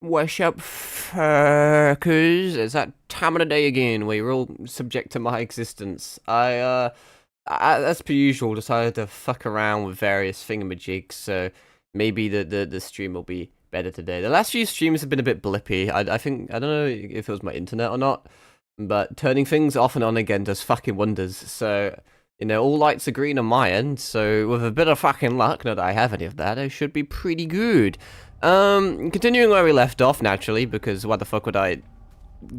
What's up, fuckers? It's that time of the day again where you're all subject to my existence. As per usual, decided to fuck around with various thingamajigs, so maybe the stream will be better today. The last few streams have been a bit blippy. I think, I don't know if it was my internet or not, but turning things off and on again does fucking wonders, so... You know, all lights are green on my end, so with a bit of fucking luck, not that I have any of that, I should be pretty good. Continuing where we left off, naturally, because why the fuck would I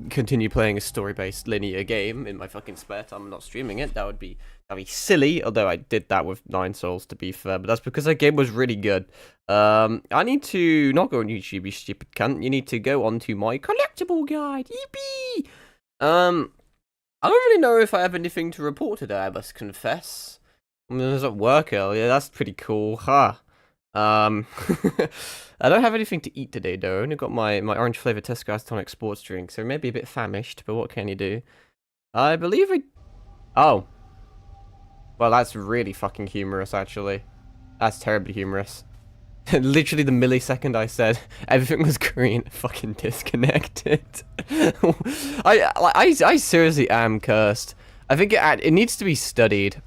continue playing a story-based linear game in my fucking spare time and not streaming it? That'd be silly, although I did that with 9 Souls, to be fair, but that's because that game was really good. I need to not go on YouTube, you stupid cunt. You need to go onto my collectible guide, yippee! I don't really know if I have anything to report today, I must confess. I mean, I was at work earlier, that's pretty cool, huh? I don't have anything to eat today, though. I only got my orange flavored Tesco Tonic sports drink, so maybe a bit famished, but what can you do? I believe I... Oh. Well, that's really fucking humorous, actually. That's terribly humorous. Literally the millisecond I said everything was green, fucking disconnected. I seriously am cursed. I think it needs to be studied.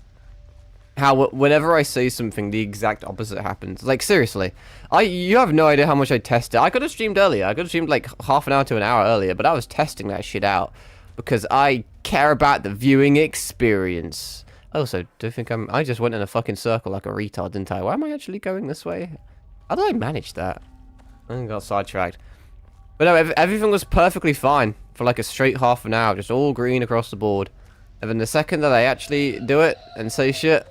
How whenever I say something, the exact opposite happens. Like, seriously. You have no idea how much I tested. I could have streamed earlier. I could have streamed like half an hour to an hour earlier, but I was testing that shit out. Because I care about the viewing experience. Also, do you think I just went in a fucking circle like a retard, didn't I? Why am I actually going this way? How did I manage that? I got sidetracked. But no, everything was perfectly fine for like a straight half an hour. Just all green across the board. And then the second that I actually do it and say shit,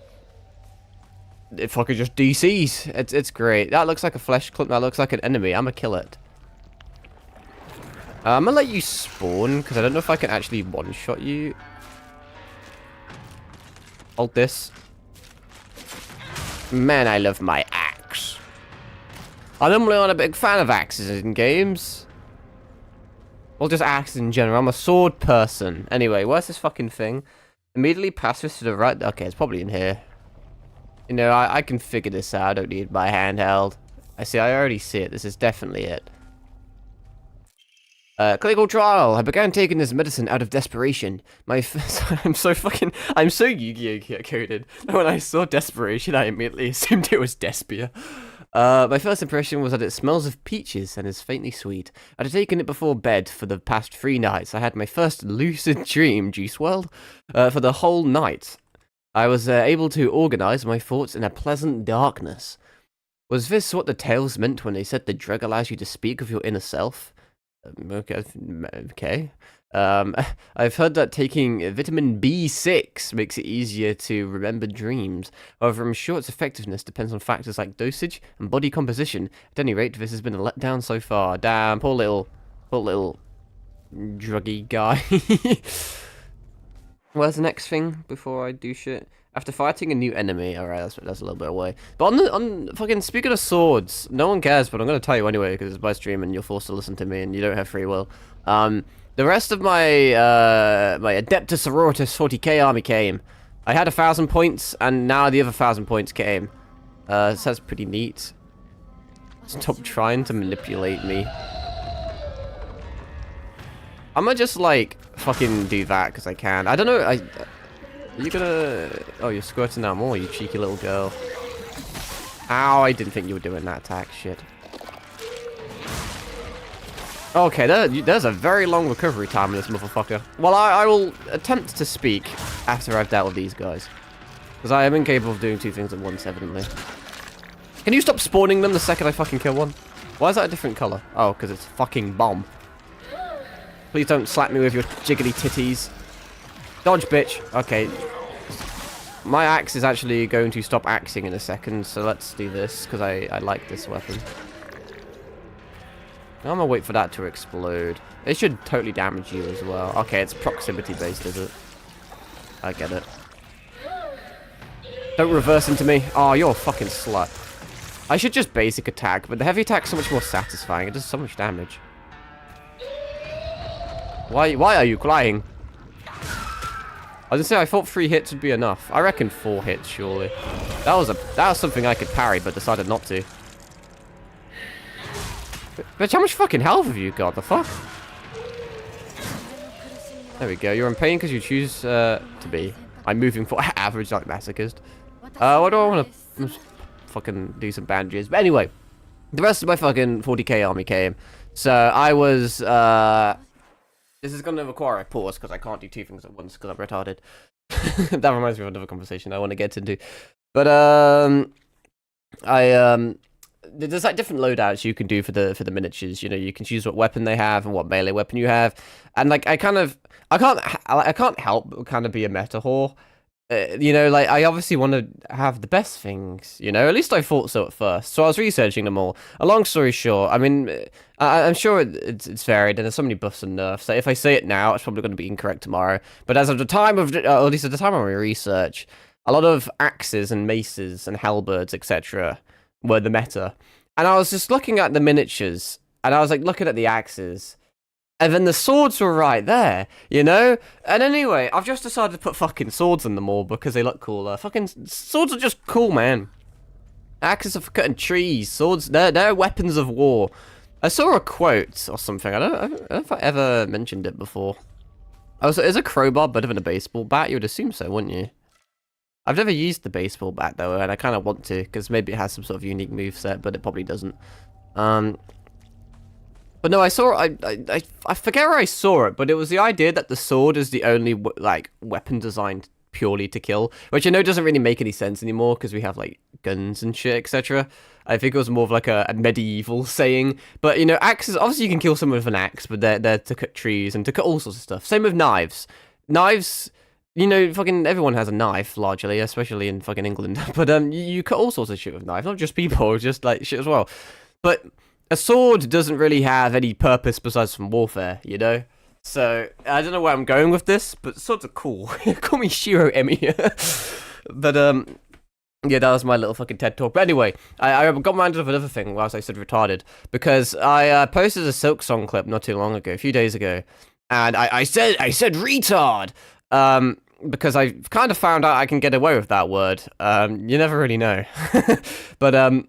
it fucking just DCs. It's great. That looks like a flesh clip. That looks like an enemy. I'm gonna kill it. I'm gonna let you spawn, because I don't know if I can actually one-shot you. Hold this. Man, I love my axe. I'm normally not a big fan of axes in games. Well, just axes in general. I'm a sword person. Anyway, where's this fucking thing? Immediately pass this to the right. Okay, it's probably in here. You know, I can figure this out. I don't need my handheld. I already see it. This is definitely it. Clinical trial. I began taking this medicine out of desperation. I'm so Yu-Gi-Oh coded. When I saw desperation, I immediately assumed it was Despia. My first impression was that it smells of peaches and is faintly sweet. I had taken it before bed for the past 3 nights. I had my first lucid dream, Juice World, for the whole night. I was able to organize my thoughts in a pleasant darkness. Was this what the tales meant when they said the drug allows you to speak of your inner self? Okay. I've heard that taking vitamin B6 makes it easier to remember dreams. However, I'm sure its effectiveness depends on factors like dosage and body composition. At any rate, this has been a letdown so far. Damn, poor little druggy guy. Where's the next thing before I do shit? After fighting a new enemy, alright, that's a little bit away. But on fucking, speaking of swords, no one cares, but I'm gonna tell you anyway, because it's my stream and you're forced to listen to me and you don't have free will. The rest of my, my Adeptus Sororitas 40k army came. I had 1,000 points, and now the other 1,000 points came. So that's pretty neat. Stop trying to manipulate me. I'm gonna just, like, fucking do that, because I can. I don't know, are you gonna... Oh, you're squirting out more, you cheeky little girl. Ow, I didn't think you were doing that attack, shit. Okay, there's a very long recovery time in this motherfucker. Well, I will attempt to speak after I've dealt with these guys. Because I am incapable of doing 2 things at once, evidently. Can you stop spawning them the second I fucking kill one? Why is that a different colour? Oh, because it's fucking bomb. Please don't slap me with your jiggly titties. Dodge, bitch. Okay. My axe is actually going to stop axing in a second, so let's do this, because I like this weapon. I'm gonna wait for that to explode. It should totally damage you as well. Okay, it's proximity based, is it? I get it. Don't reverse into me. Oh, you're a fucking slut. I should just basic attack, but the heavy attack's so much more satisfying. It does so much damage. Why are you crying? I was gonna say, I thought 3 hits would be enough. I reckon 4 hits, surely. That was something I could parry, but decided not to. Bitch, how much fucking health have you got? The fuck? There we go. You're in pain because you choose to be. I'm moving for average like masochist. What do I want to fucking do some bandages? But anyway, the rest of my fucking 40k army came. So I was this is gonna require a pause because I can't do two things at once because I'm retarded. That reminds me of another conversation I want to get into. But there's like different loadouts you can do for the miniatures. You know, you can choose what weapon they have and what melee weapon you have. And like I can't help but kind of be a meta whore. You know, like I obviously want to have the best things. You know, at least I thought so at first. So I was researching them all. A long story short, I mean, I'm sure it's varied, and there's so many buffs and nerfs. So if I say it now, it's probably going to be incorrect tomorrow. But as of the time of, or at least at the time of my research, a lot of axes and maces and halberds, etc., were the meta. And I was just looking at the miniatures, and I was like looking at the axes. And then the swords were right there, you know? And anyway, I've just decided to put fucking swords in them all because they look cooler. Fucking swords are just cool, man. Axes are for cutting trees. Swords, they're weapons of war. I saw a quote or something. I don't know if I ever mentioned it before. Oh, so is a crowbar better than a baseball bat? You would assume so, wouldn't you? I've never used the baseball bat, though, and I kind of want to, because maybe it has some sort of unique moveset, but it probably doesn't. But no, I saw I forget where I saw it, but it was the idea that the sword is the only like weapon designed purely to kill, which I know doesn't really make any sense anymore because we have like guns and shit, etc. I think it was more of like a medieval saying. But you know, axes, obviously you can kill someone with an axe, but they're to cut trees and to cut all sorts of stuff. Same with knives. Knives, you know, fucking everyone has a knife largely, especially in fucking England. But you cut all sorts of shit with knives, not just people, just like shit as well. But a sword doesn't really have any purpose besides from warfare, you know? So, I don't know where I'm going with this, but swords are cool. Call me Shiro Emi. But, yeah, that was my little fucking TED talk. But anyway, I got reminded of another thing whilst I said retarded, because I posted a Silk Song clip not too long ago, a few days ago, and I said retard, because I kind of found out I can get away with that word. You never really know. But,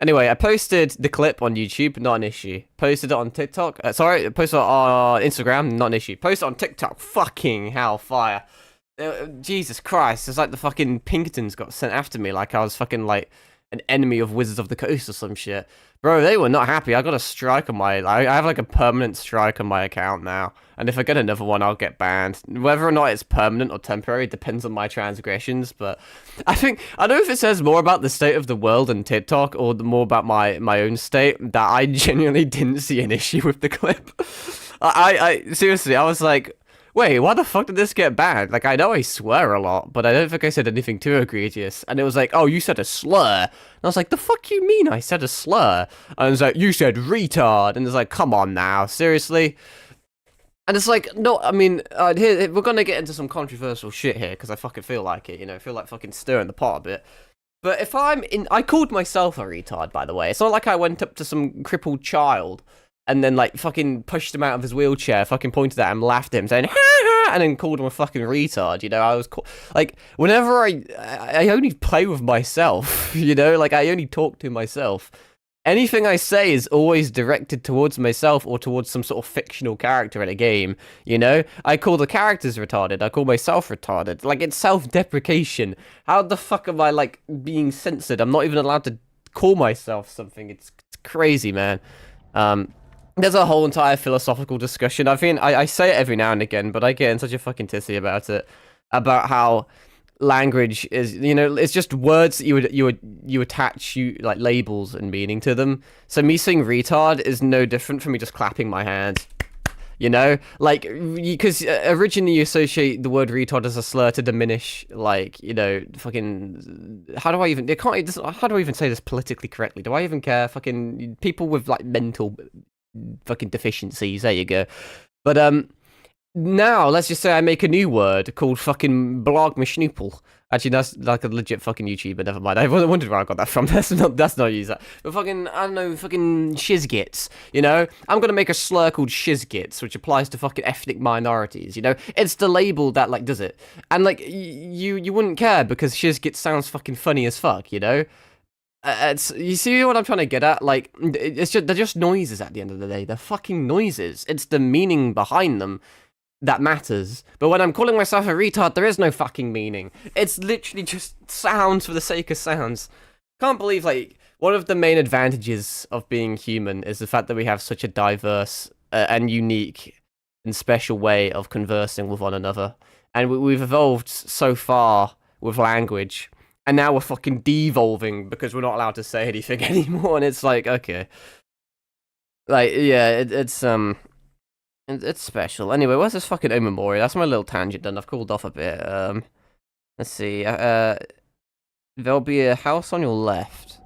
anyway, I posted the clip on YouTube, not an issue. Posted it on TikTok. Sorry, posted it on Instagram, not an issue. Posted it on TikTok. Fucking hellfire. Jesus Christ. It's like the fucking Pinkertons got sent after me like I was fucking like an enemy of Wizards of the Coast or some shit. Bro, they were not happy. I got a strike on my... I have like a permanent strike on my account now. And if I get another one, I'll get banned. Whether or not it's permanent or temporary depends on my transgressions. But I think... I don't know if it says more about the state of the world and TikTok or more about my own state that I genuinely didn't see an issue with the clip. Seriously, I was like... Wait, why the fuck did this get banned? Like, I know I swear a lot, but I don't think I said anything too egregious. And it was like, oh, you said a slur. And I was like, the fuck you mean I said a slur? And it was like, you said retard. And it's like, come on now, seriously? And it's like, no, I mean, here, we're gonna get into some controversial shit here, because I fucking feel like it, you know? I feel like fucking stirring the pot a bit. But if I called myself a retard, by the way. It's not like I went up to some crippled child and then, like, fucking pushed him out of his wheelchair, fucking pointed at him, laughed at him, saying, ha ha, and then called him a fucking retard, you know? I was, like, whenever I only play with myself, you know? Like, I only talk to myself. Anything I say is always directed towards myself or towards some sort of fictional character in a game, you know? I call the characters retarded, I call myself retarded. Like, it's self-deprecation. How the fuck am I, like, being censored? I'm not even allowed to call myself something. It's crazy, man. There's a whole entire philosophical discussion. I mean, I say it every now and again, but I get in such a fucking tizzy about it. About how language is, you know, it's just words that you attach like labels and meaning to them. So me saying retard is no different from me just clapping my hands. You know, like, because originally you associate the word retard as a slur to diminish, like, you know, fucking, how do I even say this politically correctly? Do I even care? Fucking people with, like, mental fucking deficiencies, there you go. But, now, let's just say I make a new word called fucking blogmashnoopel. Actually, that's like a legit fucking YouTuber, never mind. I wondered where I got that from. That's not use that. But fucking, I don't know, fucking shizgits, you know? I'm gonna make a slur called shizgits, which applies to fucking ethnic minorities, you know? It's the label that, like, does it. And, like, you wouldn't care because shizgits sounds fucking funny as fuck, you know? It's, you see what I'm trying to get at? Like, it's just, they're just noises at the end of the day. They're fucking noises. It's the meaning behind them that matters. But when I'm calling myself a retard, there is no fucking meaning. It's literally just sounds for the sake of sounds. Can't believe, like, one of the main advantages of being human is the fact that we have such a diverse and unique and special way of conversing with one another. And we've evolved so far with language. And now we're fucking devolving because we're not allowed to say anything anymore. And it's like, okay. Like, yeah, it's special. Anyway, where's this fucking Omamori? That's my little tangent done. I've cooled off a bit. Let's see. There'll be a house on your left.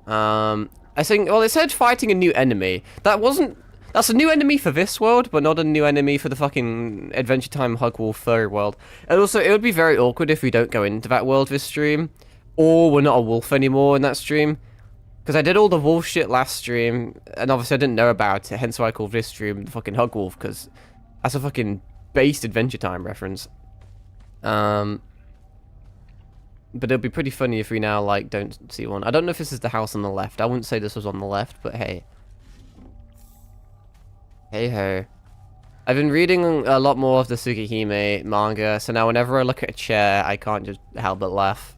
I think, well, it said fighting a new enemy. That's a new enemy for this world, but not a new enemy for the fucking Adventure Time Hug Wolf furry world. And also, it would be very awkward if we don't go into that world this stream, or we're not a wolf anymore in that stream. Because I did all the wolf shit last stream, and obviously I didn't know about it, hence why I called this stream the fucking Hug Wolf, because that's a fucking based Adventure Time reference. But it'll be pretty funny if we now, like, don't see one. I don't know if this is the house on the left. I wouldn't say this was on the left, but hey. Hey ho. I've been reading a lot more of the Tsukihime manga, so now whenever I look at a chair, I can't just help but laugh.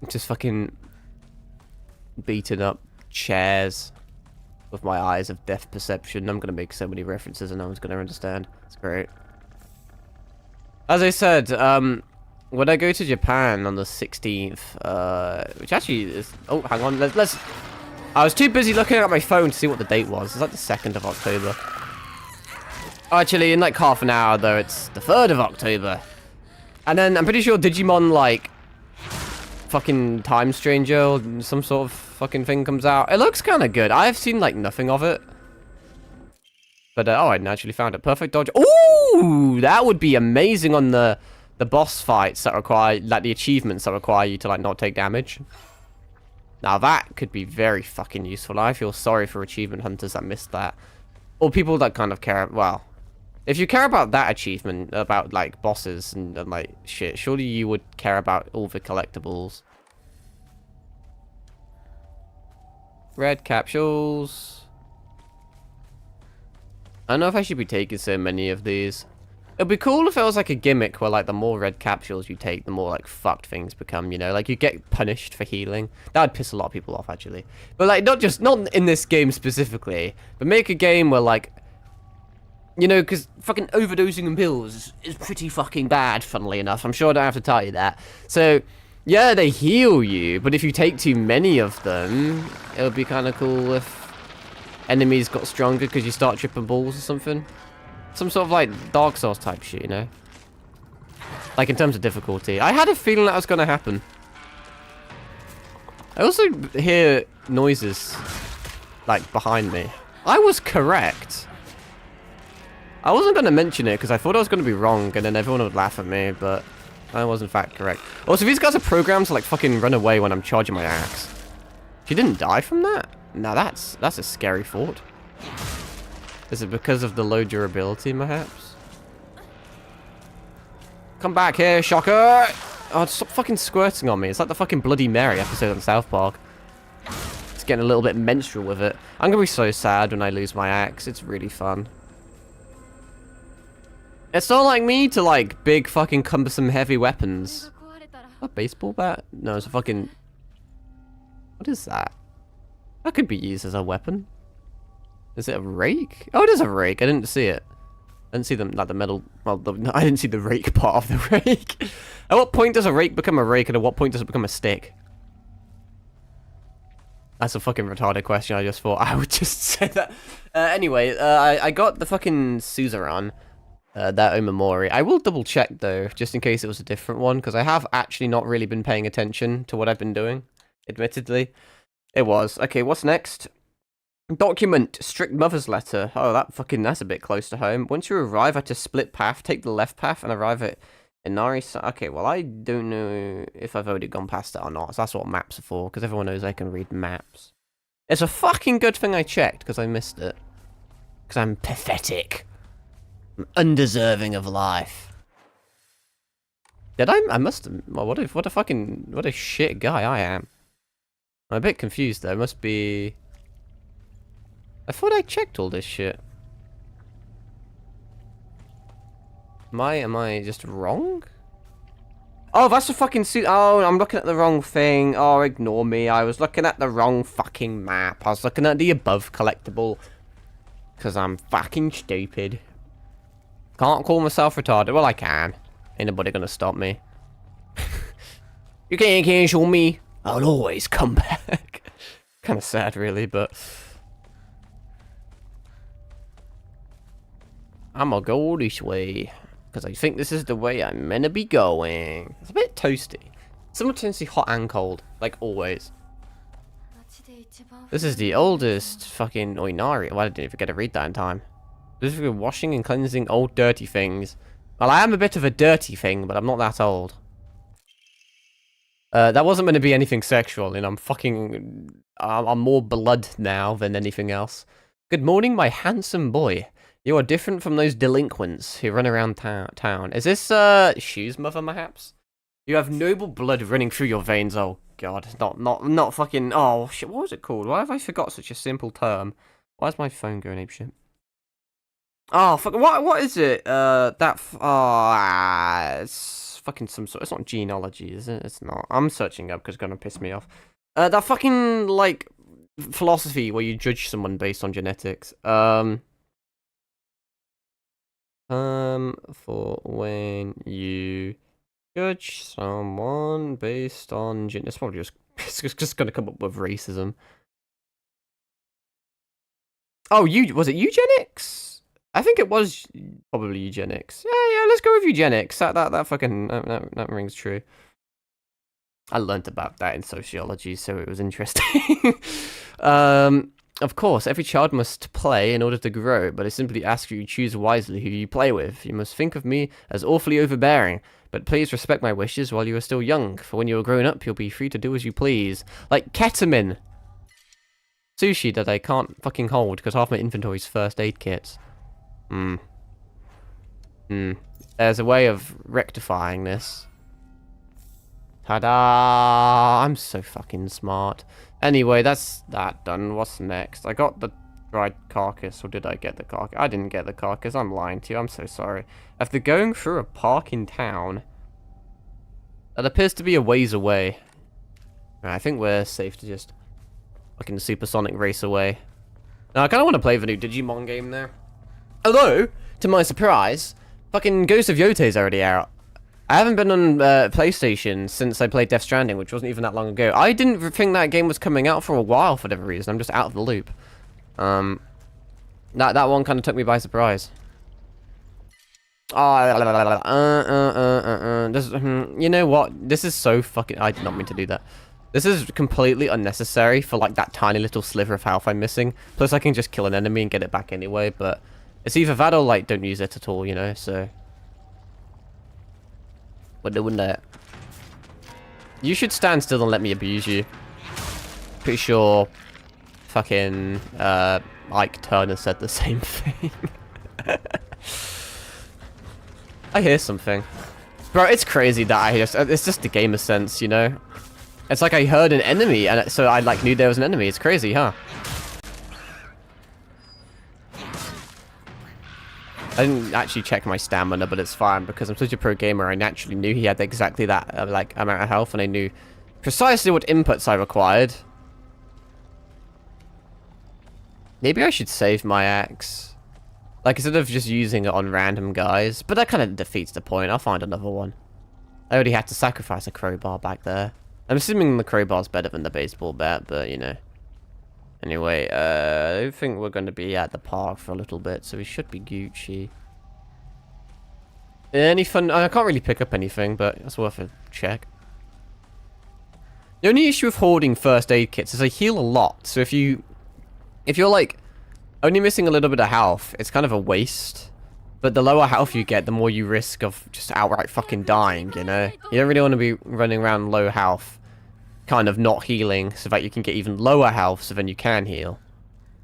Just fucking beaten up chairs with my eyes of depth perception. I'm gonna make so many references and no one's gonna understand. It's great. As I said, when I go to Japan on the 16th, which actually is... Oh, hang on. Let's... I was too busy looking at my phone to see what the date was. It's like the 2nd of October. Oh, actually, in like half an hour, though, it's the 3rd of October. And then I'm pretty sure Digimon, like, fucking Time Stranger or some sort of fucking thing comes out. It looks kind of good. I've seen, like, nothing of it. But, oh, I actually found it. Perfect dodge. Ooh, that would be amazing on the boss fights that require, like, the achievements that require you to, like, not take damage. Now that could be very fucking useful. I feel sorry for achievement hunters that missed that. Or people that kind of care, well, if you care about that achievement, about like bosses and like shit, surely you would care about all the collectibles. Red capsules. I don't know if I should be taking so many of these. It'd be cool if it was like a gimmick where like the more red capsules you take, the more like fucked things become, you know? Like you get punished for healing. That would piss a lot of people off actually. But like not in this game specifically, but make a game where like, you know, because fucking overdosing on pills is pretty fucking bad, funnily enough. I'm sure I don't have to tell you that. So, yeah, they heal you, but if you take too many of them, it would be kind of cool if enemies got stronger because you start tripping balls or something. Some sort of like Dark Souls type shit, you know? Like in terms of difficulty. I had a feeling that was going to happen. I also hear noises like behind me. I was correct. I wasn't going to mention it because I thought I was going to be wrong and then everyone would laugh at me, but I was in fact correct. Also, these guys are programmed to like fucking run away when I'm charging my axe. She didn't die from that? Now that's a scary thought. Is it because of the low durability, perhaps? Come back here, shocker! Oh, stop fucking squirting on me. It's like the fucking Bloody Mary episode on South Park. It's getting a little bit menstrual with it. I'm gonna be so sad when I lose my axe. It's really fun. It's not like me to like big fucking cumbersome heavy weapons. A baseball bat? No, it's a fucking... What is that? That could be used as a weapon. Is it a rake? Oh, it is a rake. I didn't see it. I didn't see them, like the metal. Well, I didn't see the rake part of the rake. At what point does a rake become a rake, and at what point does it become a stick? That's a fucking retarded question. I just thought I would just say that. Anyway, I got the fucking Suzerain, that Omamori. I will double check though, just in case it was a different one, because I have actually not really been paying attention to what I've been doing. Admittedly, it was. Okay, what's next? Document strict mother's letter. Oh, that's a bit close to home. Once you arrive at a split path, take the left path and arrive at Inari. Okay, well, I don't know if I've already gone past it or not. So that's what maps are for, because everyone knows I can read maps. It's a fucking good thing I checked, because I missed it. Because I'm pathetic. I'm undeserving of life. Did I? I must have. Well, what a shit guy I am. I'm a bit confused though. Must be. I thought I checked all this shit. Am I just wrong? Oh, that's a fucking suit. Oh, I'm looking at the wrong thing. Oh, ignore me. I was looking at the wrong fucking map. I was looking at the above collectible. Because I'm fucking stupid. Can't call myself retarded. Well, I can. Ain't nobody gonna stop me. You can't cancel me. I'll always come back. Kind of sad, really, but... I'm gonna go this way. Because I think this is the way I'm meant to be going. It's a bit toasty. Simultaneously hot and cold. Like always. This is the oldest fucking oinari. Well, I didn't even get to read that in time. This is for washing and cleansing old dirty things. Well, I am a bit of a dirty thing, but I'm not that old. That wasn't meant to be anything sexual, and I'm more blood now than anything else. Good morning, my handsome boy. You are different from those delinquents who run around town. Is this, Shoe's mother, perhaps? You have noble blood running through your veins. Oh, God. Not fucking... Oh, shit. What was it called? Why have I forgot such a simple term? Why is my phone going apeshit? Oh, fuck. What is it? It's fucking some sort... It's not genealogy, is it? It's not. I'm searching up because it's going to piss me off. That fucking, like, philosophy where you judge someone based on genetics. For when you judge someone based on it's probably just gonna come up with racism. Oh, was it eugenics? I think it was probably eugenics. Yeah, let's go with eugenics. That fucking that rings true. I learnt about that in sociology, so it was interesting. Of course, every child must play in order to grow, but I simply ask you to choose wisely who you play with. You must think of me as awfully overbearing, but please respect my wishes while you are still young, for when you are grown up, you'll be free to do as you please. Like ketamine! Sushi that I can't fucking hold, because half my inventory is first aid kits. There's a way of rectifying this. Ta-da! I'm so fucking smart. Anyway, that's that done. What's next? I got the dried carcass, or did I get the carcass? I didn't get the carcass. I'm lying to you. I'm so sorry. After going through a park in town, that appears to be a ways away. I think we're safe to just fucking supersonic race away. Now, I kind of want to play the new Digimon game there. Although, to my surprise, fucking Ghost of Yote is already out. I haven't been on PlayStation since I played Death Stranding, which wasn't even that long ago. I didn't think that game was coming out for a while for whatever reason. I'm just out of the loop. That one kind of took me by surprise. You know what? This is so fucking... I did not mean to do that. This is completely unnecessary for like that tiny little sliver of health I'm missing. Plus I can just kill an enemy and get it back anyway, but it's either that or like don't use it at all, you know, so... We're doing that. You should stand still and let me abuse you. Pretty sure fucking Ike Turner said the same thing. I hear something. Bro, it's crazy that it's just the gamer sense, you know? It's like I heard an enemy and so I like knew there was an enemy. It's crazy, huh? I didn't actually check my stamina, but it's fine because I'm such a pro gamer. I naturally knew he had exactly that like amount of health, and I knew precisely what inputs I required. Maybe I should save my axe, like instead of just using it on random guys. But that kind of defeats the point. I'll find another one. I already had to sacrifice a crowbar back there. I'm assuming the crowbar's better than the baseball bat, but you know. Anyway, I think we're going to be at the park for a little bit, so we should be Gucci. Any fun? I can't really pick up anything, but it's worth a check. The only issue with hoarding first aid kits is they heal a lot, so if you're like only missing a little bit of health, it's kind of a waste. But the lower health you get, the more you risk of just outright fucking dying, you know? You don't really want to be running around low health, kind of not healing, so that you can get even lower health, so then you can heal.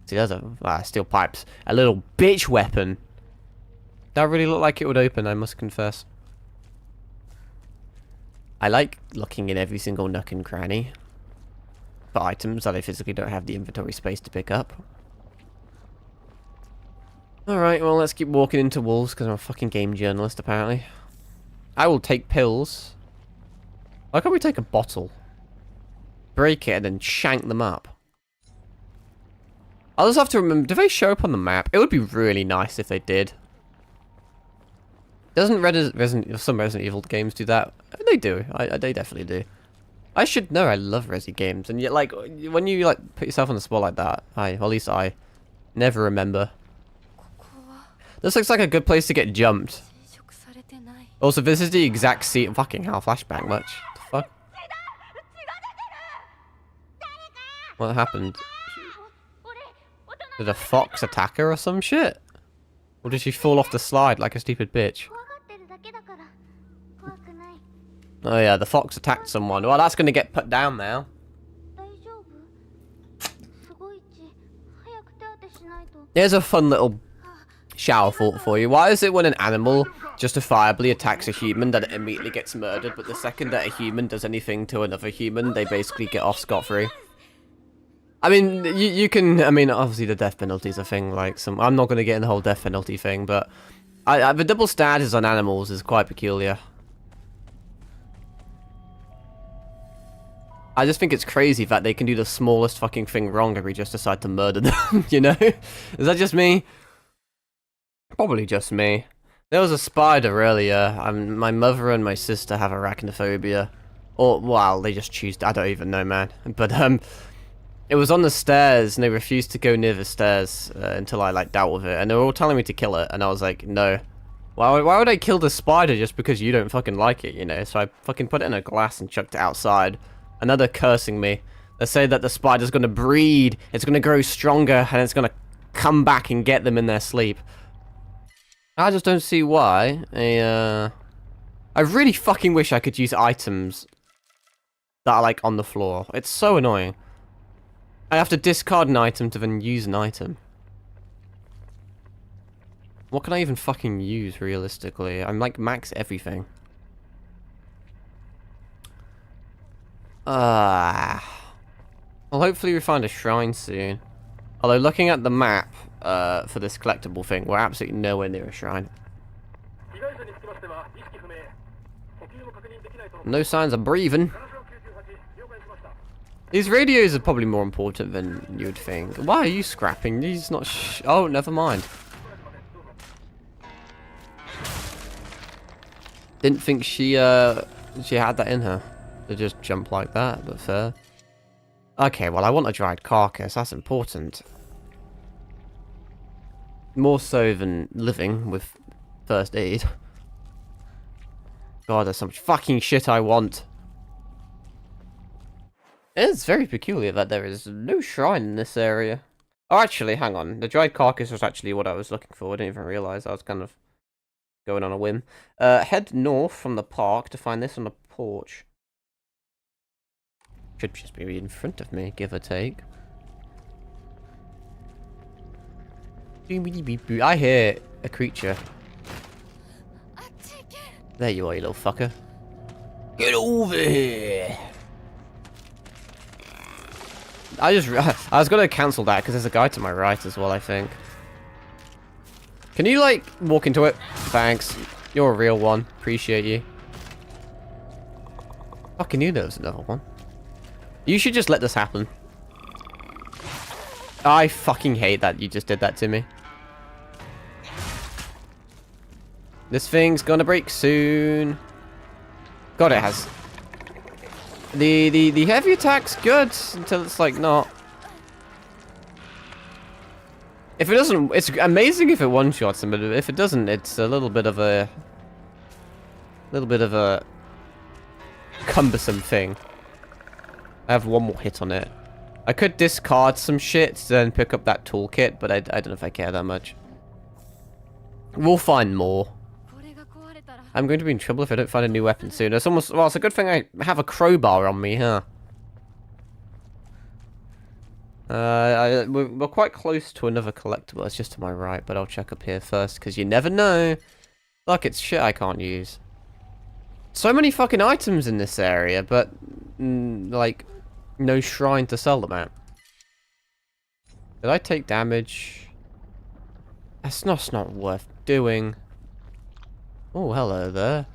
See, there's a steel pipes. A little bitch weapon. That really looked like it would open, I must confess. I like looking in every single nook and cranny for items that I physically don't have the inventory space to pick up. Alright, well, let's keep walking into wolves because I'm a fucking game journalist, apparently. I will take pills. Why can't we take a bottle? Break it and then shank them up. I'll just have to remember, do they show up on the map? It would be really nice if they did. Doesn't some Resident Evil games do that? They do. They definitely do. I should know. I love Resi games, and yet, like, when you like put yourself on the spot like that, well, at least I never remember. This looks like a good place to get jumped. Also, this is the exact scene. Fucking hell, flashback much. The fuck? What happened? Did a fox attack her or some shit? Or did she fall off the slide like a stupid bitch? Oh yeah, the fox attacked someone. Well, that's gonna get put down now. Here's a fun little shower thought for you. Why is it when an animal justifiably attacks a human that it immediately gets murdered, but the second that a human does anything to another human, they basically get off scot-free? I mean, you can, I mean, obviously the death penalty is a thing, like, I'm not going to get in the whole death penalty thing, but the double status on animals is quite peculiar. I just think it's crazy that they can do the smallest fucking thing wrong and we just decide to murder them, you know? Is that just me? Probably just me. There was a spider earlier, my mother and my sister have arachnophobia. Or, well, they just choose, I don't even know, man. But, it was on the stairs, and they refused to go near the stairs until I, like, dealt with it. And they were all telling me to kill it, and I was like, no. Why would I kill the spider just because you don't fucking like it, you know? So I fucking put it in a glass and chucked it outside. And now they're cursing me. They say that the spider's gonna breed, it's gonna grow stronger, and it's gonna come back and get them in their sleep. I just don't see why. I really fucking wish I could use items that are, like, on the floor. It's so annoying. I have to discard an item to then use an item. What can I even fucking use, realistically? I'm, like, max everything. Well, hopefully we find a shrine soon. Although, looking at the map for this collectible thing, we're absolutely nowhere near a shrine. No signs of breathing. These radios are probably more important than you'd think. Why are you scrapping? These not oh, never mind. Didn't think she had that in her. To just jump like that, but fair. Okay, well, I want a dried carcass. That's important. More so than living with first aid. God, there's so much fucking shit I want. It's very peculiar that there is no shrine in this area. Oh, actually, hang on. The dried carcass was actually what I was looking for. I didn't even realize I was kind of going on a whim. Head north from the park to find this on the porch. Should just be in front of me, give or take. I hear a creature. There you are, you little fucker. Get over here! I was gonna cancel that because there's a guy to my right as well, I think. Can you, like, walk into it? Thanks. You're a real one. Appreciate you. Fucking knew there was another one. You should just let this happen. I fucking hate that you just did that to me. This thing's gonna break soon. God, it has. The heavy attack's good until it's like not. If it doesn't, it's amazing if it one-shots him, but if it doesn't, it's a little bit of a cumbersome thing. I have one more hit on it. I could discard some shit to then pick up that toolkit, but I don't know if I care that much. We'll find more. I'm going to be in trouble if I don't find a new weapon soon. It's almost, well, it's a good thing I have a crowbar on me, huh? We're quite close to another collectible. It's just to my right, but I'll check up here first, because you never know. Look, it's shit I can't use. So many fucking items in this area, but like no shrine to sell them at. Did I take damage? That's not worth doing. Oh, hello there.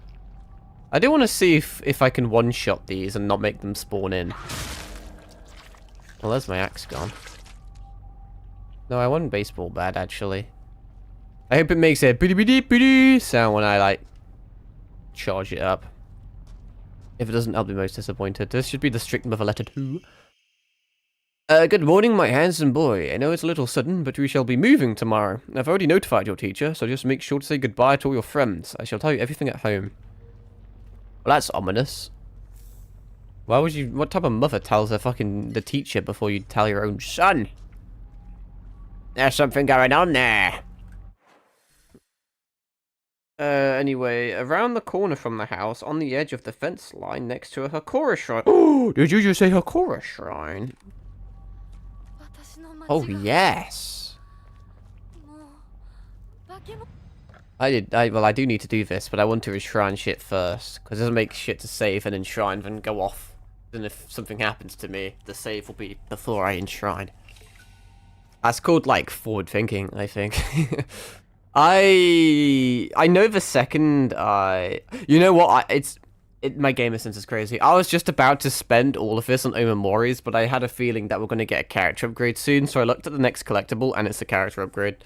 I do want to see if I can one-shot these and not make them spawn in. Well, there's my axe gone. No, I want baseball bat, actually. I hope it makes a biddy sound when I, like, charge it up. If it doesn't, I'll be most disappointed. This should be the strict mother letter 2. Good morning, my handsome boy. I know it's a little sudden, but we shall be moving tomorrow. I've already notified your teacher, so just make sure to say goodbye to all your friends. I shall tell you everything at home. Well, that's ominous. Why would you... What type of mother tells the teacher before you tell your own son? There's something going on there. Anyway, around the corner from the house, on the edge of the fence line, next to a Hakora shrine. Oh, did you just say Hakora shrine? Oh, yes. Well, I do need to do this, but I want to enshrine shit first. Because it doesn't make shit to save and enshrine and go off. Then if something happens to me, the save will be before I enshrine. That's called, like, forward thinking, I think. I know the second you know what, my gamer sense is crazy. I was just about to spend all of this on Omomoris, but I had a feeling that we're going to get a character upgrade soon, so I looked at the next collectible, and it's a character upgrade.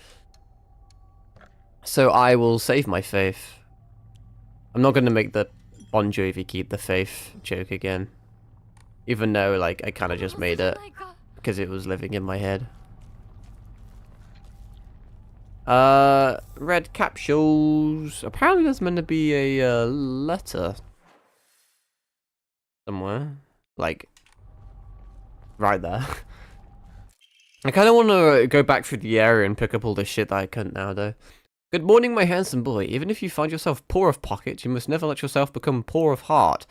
So I will save my faith. I'm not going to make the Bon Jovi keep the faith joke again. Even though, like, I kind of just made it, because it was living in my head. Red capsules. Apparently there's meant to be a letter somewhere, like right there. I kind of want to go back through the area and pick up all the shit that I couldn't now, though. Good morning, my handsome boy. Even if you find yourself poor of pocket, you must never let yourself become poor of heart.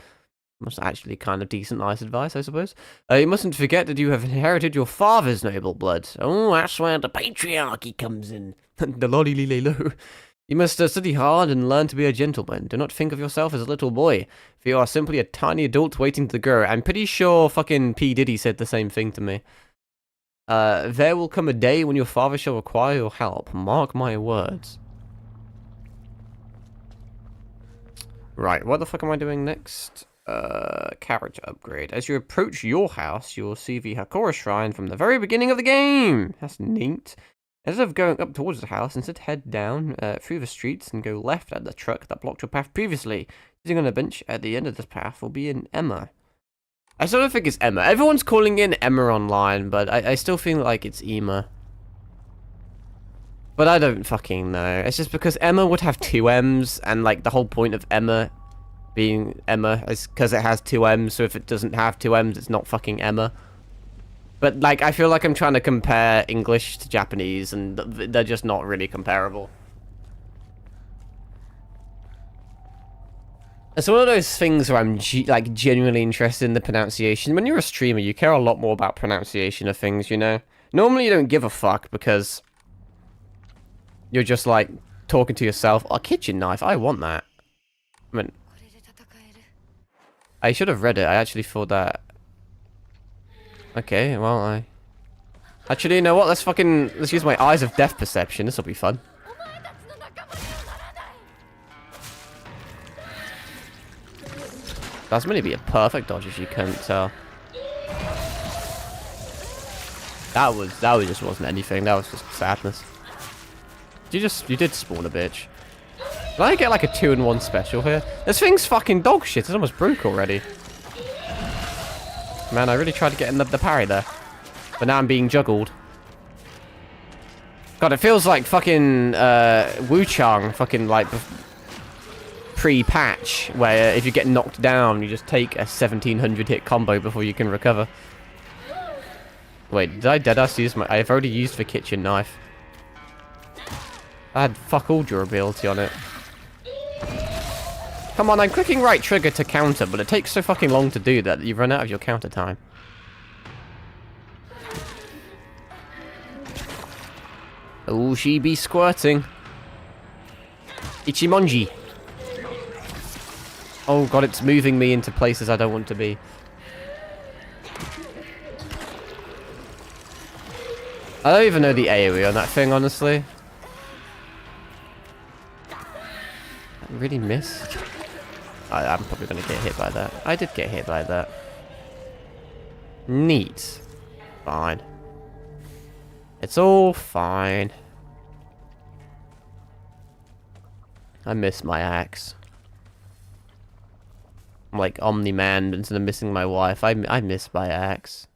That's actually kind of decent, nice advice, I suppose. You mustn't forget that you have inherited your father's noble blood. Oh, that's where the patriarchy comes in. The lolly-lay-lo. You must study hard and learn to be a gentleman. Do not think of yourself as a little boy, for you are simply a tiny adult waiting to grow. I'm pretty sure fucking P. Diddy said the same thing to me. There will come a day when your father shall require your help. Mark my words. Right, what the fuck am I doing next? Character upgrade. As you approach your house, you will see the Hakora shrine from the very beginning of the game. That's neat. Instead of going up towards the house, instead head down through the streets and go left at the truck that blocked your path previously. Sitting on a bench at the end of this path will be an Emma. I still don't think it's Emma. Everyone's calling in Emma online, but I still feel like it's Emma. But I don't fucking know. It's just because Emma would have 2 M's, and like the whole point of Emma being Emma is because it has 2 M's, so if it doesn't have 2 M's, it's not fucking Emma. But, like, I feel like I'm trying to compare English to Japanese, and they're just not really comparable. It's one of those things where I'm, like, genuinely interested in the pronunciation. When you're a streamer, you care a lot more about pronunciation of things, you know? Normally you don't give a fuck, because you're just, like, talking to yourself. A kitchen knife, I want that. I mean, I should have read it. I actually thought that... Okay, well, actually, you know what? Let's use my eyes of death perception. This will be fun. That's meant to be a perfect dodge, if you couldn't tell. That just wasn't anything. That was just sadness. You did spawn a bitch. Did I get like a 2-in-1 special here? This thing's fucking dog shit. It's almost broke already. Man, I really tried to get in the parry there. But now I'm being juggled. God, it feels like fucking Wu-Chang, fucking like pre-patch, where if you get knocked down, you just take a 1700 hit combo before you can recover. Wait, did I deadass use my... I've already used the kitchen knife. I had fuck all durability on it. Come on, I'm clicking right trigger to counter, but it takes so fucking long to do that you run out of your counter time. Oh, she be squirting. Ichimonji. Oh god, it's moving me into places I don't want to be. I don't even know the AoE on that thing, honestly. I really missed. I'm probably going to get hit by that. I did get hit by that. Neat. Fine. It's all fine. I miss my axe. I'm like Omni-Man instead of missing my wife. I miss my axe.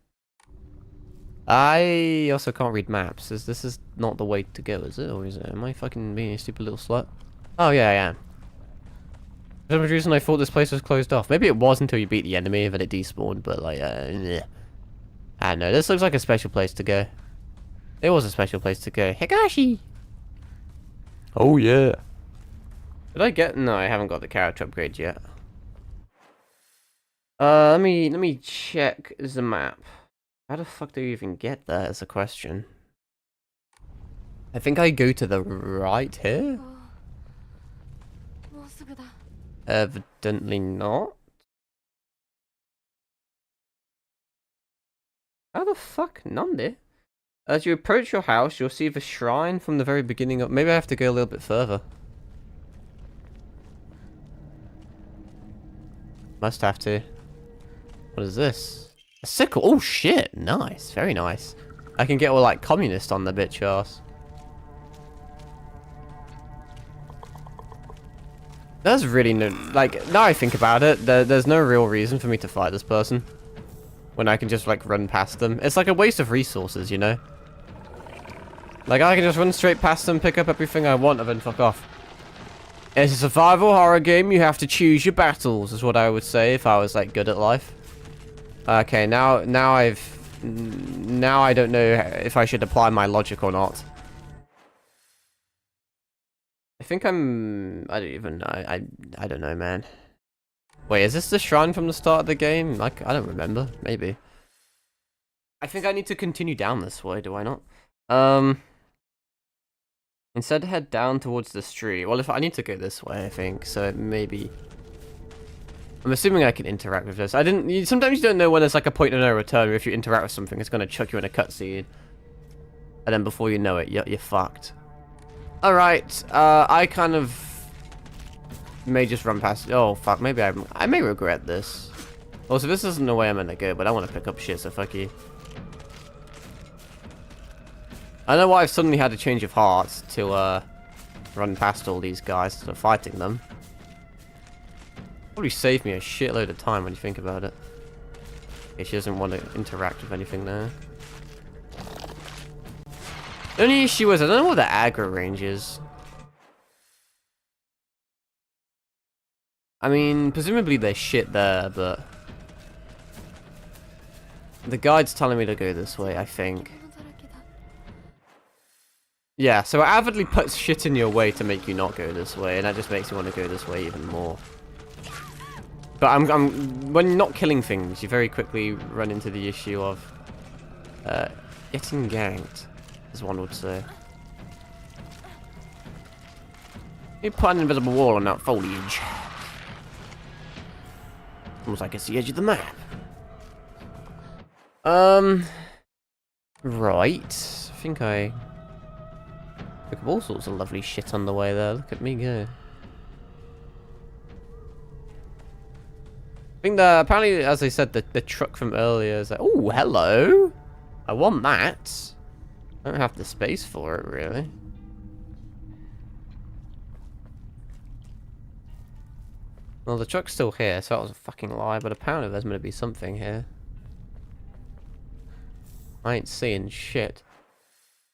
I also can't read maps. This is not the way to go, is it? Or is it? Am I fucking being a stupid little slut? Oh, yeah, I am. For some reason, I thought this place was closed off. Maybe it was until you beat the enemy and then it despawned, but like, I don't know. This looks like a special place to go. It was a special place to go. Higashi! Oh, yeah. Did I get... No, I haven't got the character upgrade yet. Let me check the map. How the fuck do you even get there is a question. I think I go to the right here? Evidently not. How the fuck? Nande? As you approach your house, you'll see the shrine from the very beginning of... Maybe I have to go a little bit further. Must have to. What is this? A sickle. Oh shit. Nice. Very nice. I can get all like communist on the bitch ass. There's really no... Like, now I think about it, there's no real reason for me to fight this person. When I can just like run past them. It's like a waste of resources, you know? Like I can just run straight past them, pick up everything I want, and then fuck off. It's a survival horror game, you have to choose your battles, is what I would say if I was like good at life. Okay, now I don't know if I should apply my logic or not. I think I don't even know. I don't know, man. Wait, is this the shrine from the start of the game? Like, I don't remember. Maybe. I think I need to continue down this way, do I not? Instead head down towards the street. Well, if I need to go this way, I think. So maybe... I'm assuming I can interact with this. Sometimes you don't know when there's like a point of no return, or if you interact with something, it's going to chuck you in a cutscene. And then before you know it, you're fucked. Alright, I kind of may just run past... Oh, fuck, maybe I may regret this. Also, this isn't the way I'm gonna go, but I want to pick up shit, so fuck you. I know why I've suddenly had a change of heart to, run past all these guys instead of fighting them. Probably saved me a shitload of time when you think about it. Okay, she doesn't want to interact with anything there. The only issue is I don't know what the aggro range is. I mean, presumably there's shit there, but... The guide's telling me to go this way, I think. Yeah, so it avidly puts shit in your way to make you not go this way, and that just makes you want to go this way even more. But when you're not killing things, you very quickly run into the issue of getting ganked, as one would say. You put an invisible wall on that foliage. Almost like it's the edge of the map. Right. I think I pick up all sorts of lovely shit on the way there. Look at me go. I think that apparently, as I said, the truck from earlier is like, oh, hello. I want that. I don't have the space for it, really. Well, the truck's still here, so that was a fucking lie, but apparently there's going to be something here. I ain't seeing shit.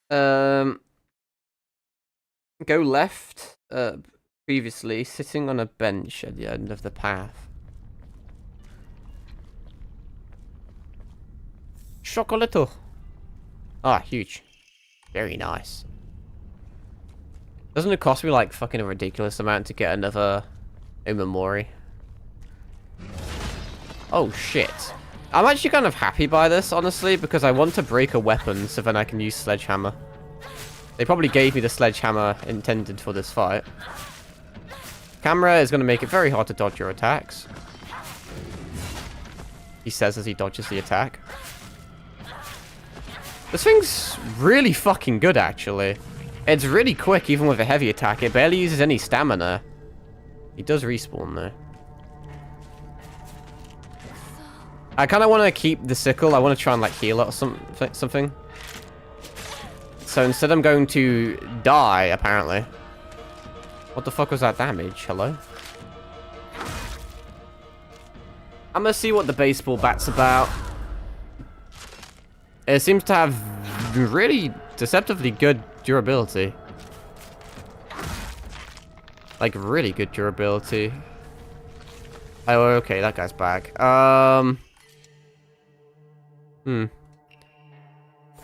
Go left, previously, sitting on a bench at the end of the path. Chocolatto. Ah, huge. Very nice. Doesn't it cost me like fucking a ridiculous amount to get another Omamori? Oh shit. I'm actually kind of happy by this, honestly, because I want to break a weapon so then I can use sledgehammer. They probably gave me the sledgehammer intended for this fight. Camera is going to make it very hard to dodge your attacks. He says as he dodges the attack. This thing's really fucking good, actually. It's really quick, even with a heavy attack. It barely uses any stamina. He does respawn, though. I kind of want to keep the sickle. I want to try and, like, heal it or something. So instead I'm going to die, apparently. What the fuck was that damage? Hello? I'm gonna see what the baseball bat's about. It seems to have really deceptively good durability. Like, really good durability. Oh, okay, that guy's back. I'm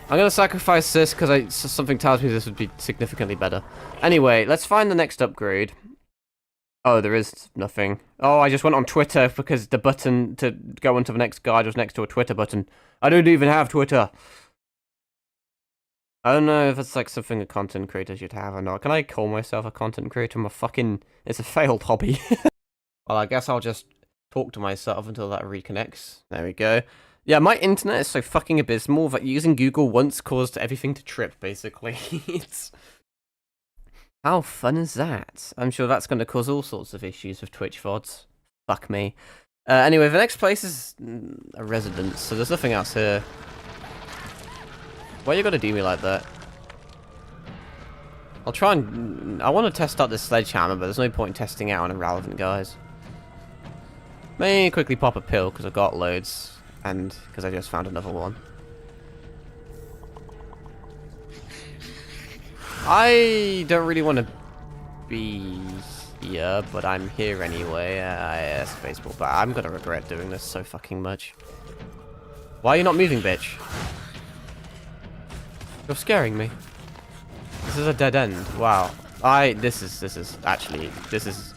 gonna sacrifice this because something tells me this would be significantly better. Anyway, let's find the next upgrade. Oh, there is nothing. Oh, I just went on Twitter because the button to go onto the next guide was next to a Twitter button. I don't even have Twitter. I don't know if it's like something a content creator should have or not. Can I call myself a content creator? It's a failed hobby. Well, I guess I'll just talk to myself until that reconnects. There we go. Yeah, my internet is so fucking abysmal that using Google once caused everything to trip, basically. How fun is that? I'm sure that's going to cause all sorts of issues with Twitch VODs. Fuck me. Anyway, the next place is a residence, so there's nothing else here. Why are you going to do me like that? I'll try and... I want to test out this sledgehammer, but there's no point in testing out on irrelevant guys. May quickly pop a pill, because I've got loads. And because I just found another one. I don't really want to be here, but I'm here anyway. Yes, baseball, but I'm gonna regret doing this so fucking much. Why are you not moving, bitch? You're scaring me. This is a dead end. Wow. This is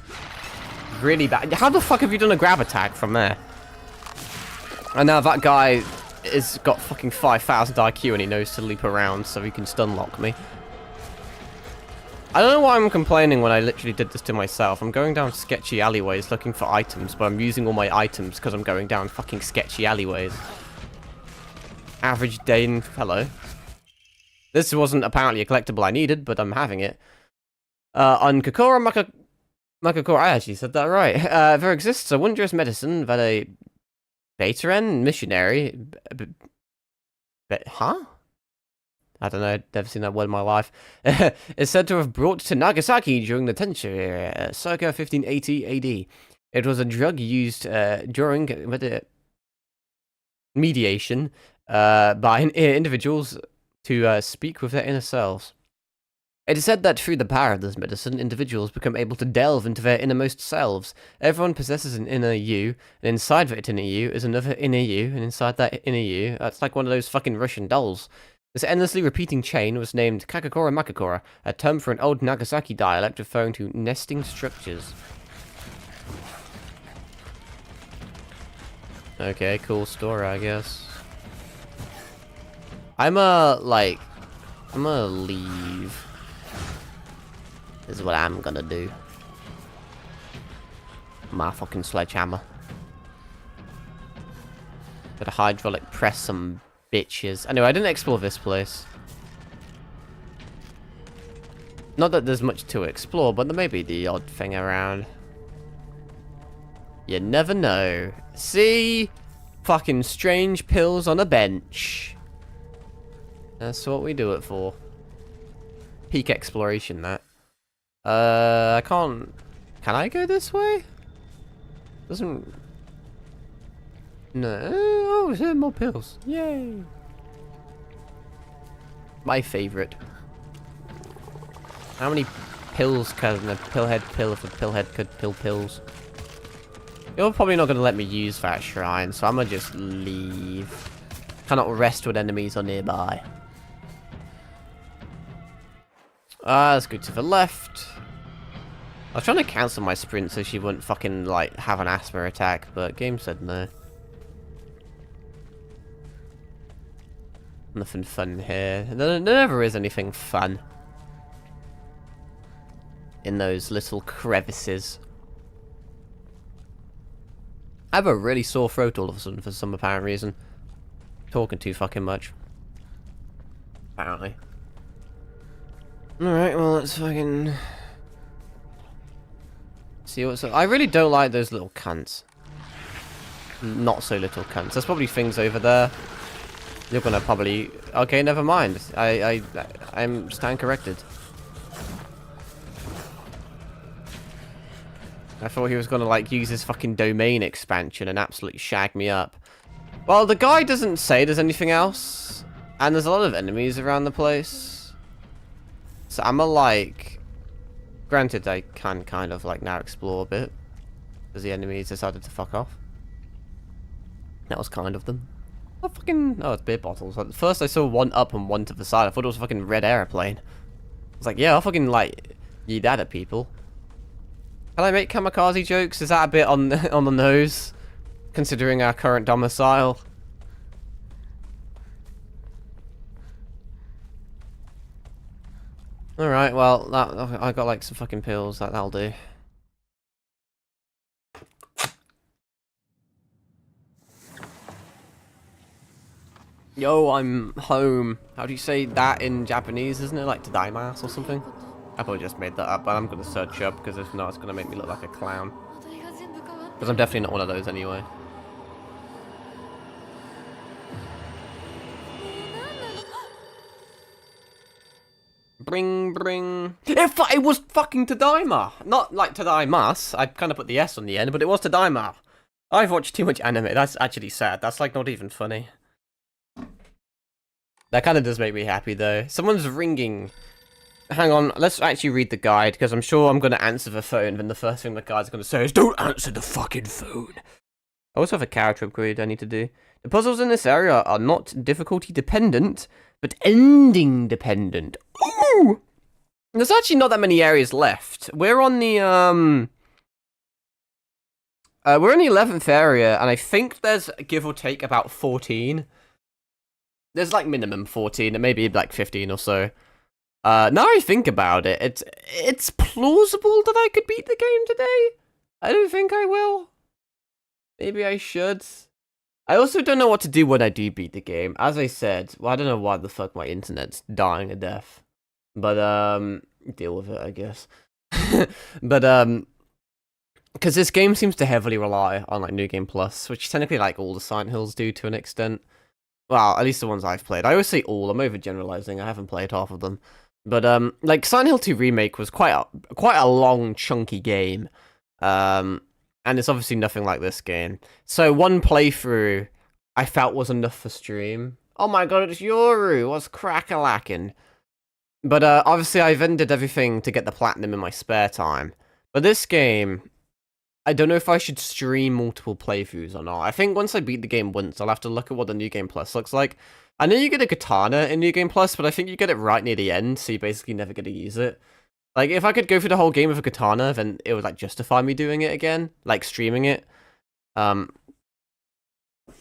really bad. How the fuck have you done a grab attack from there? And now that guy has got fucking 5,000 IQ and he knows to leap around so he can stun lock me. I don't know why I'm complaining when I literally did this to myself. I'm going down sketchy alleyways looking for items, but I'm using all my items because I'm going down fucking sketchy alleyways. Average day in... Hello. This wasn't apparently a collectible I needed, but I'm having it. On Kakura Makakura, I actually said that right. There exists a wondrous medicine that a Beta-N missionary... Huh? I don't know, never seen that word in my life. Is said to have brought to Nagasaki during the Tenshu era, circa 1580 AD. It was a drug used during mediation by individuals to speak with their inner selves. It is said that through the power of this medicine, individuals become able to delve into their innermost selves. Everyone possesses an inner you, and inside that inner you is another inner you, and inside that inner you, that's like one of those fucking Russian dolls. This endlessly repeating chain was named Kakakura Makakura, a term for an old Nagasaki dialect referring to nesting structures. Okay, cool story, I guess. I'm gonna leave. This is what I'm gonna do. My fucking sledgehammer. Gotta hydraulic press some bitches. Anyway, I didn't explore this place. Not that there's much to explore, but there may be the odd thing around. You never know. See? Fucking strange pills on a bench. That's what we do it for. Peak exploration, that. I can't... Can I go this way? Doesn't... No. Oh, there's more pills. Yay. My favorite. How many pills can a pillhead pill if a pillhead could pill pills? You're probably not going to let me use that shrine, so I'm going to just leave. Cannot rest when enemies are nearby. Let's go to the left. I was trying to cancel my sprint so she wouldn't fucking, like, have an asthma attack, but game said no. Nothing fun here. There never is anything fun in those little crevices. I have a really sore throat all of a sudden for some apparent reason. Talking too fucking much. Apparently. Alright, well, let's fucking... see what's up. I really don't like those little cunts. Not so little cunts. There's probably things over there. You're gonna probably... okay, never mind. I'm stand corrected. I thought he was gonna, like, use his fucking domain expansion and absolutely shag me up. Well, the guy doesn't say there's anything else. And there's a lot of enemies around the place. So I'm like... granted, I can kind of, like, now explore a bit. Because the enemies decided to fuck off. That was kind of them. Oh, fucking... oh, it's beer bottles. At first I saw one up and one to the side. I thought it was a fucking red airplane. I was like, yeah, I'll fucking, like, yeet that at people. Can I make kamikaze jokes? Is that a bit on on the nose? Considering our current domicile. Alright, well, I got like some fucking pills. That'll do. Yo, I'm home. How do you say that in Japanese? Isn't it like tadaimasu or something? I probably just made that up, but I'm gonna search up because if not, it's gonna make me look like a clown. Because I'm definitely not one of those anyway. Bring, bring. It was fucking Tadaima! Not like Tadaimas. I kind of put the S on the end, but it was Tadaima. I've watched too much anime. That's actually sad. That's like not even funny. That kind of does make me happy though. Someone's ringing. Hang on, let's actually read the guide, because I'm sure I'm going to answer the phone, and the first thing the guide's going to say is, don't answer the fucking phone. I also have a character upgrade I need to do. The puzzles in this area are not difficulty dependent, but ending dependent. Ooh! There's actually not that many areas left. We're on the, we're in the 11th area, and I think there's, give or take, about 14. There's, like, minimum 14, and maybe, like, 15 or so. Now I think about it, it's plausible that I could beat the game today. I don't think I will. Maybe I should. I also don't know what to do when I do beat the game. As I said, well, I don't know why the fuck my internet's dying a death. But, deal with it, I guess. But, because this game seems to heavily rely on, like, New Game Plus, which technically, like, all the Silent Hills do to an extent. Well, at least the ones I've played. I always say all, I'm overgeneralizing, I haven't played half of them. But, like, Silent Hill 2 Remake was quite a long, chunky game. And it's obviously nothing like this game. So, one playthrough, I felt was enough for stream. Oh my god, it's Yoru! What's crack-a-lackin'? But, obviously, I've ended everything to get the platinum in my spare time. But this game, I don't know if I should stream multiple playthroughs or not. I think once I beat the game once, I'll have to look at what the New Game Plus looks like. I know you get a katana in New Game Plus, but I think you get it right near the end, so you basically never get to use it. Like, if I could go through the whole game with a katana, then it would, like, justify me doing it again. Like, streaming it. But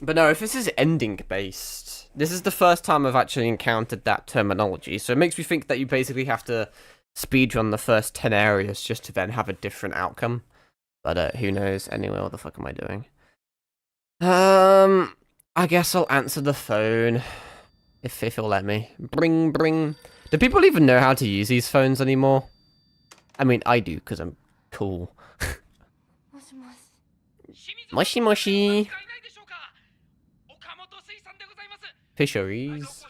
no, if this is ending-based, this is the first time I've actually encountered that terminology, so it makes me think that you basically have to speedrun the first 10 areas just to then have a different outcome. But, who knows? Anyway, what the fuck am I doing? I guess I'll answer the phone. If it'll let me. Bring, bring. Do people even know how to use these phones anymore? I mean, I do, because I'm cool. Moshi moshi. Fisheries.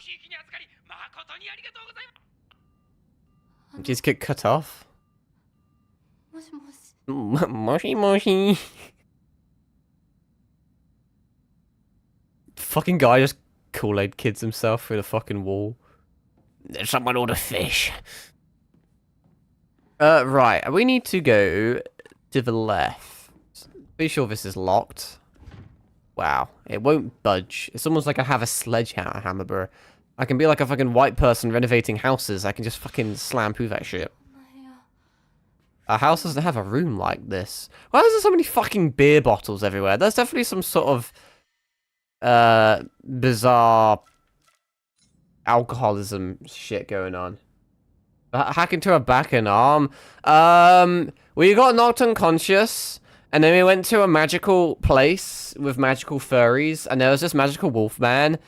Just get cut off. Moshi moshi. Fucking guy just Kool-Aid kids himself through the fucking wall. There's someone order fish. Right. We need to go to the left. Pretty sure this is locked. Wow. It won't budge. It's almost like I have a sledgehammer, bro. I can be like a fucking white person renovating houses. I can just fucking slam through that shit. Our house doesn't have a room like this. Why is there so many fucking beer bottles everywhere? There's definitely some sort of bizarre alcoholism shit going on. Hack into her back and arm. Well, you got knocked unconscious, And then we went to a magical place with magical furries, and there was this magical wolf man,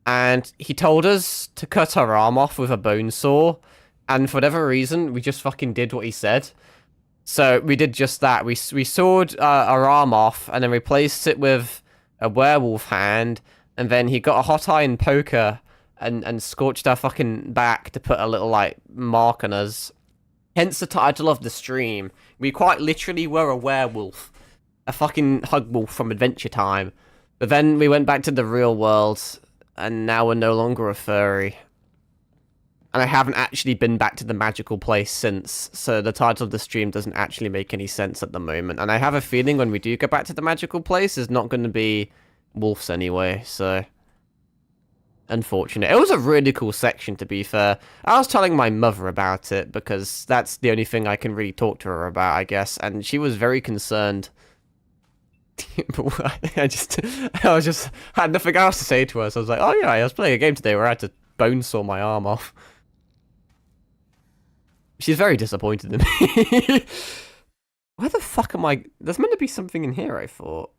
and he told us to cut our arm off with a bone saw, and for whatever reason, we just fucking did what he said. So we did just that. We sawed our arm off, and then replaced it with a werewolf hand, and then he got a hot iron poker and scorched our fucking back to put a little, like, mark on us. Hence the title of the stream. We quite literally were a werewolf. A fucking hug wolf from Adventure Time. But then we went back to the real world, and now we're no longer a furry. And I haven't actually been back to the magical place since, so the title of the stream doesn't actually make any sense at the moment. And I have a feeling when we do go back to the magical place, there's not going to be wolves anyway, so... Unfortunate. It was a really cool section, to be fair. I was telling my mother about it, because that's the only thing I can really talk to her about, I guess, and she was very concerned. But I had nothing else to say to her, so I was like, oh yeah, I was playing a game today where I had to bone saw my arm off. She's very disappointed in me. Where the fuck am I? There's meant to be something in here, I thought.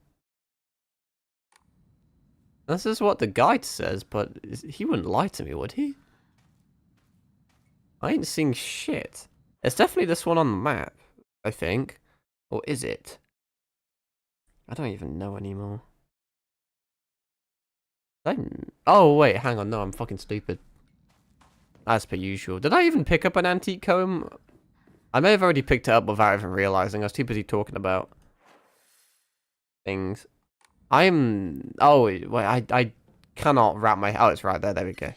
This is what the guide says, but he wouldn't lie to me, would he? I ain't seeing shit. It's definitely this one on the map, I think. Or is it? I don't even know anymore. Oh, wait, hang on. No, I'm fucking stupid. As per usual. Did I even pick up an antique comb? I may have already picked it up without even realizing. I was too busy talking about things. Oh, wait, I cannot wrap my... Oh, it's right there. There we go.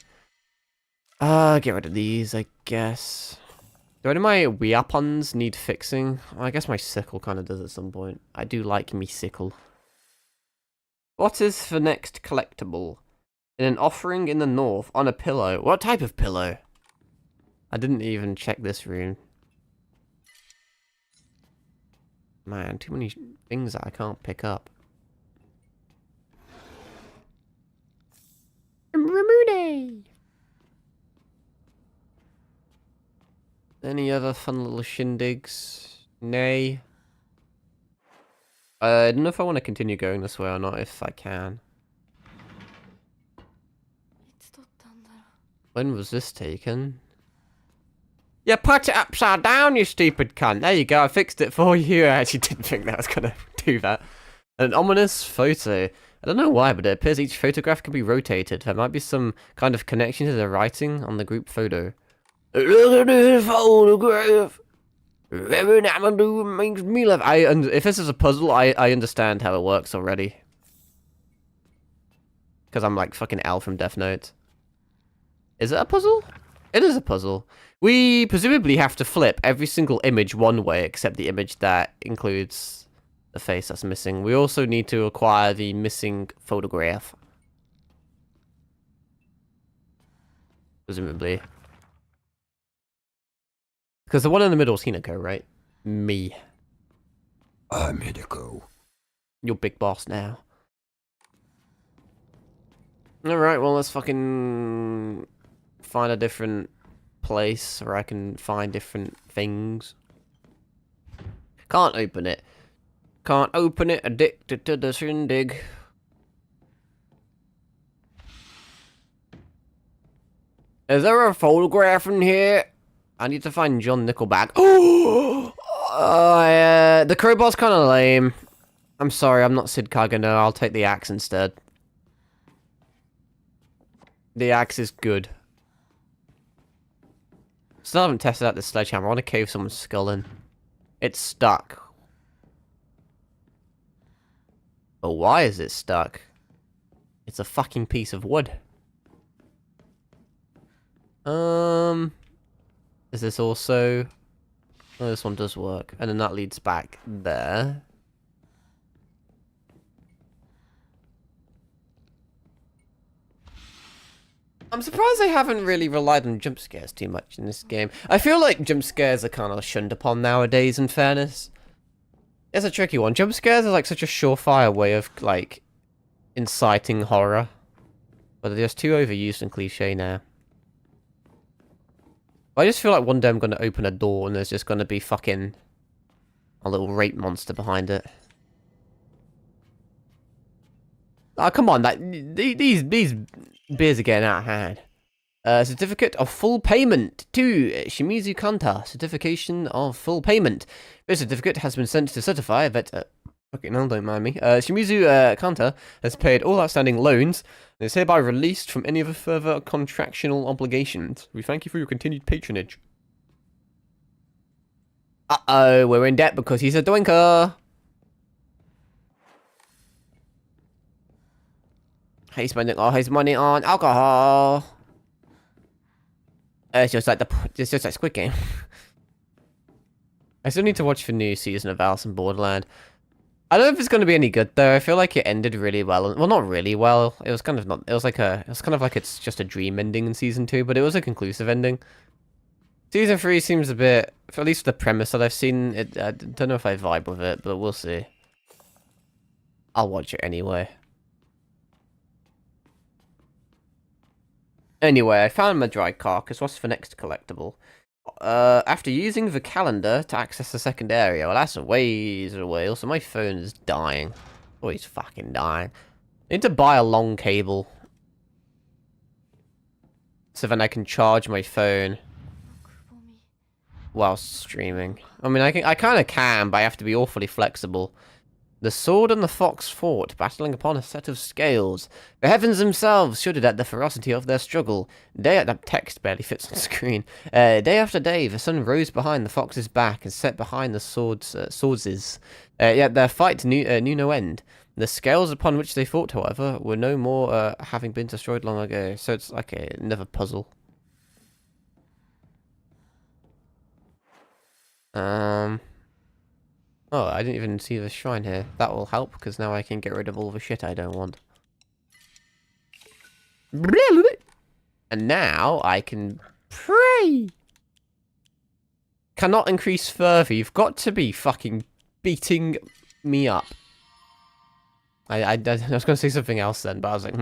Get rid of these, I guess. Do any of my weapons need fixing? Well, I guess my sickle kind of does at some point. I do like me sickle. What is the next collectible? In an offering in the north, on a pillow. What type of pillow? I didn't even check this room. Man, too many things that I can't pick up. Ramune! Any other fun little shindigs? Nay. I don't know if I want to continue going this way or not, if I can. When was this taken? Yeah, put it upside down, you stupid cunt. There you go, I fixed it for you. I actually didn't think that I was going to do that. An ominous photo. I don't know why, but it appears each photograph can be rotated. There might be some kind of connection to the writing on the group photo. Look at this photograph. Everything I'm doing makes me laugh. If this is a puzzle, I understand how it works already. Because I'm like fucking Al from Death Note. Is it a puzzle? It is a puzzle. We presumably have to flip every single image one way, except the image that includes the face that's missing. We also need to acquire the missing photograph. Presumably. Because the one in the middle is Hinako, right? Me. I'm Hinako. You're big boss now. Alright, well, let's fucking find a different place where I can find different things. Can't open it. Can't open it, addicted to the shindig. Is there a photograph in here? I need to find John Nickelback. Oh, yeah. The crowbar's kind of lame. I'm sorry, I'm not Sid Kagano. I'll take the axe instead. The axe is good. Still haven't tested out the sledgehammer. I want to cave someone's skull in. It's stuck. But why is it stuck? It's a fucking piece of wood. Is this also... Oh, this one does work. And then that leads back there. I'm surprised they haven't really relied on jump scares too much in this game. I feel like jump scares are kind of shunned upon nowadays, in fairness. It's a tricky one. Jump scares are like such a surefire way of, like, inciting horror. But they're just too overused and cliche now. I just feel like one day I'm going to open a door and there's just going to be fucking a little rape monster behind it. Oh, come on, these beers are getting out of hand. Certificate of full payment to Shimizu Kanta. Certification of full payment. This certificate has been sent to certify that... okay, no, don't mind me. Shimizu Kanta has paid all outstanding loans and is hereby released from any other further contractual obligations. We thank you for your continued patronage. Uh-oh, we're in debt because he's a doinker. He's spending all his money on alcohol. It's just like Squid Game. I still need to watch the new season of Alice in Borderland. I don't know if it's going to be any good though. I feel like it ended really well. Well, not really well. It was kind of not. It was kind of like it's just a dream ending in season 2, but it was a conclusive ending. Season 3 seems a bit, for at least the premise that I've seen. I don't know if I vibe with it, but we'll see. I'll watch it anyway. Anyway, I found my dry carcass. What's the next collectible? After using the calendar to access the second area. Well, that's a ways away. Also, my phone is dying. Oh, he's fucking dying. I need to buy a long cable. So then I can charge my phone while streaming. I mean, I kind of can, but I have to be awfully flexible. The sword and the fox fought, battling upon a set of scales. The heavens themselves shuddered at the ferocity of their struggle. That text barely fits on screen. Day after day, the sun rose behind the fox's back and set behind the swords'. Yet their fight knew no end. The scales upon which they fought, however, were no more having been destroyed long ago. So it's like another puzzle. Oh, I didn't even see the shrine here. That will help, because now I can get rid of all the shit I don't want. And now I can pray. Cannot increase further. You've got to be fucking beating me up. I was going to say something else then, but I was like,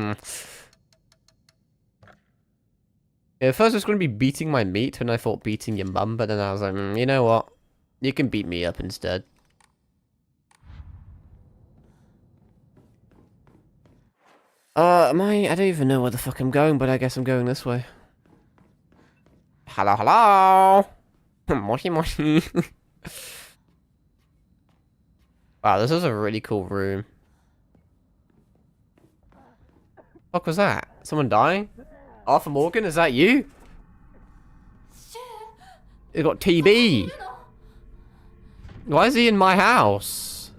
Yeah, at first I was going to be beating my meat when I thought beating your mum, but then I was like, you know what? You can beat me up instead. I don't even know where the fuck I'm going, but I guess I'm going this way. Hello, hello! Moshi moshi. Wow, this is a really cool room. What was that? Someone dying? Arthur Morgan, is that you? He's got TB. Why is he in my house?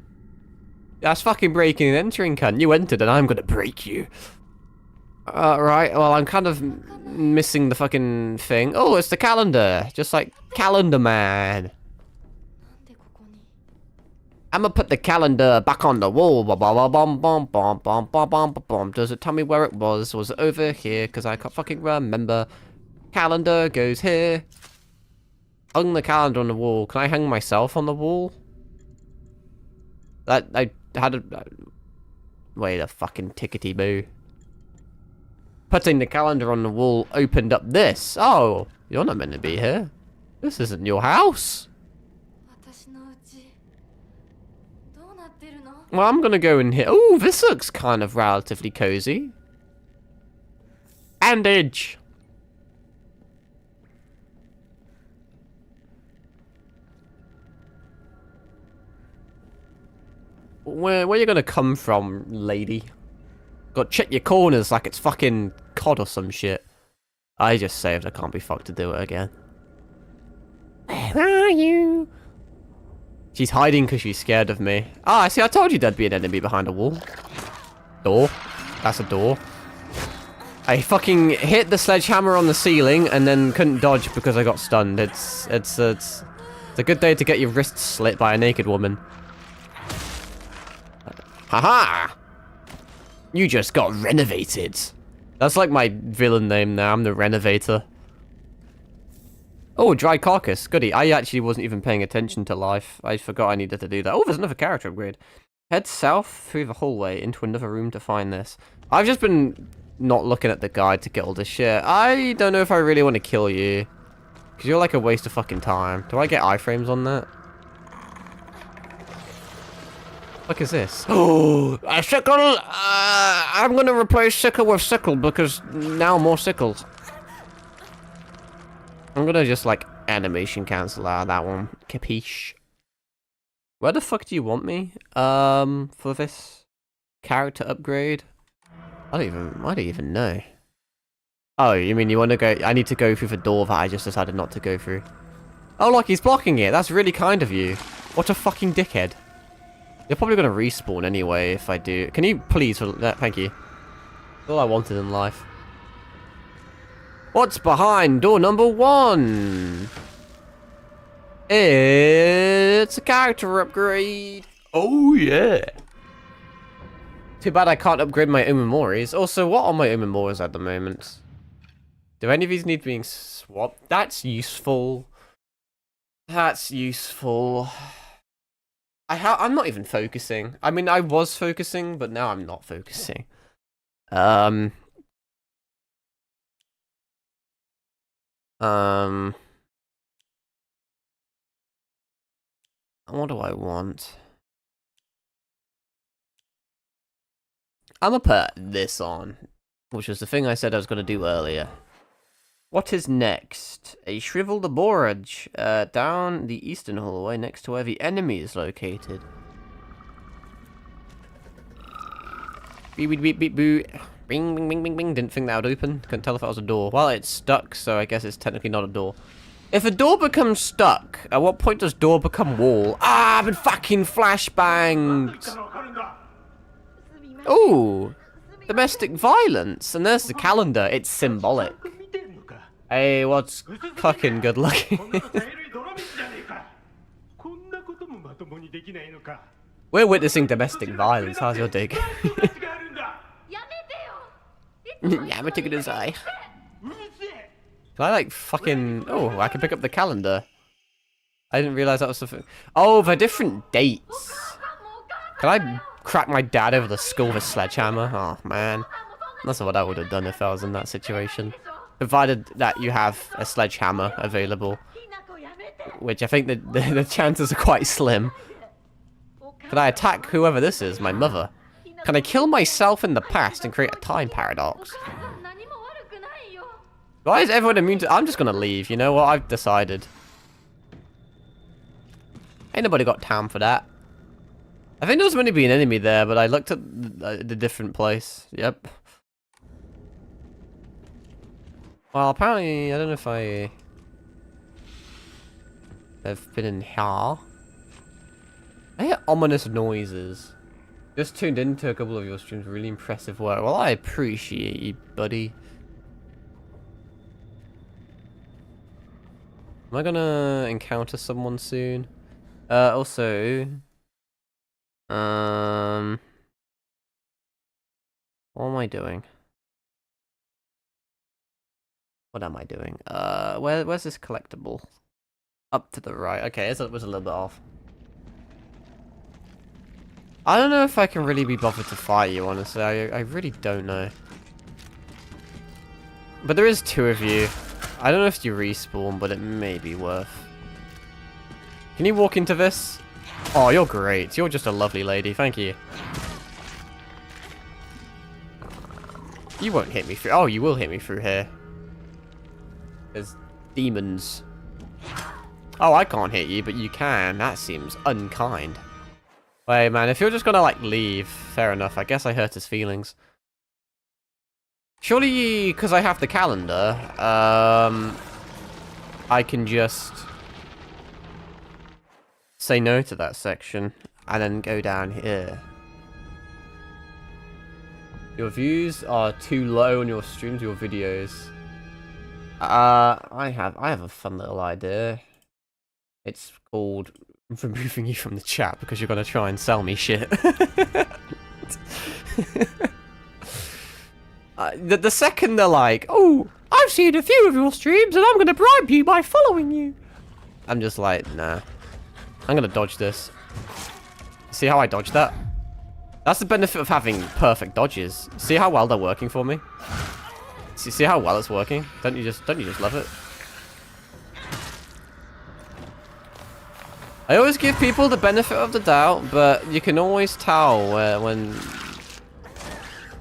That's fucking breaking and entering, cunt. You entered and I'm gonna break you. Right, well, I'm kind of missing the fucking thing. Oh, it's the calendar. Just like Calendar Man. I'm gonna put the calendar back on the wall. Does it tell me where it was? Was it over here? Because I can't fucking remember. Calendar goes here. Hung the calendar on the wall. Can I hang myself on the wall? I had a... Wait a fucking tickety boo. Putting the calendar on the wall opened up this. Oh, you're not meant to be here. This isn't your house. Well, I'm gonna go in here. Oh, this looks kind of relatively cozy. Bandage. Where are you gonna come from, lady? Got check your corners like it's fucking COD or some shit. I just saved. I can't be fucked to do it again. Where are you? She's hiding because she's scared of me. Ah, see, I told you there'd be an enemy behind a wall. Door. That's a door. I fucking hit the sledgehammer on the ceiling and then couldn't dodge because I got stunned. It's a good day to get your wrists slit by a naked woman. Haha! You just got renovated. That's like my villain name now. I'm the Renovator. Oh, dry carcass. Goody. I actually wasn't even paying attention to life. I forgot I needed to do that. Oh, there's another character upgrade. Head south through the hallway into another room to find this. I've just been not looking at the guide to get all this shit. I don't know if I really want to kill you. Because you're like a waste of fucking time. Do I get iframes on that? What is this? Oh, a sickle! I'm gonna replace sickle with sickle because now more sickles. I'm gonna just like animation cancel out that one. Capiche? Where the fuck do you want me? For this character upgrade? I don't even know. Oh, you mean you want to go? I need to go through the door that I just decided not to go through. Oh, look, he's blocking it. That's really kind of you. What a fucking dickhead. You're probably gonna respawn anyway if I do. Can you please? Thank you. That's all I wanted in life. What's behind door number 1? It's a character upgrade. Oh yeah. Too bad I can't upgrade my Umemoris. Also, what are my Umemoris at the moment? Do any of these need being swapped? That's useful. That's useful. I'm not even focusing. I mean, I was focusing, but now I'm not focusing. What do I want? I'm gonna put this on, which was the thing I said I was gonna do earlier. What is next? A shriveled laborage down the eastern hallway next to where the enemy is located. Beep beep beep beep boo. Bing bing bing bing bing. Didn't think that would open. Couldn't tell if that was a door. Well, it's stuck, so I guess it's technically not a door. If a door becomes stuck, at what point does door become wall? Ah, I've been fucking flashbanged. Ooh, domestic violence. And there's the calendar. It's symbolic. Hey, what's fucking good looking? We're witnessing domestic violence. How's your dig? Yeah, I'm taking his eye. Can I like fucking... Oh, I can pick up the calendar. I didn't realize that was something. Oh, they're different dates. Can I crack my dad over the skull with a sledgehammer? Oh, man. That's what I would have done if I was in that situation. Provided that you have a sledgehammer available. Which I think the chances are quite slim. Can I attack whoever this is? My mother. Can I kill myself in the past and create a time paradox? Why is everyone immune to... I'm just gonna leave, you know what? I've decided. Ain't nobody got time for that. I think there was meant to be an enemy there, but I looked at the different place. Yep. Well, apparently, I don't know if I have been in here. I hear ominous noises. Just tuned into a couple of your streams. Really impressive work. Well, I appreciate you, buddy. Am I gonna encounter someone soon? Also... what am I doing? What am I doing? Where's this collectible? Up to the right. Okay, it was a little bit off. I don't know if I can really be bothered to fight you, honestly. I really don't know. But there is 2 of you. I don't know if you respawn, but it may be worth. Can you walk into this? Oh, you're great. You're just a lovely lady. Thank you. You won't hit me through. Oh, you will hit me through here. There's demons. Oh, I can't hit you, but you can. That seems unkind. Wait, man, if you're just gonna, like, leave, fair enough. I guess I hurt his feelings. Surely, because I have the calendar, I can just say no to that section and then go down here. Your views are too low on your streams, your videos. I have a fun little idea. It's called removing you from the chat because you're gonna try and sell me shit. The second they're like, oh, I've seen a few of your streams and I'm gonna bribe you by following you. I'm just like, nah. I'm gonna dodge this. See how I dodged that? That's the benefit of having perfect dodges. See how well they're working for me? See how well it's working? Don't you just love it? I always give people the benefit of the doubt, but you can always tell when...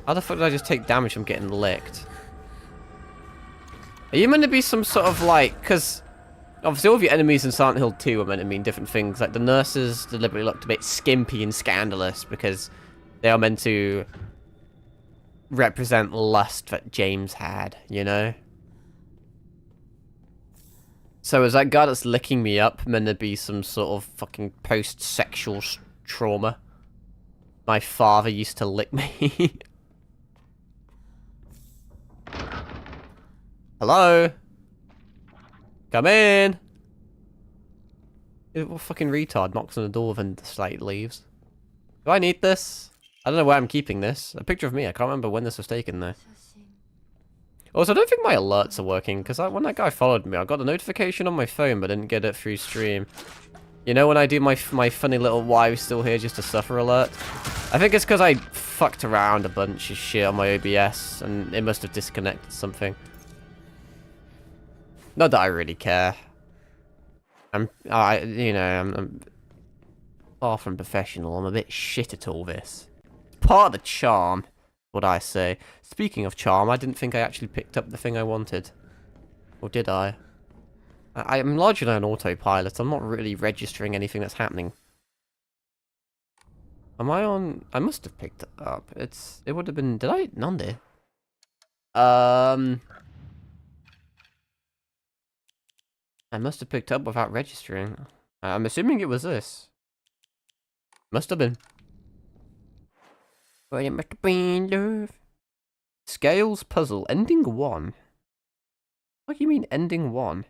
How the fuck did I just take damage from getting licked? Are you meant to be some sort of like... Because obviously all of your enemies in Silent Hill 2 are meant to mean different things. Like the nurses deliberately looked a bit skimpy and scandalous because they are meant to represent lust that James had, you know? So is that guy that's licking me up meant to be some sort of fucking post-sexual trauma? My father used to lick me. Hello? Come in! What fucking retard knocks on the door and just like leaves? Do I need this? I don't know where I'm keeping this. A picture of me. I can't remember when this was taken though. Also, I don't think my alerts are working, because when that guy followed me, I got a notification on my phone, but didn't get it through stream. You know when I do my funny little why we still here just to suffer alert? I think it's because I fucked around a bunch of shit on my OBS, and it must have disconnected something. Not that I really care. I'm far from professional. I'm a bit shit at all this. It's part of the charm. What I say. Speaking of charm, I didn't think I actually picked up the thing I wanted. Or did I? I'm largely on autopilot. I'm not really registering anything that's happening. Am I on... I must have picked it up. It would have been... Did I? None. I must have picked up without registering. I'm assuming it was this. Must have been. Well, it must have been love. Scales puzzle. Ending 1. What do you mean ending 1?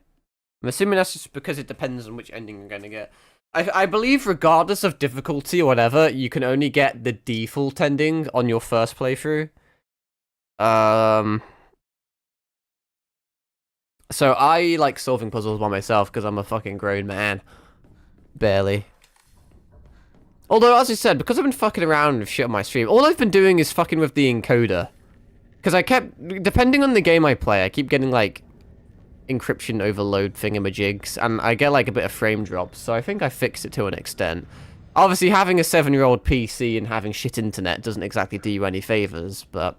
I'm assuming that's just because it depends on which ending you're going to get. I believe regardless of difficulty or whatever, you can only get the default ending on your first playthrough. So I like solving puzzles by myself because I'm a fucking grown man. Barely. Although, as I said, because I've been fucking around with shit on my stream, all I've been doing is fucking with the encoder. Because I kept, depending on the game I play, I keep getting, like, encryption overload thingamajigs, and I get, like, a bit of frame drops, so I think I fixed it to an extent. Obviously, having a 7-year-old PC and having shit internet doesn't exactly do you any favors, but...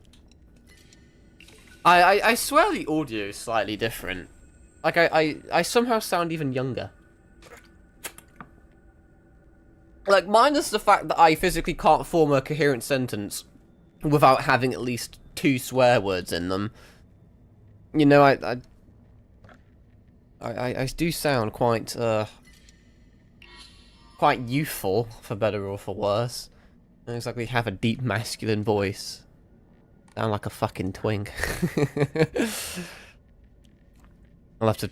I swear the audio is slightly different. Like, I somehow sound even younger. Like, minus the fact that I physically can't form a coherent sentence without having at least 2 swear words in them. You know, I do sound quite youthful, for better or for worse. I don't exactly have a deep masculine voice. Sound like a fucking twink. I'll have to...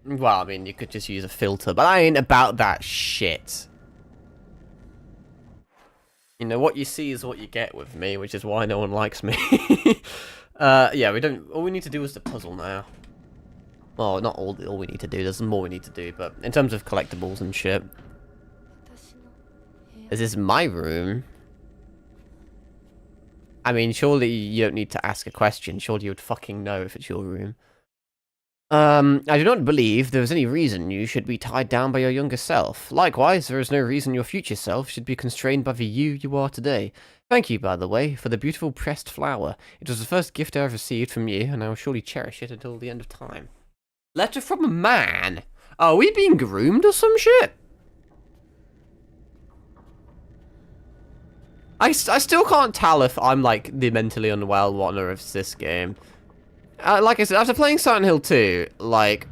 Well, I mean, you could just use a filter, but I ain't about that shit. You know, what you see is what you get with me, which is why no one likes me. Yeah, we don't... All we need to do is the puzzle now. Well, not all we need to do, there's more we need to do, but in terms of collectibles and shit. Is this my room? I mean, surely you don't need to ask a question. Surely you would fucking know if it's your room. I do not believe there is any reason you should be tied down by your younger self. Likewise, there is no reason your future self should be constrained by the you are today. Thank you, by the way, for the beautiful pressed flower. It was the first gift I ever received from you, and I will surely cherish it until the end of time. Letter from a man? Are we being groomed or some shit? I still can't tell if I'm, like, the mentally unwell one or if it's this game. Like I said, after playing Silent Hill 2, like,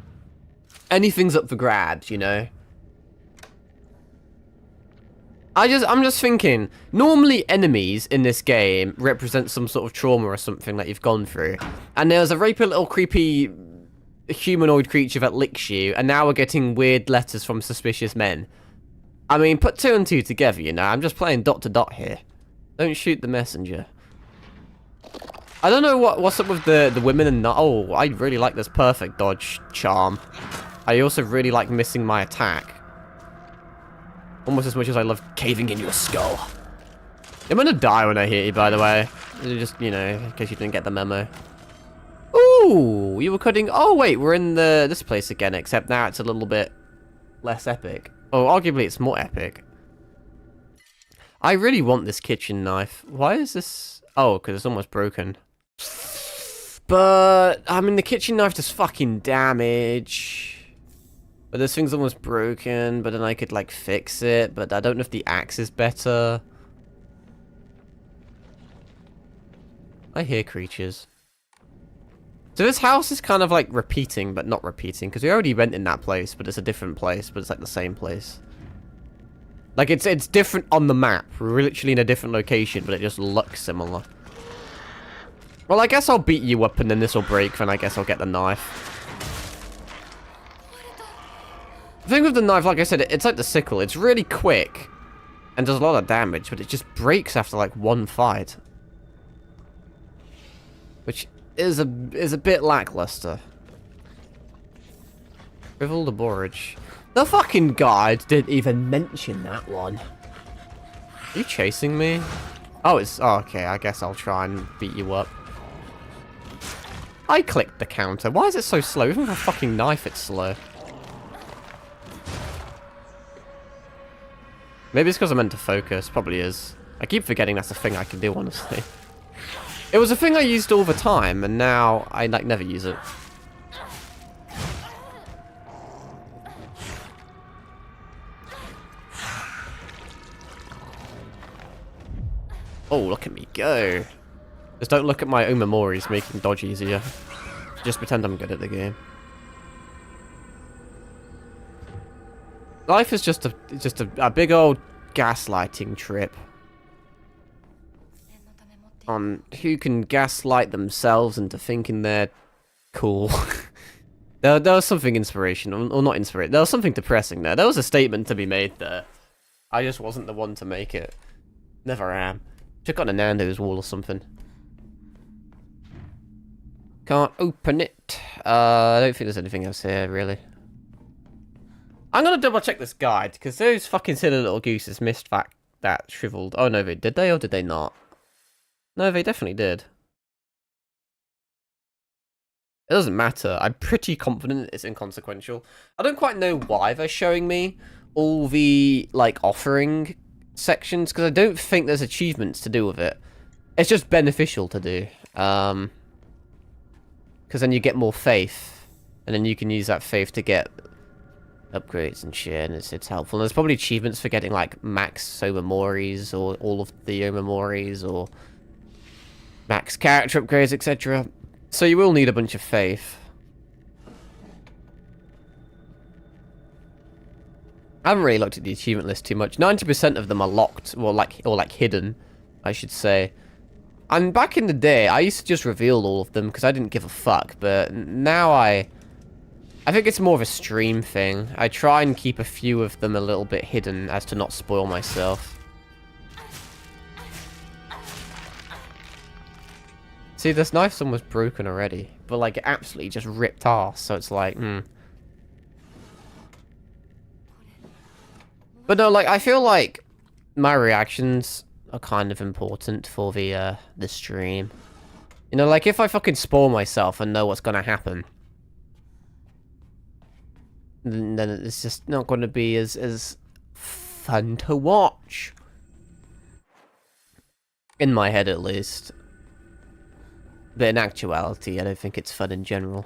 anything's up for grabs, you know? I'm just thinking, normally enemies in this game represent some sort of trauma or something that you've gone through. And there's a rapey little creepy humanoid creature that licks you, and now we're getting weird letters from suspicious men. I mean, put 2 and 2 together, you know? I'm just playing dot to dot here. Don't shoot the messenger. I don't know what's up with the women and not. Oh, I really like this perfect dodge charm. I also really like missing my attack. Almost as much as I love caving in your skull. I'm gonna die when I hit you, by the way. Just, you know, in case you didn't get the memo. Ooh, you were cutting. Oh, wait, we're in this place again, except now it's a little bit less epic. Oh, arguably it's more epic. I really want this kitchen knife. Why is this... Oh, because it's almost broken. But, I mean, the kitchen knife does fucking damage. But this thing's almost broken, but then I could, like, fix it. But I don't know if the axe is better. I hear creatures. So this house is kind of, like, repeating, but not repeating. Because we already went in that place, but it's a different place. But it's, like, the same place. Like, it's different on the map. We're literally in a different location, but it just looks similar. Well, I guess I'll beat you up, and then this will break, then I guess I'll get the knife. The thing with the knife, like I said, it's like the sickle. It's really quick, and does a lot of damage, but it just breaks after, like, one fight. Which is a bit lackluster. Rivel the Borage. The fucking guide didn't even mention that one. Are you chasing me? Oh, it's... Oh, okay, I guess I'll try and beat you up. I clicked the counter. Why is it so slow? Even with a fucking knife, it's slow. Maybe it's because I meant to focus. Probably is. I keep forgetting that's a thing I can do, honestly. It was a thing I used all the time, and now I, like, never use it. Oh, look at me go. Just don't look at my Omemoris making dodge easier. Just pretend I'm good at the game. Life is just a big old gaslighting trip. On who can gaslight themselves into thinking they're cool. there was something inspirational, or not inspirational. There was something depressing there. There was a statement to be made there. I just wasn't the one to make it. Never am. Check on a Nando's wall or something. Can't open it. I don't think there's anything else here, really. I'm gonna double check this guide, because those fucking silly little gooses missed that shriveled. Oh no, did they or did they not? No, they definitely did. It doesn't matter. I'm pretty confident it's inconsequential. I don't quite know why they're showing me all the, like, offering sections, because I don't think there's achievements to do with it. It's just beneficial to do. Because then you get more faith, and then you can use that faith to get upgrades and shit, and it's helpful. And there's probably achievements for getting, like, max Omemoris, or all of the Omemoris, or max character upgrades, etc. So you will need a bunch of faith. I haven't really looked at the achievement list too much. 90% of them are locked, or like hidden, I should say. And back in the day, I used to just reveal all of them because I didn't give a fuck. But now I think it's more of a stream thing. I try and keep a few of them a little bit hidden as to not spoil myself. See, this knife's almost broken already, but like it absolutely just ripped off. So it's like, But no, like, I feel like my reactions are kind of important for the stream. You know, like, if I fucking spoil myself and know what's gonna happen, then it's just not gonna be as fun to watch. In my head, at least. But in actuality, I don't think it's fun in general.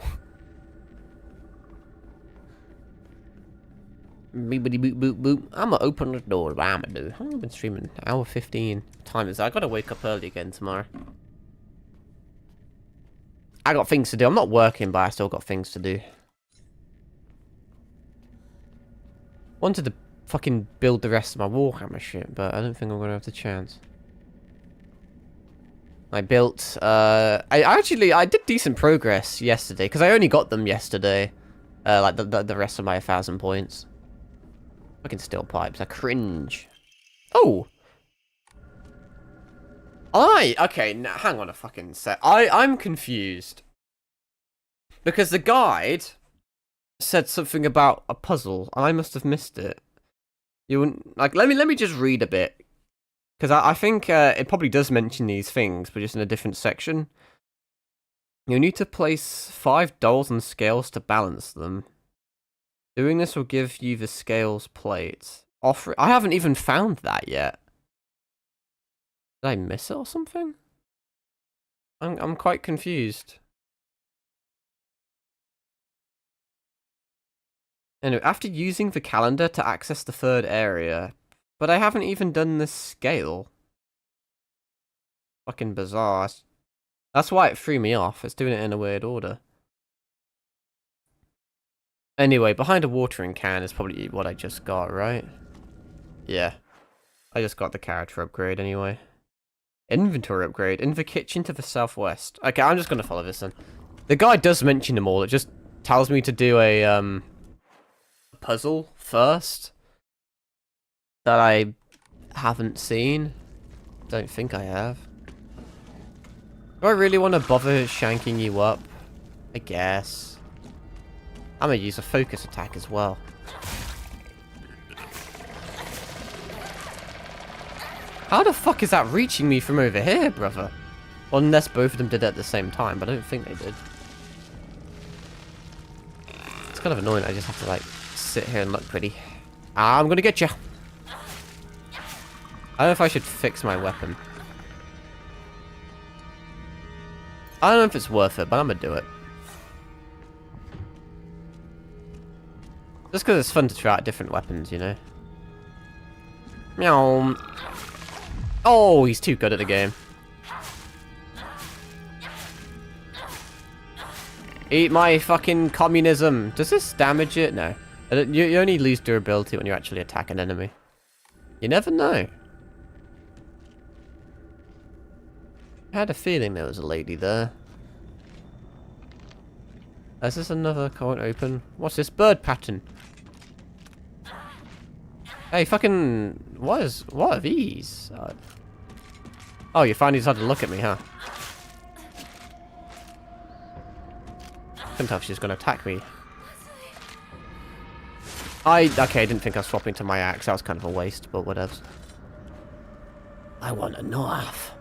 Beepity boop boop boop. I'ma open the door. What I'ma do? I've been streaming hour 15. Time is. I gotta wake up early again tomorrow. I got things to do. I'm not working, but I still got things to do. Wanted to fucking build the rest of my Warhammer shit, but I don't think I'm gonna have the chance. I built. I did decent progress yesterday because I only got them yesterday. Like the rest of my 1,000 points. Fucking steel pipes. I cringe. Oh. Okay, now hang on a fucking sec. I'm confused. Because the guide said something about a puzzle. I must have missed it. You wouldn't like let me just read a bit. Because I think it probably does mention these things, but just in a different section. You need to place 5 dolls on scales to balance them. Doing this will give you the scales plate. I haven't even found that yet. Did I miss it or something? I'm quite confused. Anyway, after using the calendar to access the third area, but I haven't even done the scale. Fucking bizarre. That's why it threw me off. It's doing it in a weird order. Anyway, behind a watering can is probably what I just got, right? Yeah. I just got the character upgrade anyway. Inventory upgrade. In the kitchen to the southwest. Okay, I'm just gonna follow this then. The guy does mention them all. It just tells me to do a puzzle first. That I haven't seen. Don't think I have. Do I really want to bother shanking you up? I guess. I'm gonna use a focus attack as well. How the fuck is that reaching me from over here, brother? Well, unless both of them did it at the same time, but I don't think they did. It's kind of annoying. I just have to, like, sit here and look pretty. I'm gonna get you. I don't know if I should fix my weapon. I don't know if it's worth it, but I'm gonna do it. Just because it's fun to try out different weapons, you know? Meow. Oh, he's too good at the game. Eat my fucking communism. Does this damage it? No. You only lose durability when you actually attack an enemy. You never know. I had a feeling there was a lady there. Is this another can't open? What's this bird pattern? Hey, fucking... What are these? Oh, you finally decided to look at me, huh? Couldn't tell if she's going to attack me. Okay, I didn't think I was swapping to my axe. That was kind of a waste, but whatever. I want a knife.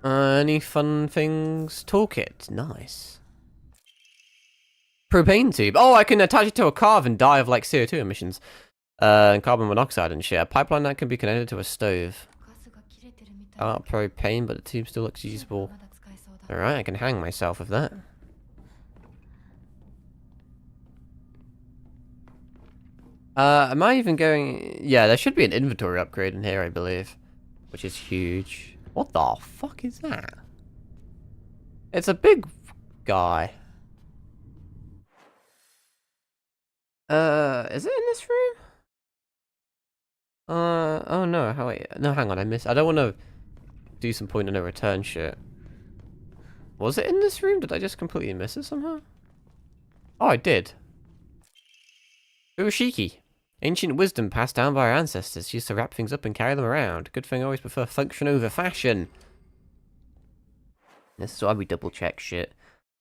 Any fun things? Toolkit. Nice. Propane tube. Oh, I can attach it to a car and die of, like, CO2 emissions. And carbon monoxide and shit. A pipeline that can be connected to a stove. Propane, but the tube still looks usable. Alright, I can hang myself with that. Am I even going... Yeah, there should be an inventory upgrade in here, I believe. Which is huge. What the fuck is that? It's a big guy. Is it in this room? Oh no, wait. No, hang on, I don't want to do some point of no return shit. Was it in this room? Did I just completely miss it somehow? Oh, I did. Urushiki. Ancient wisdom passed down by our ancestors. Used to wrap things up and carry them around. Good thing I always prefer function over fashion. This is why we double check shit.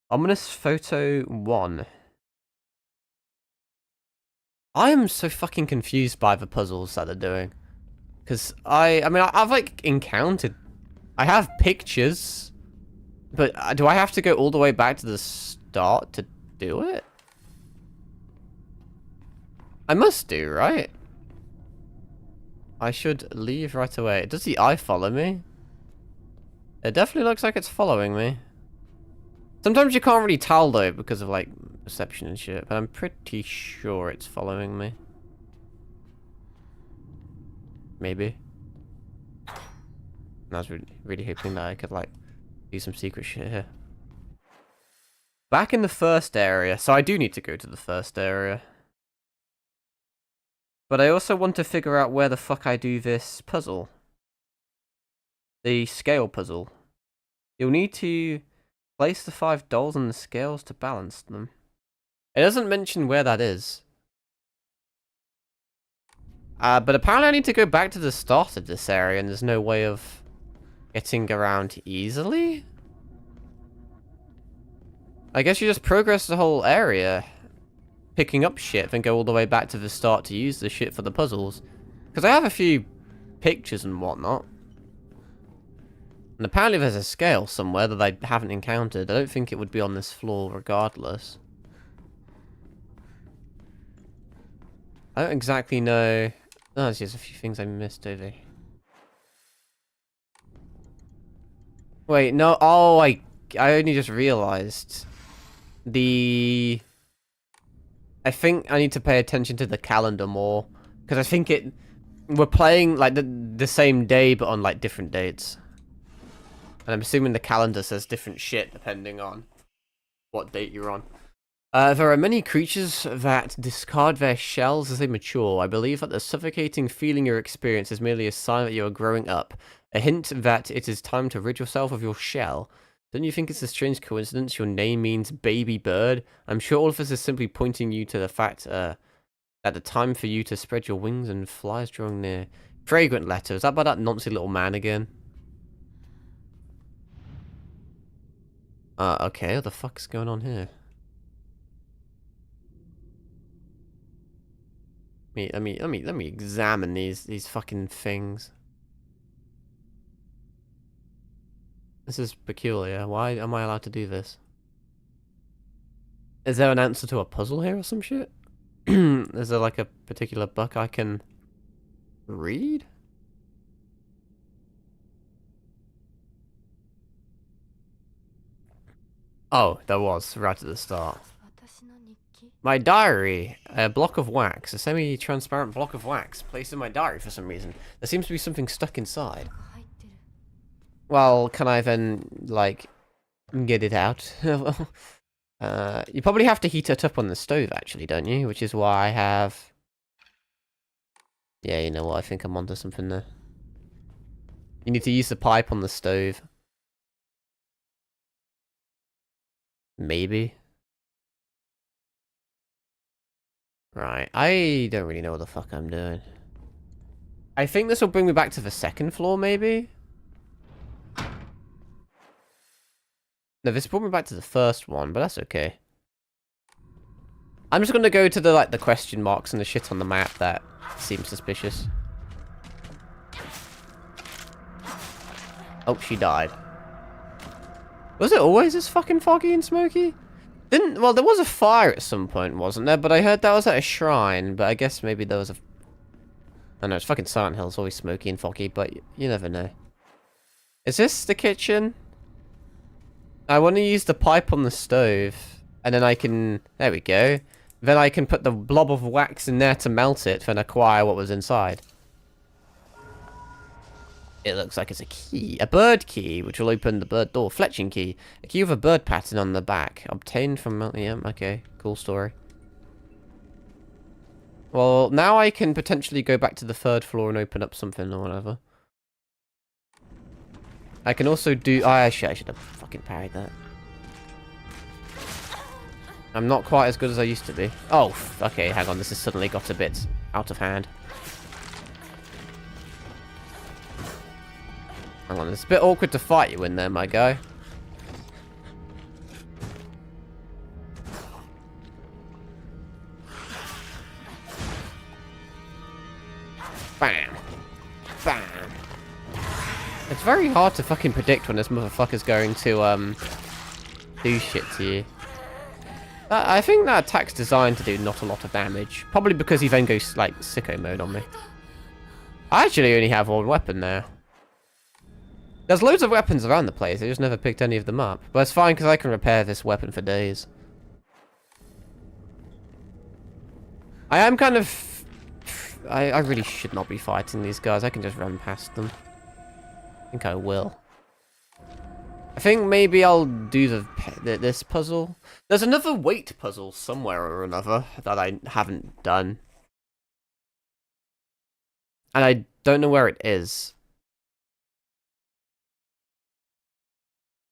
Ominous photo 1. I am so fucking confused by the puzzles that they're doing. Because I mean, I've like encountered... I have pictures. But do I have to go all the way back to the start to do it? I must do, right? I should leave right away. Does the eye follow me? It definitely looks like it's following me. Sometimes you can't really tell though because of like perception and shit, but I'm pretty sure it's following me. Maybe. I was really hoping that I could like do some secret shit here. Back in the first area, so I do need to go to the first area. But I also want to figure out where the fuck I do this puzzle. The scale puzzle. You'll need to place the 5 dolls on the scales to balance them. It doesn't mention where that is. But apparently I need to go back to the start of this area and there's no way of getting around easily? I guess you just progress the whole area. Picking up shit, then go all the way back to the start to use the shit for the puzzles. Because I have a few pictures and whatnot. And apparently there's a scale somewhere that I haven't encountered. I don't think it would be on this floor regardless. I don't exactly know. Oh, there's just a few things I missed over here. Wait, no. Oh, I only just realized. I think I need to pay attention to the calendar more. Because I think we're playing like the same day but on like different dates. And I'm assuming the calendar says different shit depending on what date you're on. There are many creatures that discard their shells as they mature. I believe that the suffocating feeling you experience is merely a sign that you are growing up. A hint that it is time to rid yourself of your shell. Don't you think it's a strange coincidence your name means baby bird? I'm sure all of this is simply pointing you to the fact that the time for you to spread your wings and fly is drawing near. Fragrant letter. Is that by that noncy little man again? Okay. What the fuck's going on here? Let me examine these fucking things. This is peculiar. Why am I allowed to do this? Is there an answer to a puzzle here or some shit? Is there like a particular book I can read? Oh, there was right at the start. My diary, a block of wax, a semi-transparent block of wax placed in my diary for some reason. There seems to be something stuck inside. Well, can I then, like, get it out? You probably have to heat it up on the stove, actually, don't you? Which is why I have... Yeah, you know what, I think I'm onto something there. You need to use the pipe on the stove. Maybe. Right, I don't really know what the fuck I'm doing. I think this will bring me back to the second floor, maybe? No, this brought me back to the first one, but that's okay. I'm just gonna go to the question marks and the shit on the map that seems suspicious. Oh, she died. Was it always this fucking foggy and smoky? Well, there was a fire at some point, wasn't there? But I heard that was at a shrine, but I guess maybe there was a... I know, it's fucking Silent Hill, it's always smoky and foggy, but you never know. Is this the kitchen? I want to use the pipe on the stove, and then I can... There we go. Then I can put the blob of wax in there to melt it and acquire what was inside. It looks like it's a key. A bird key, which will open the bird door. Fletching key. A key with a bird pattern on the back. Obtained from... Yeah, okay. Cool story. Well, now I can potentially go back to the third floor and open up something or whatever. I can also do... Oh, I should have fucking parried that. I'm not quite as good as I used to be. Oh, okay, hang on. This has suddenly got a bit out of hand. Hang on, it's a bit awkward to fight you in there, my guy. Bam. Bam. It's very hard to fucking predict when this motherfucker's going to, do shit to you. I think that attack's designed to do not a lot of damage. Probably because he then goes, like, sicko mode on me. I actually only have one weapon now. There's loads of weapons around the place, I just never picked any of them up. But it's fine, because I can repair this weapon for days. I am kind of... I really should not be fighting these guys, I can just run past them. I think I will. I think maybe I'll do this puzzle. There's another weight puzzle somewhere or another that I haven't done. And I don't know where it is.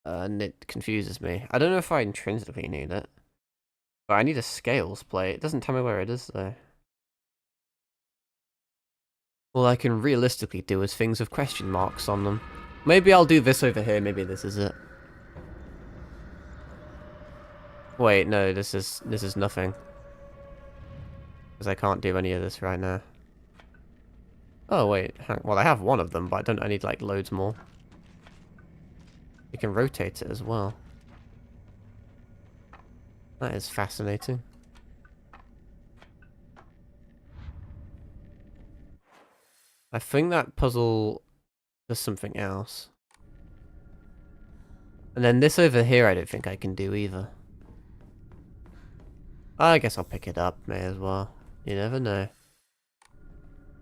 And it confuses me. I don't know if I intrinsically need it. But I need a scales plate. It doesn't tell me where it is, though. All I can realistically do is things with question marks on them. Maybe I'll do this over here. Maybe this is it. Wait, no, this is nothing. Because I can't do any of this right now. Oh, wait. Well, I have one of them, but I need, like, loads more. You can rotate it as well. That is fascinating. I think that puzzle does something else. And then this over here I don't think I can do either. I guess I'll pick it up, may as well. You never know.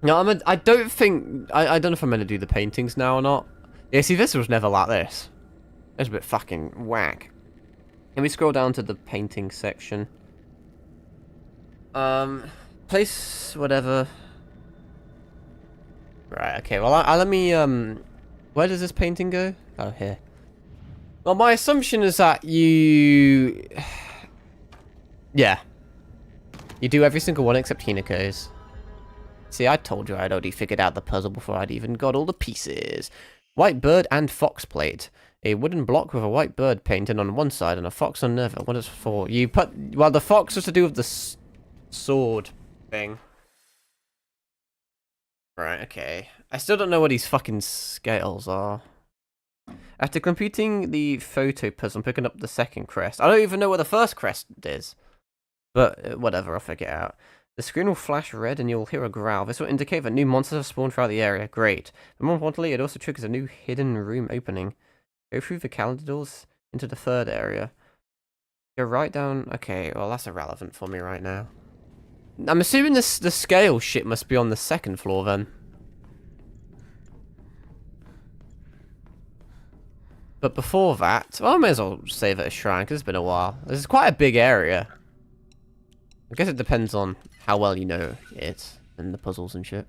No, I don't think... I don't know if I'm going to do the paintings now or not. Yeah, see, this was never like this. It's a bit fucking whack. Let me scroll down to the painting section. Place whatever. Right, okay, well, let me, where does this painting go? Oh, here. Well, my assumption is that you... Yeah. You do every single one except Hinako's. See, I told you I'd already figured out the puzzle before I'd even got all the pieces. White bird and fox plate. A wooden block with a white bird painted on one side and a fox on the other. What is it for? You put... Well, the fox was to do with the sword thing. Right, okay. I still don't know what these fucking scales are. After completing the photo puzzle, I'm picking up the second crest. I don't even know what the first crest is. But whatever, I'll figure it out. The screen will flash red and you'll hear a growl. This will indicate that new monsters have spawned throughout the area. Great. But more importantly, it also triggers a new hidden room opening. Go through the calendar doors into the third area. Go right down... Okay, well that's irrelevant for me right now. I'm assuming the scale shit must be on the second floor then. But before that... Well, I may as well save it a shrine because it's been a while. This is quite a big area. I guess it depends on how well you know it and the puzzles and shit.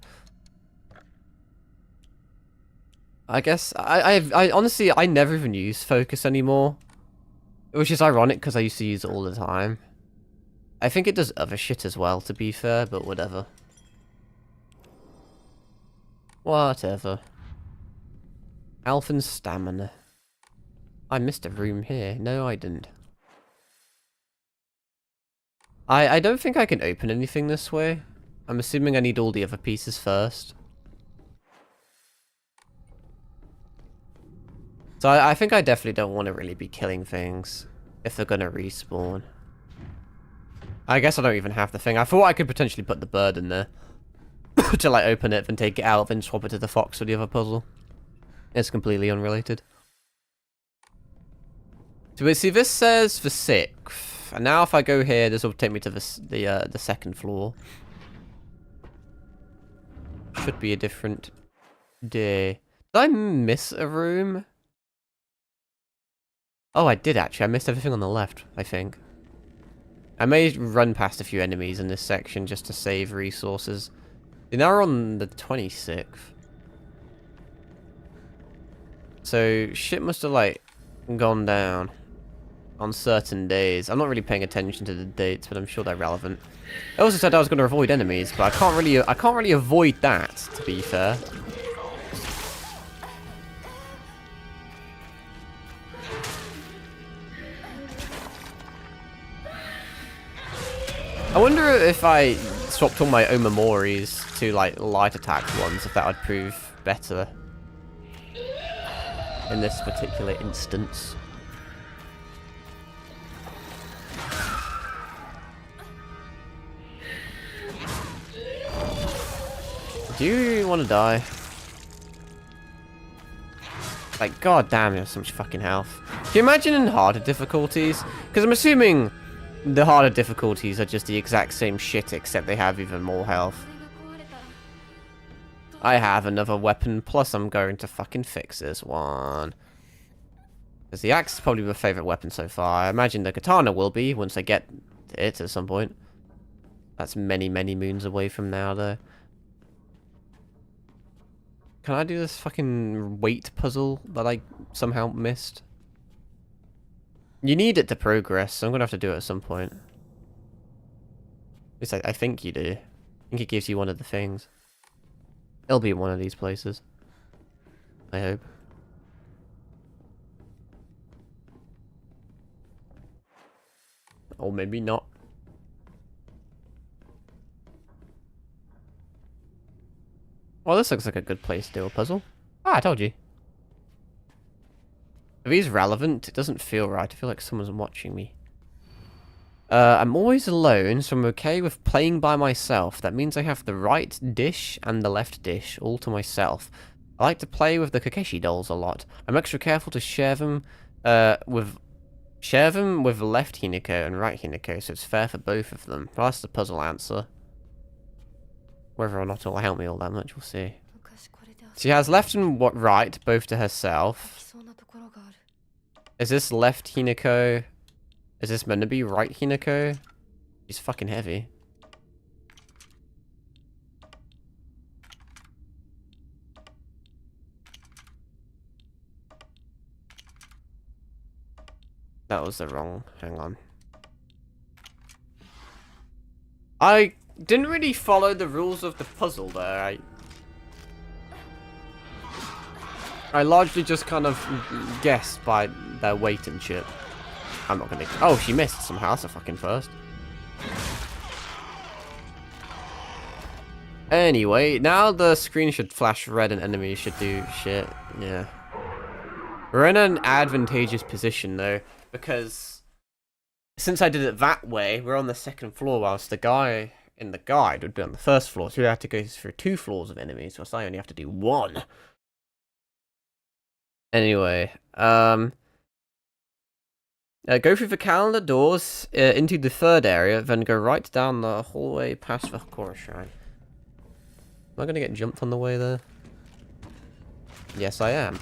I guess I honestly I never even use focus anymore, which is ironic because I used to use it all the time. I think it does other shit as well, to be fair, but whatever. Whatever. Health and stamina. I missed a room here. No, I didn't. I don't think I can open anything this way. I'm assuming I need all the other pieces first. So I think I definitely don't want to really be killing things if they're gonna respawn. I guess I don't even have the thing. I thought I could potentially put the bird in there to like open it, then take it out, then swap it to the fox for the other puzzle. It's completely unrelated. So see, this says the 6th, and now if I go here, this will take me to the second floor. Should be a different day. Did I miss a room? Oh, I did actually. I missed everything on the left, I think. I may run past a few enemies in this section just to save resources. Now we're on the 26th. So, shit must have, like, gone down on certain days. I'm not really paying attention to the dates, but I'm sure they're relevant. I also said I was going to avoid enemies, but I can't really avoid that, to be fair. I wonder if I swapped all my Omamoris to, like, light attack ones, if that would prove better in this particular instance. Do you want to die? Like, god damn, you have so much fucking health. Can you imagine in harder difficulties? Because I'm assuming the harder difficulties are just the exact same shit, except they have even more health. I have another weapon, plus I'm going to fucking fix this one. Because the axe is probably my favourite weapon so far. I imagine the katana will be, once I get it at some point. That's many, many moons away from now, though. Can I do this fucking weight puzzle that I somehow missed? You need it to progress, so I'm going to have to do it at some point. At least I think you do. I think it gives you one of the things. It'll be one of these places. I hope. Or maybe not. Well, this looks like a good place to do a puzzle. Ah, I told you. If he's relevant, it doesn't feel right. I feel like someone's watching me. I'm always alone, so I'm okay with playing by myself. That means I have the right dish and the left dish all to myself. I like to play with the Kakeshi dolls a lot. I'm extra careful to share them with left Hinako and right Hinako, so it's fair for both of them. Well, that's the puzzle answer. Whether or not it'll help me all that much, we'll see. She has left and right, both to herself. Is this left Hinako? Is this meant to be right Hinako? He's fucking heavy. That was the wrong. Hang on. I didn't really follow the rules of the puzzle there. I largely just kind of guessed by their weight and shit. I'm not gonna... Oh, she missed somehow. That's a fucking first. Anyway, now the screen should flash red and enemies should do shit. Yeah. We're in an advantageous position, though, because since I did it that way, we're on the second floor, whilst the guy in the guide would be on the first floor, so we have to go through 2 floors of enemies, whilst I only have to do 1. Anyway, go through the calendar doors into the 3rd area, then go right down the hallway past the chorus shrine. Am I going to get jumped on the way there? Yes, I am.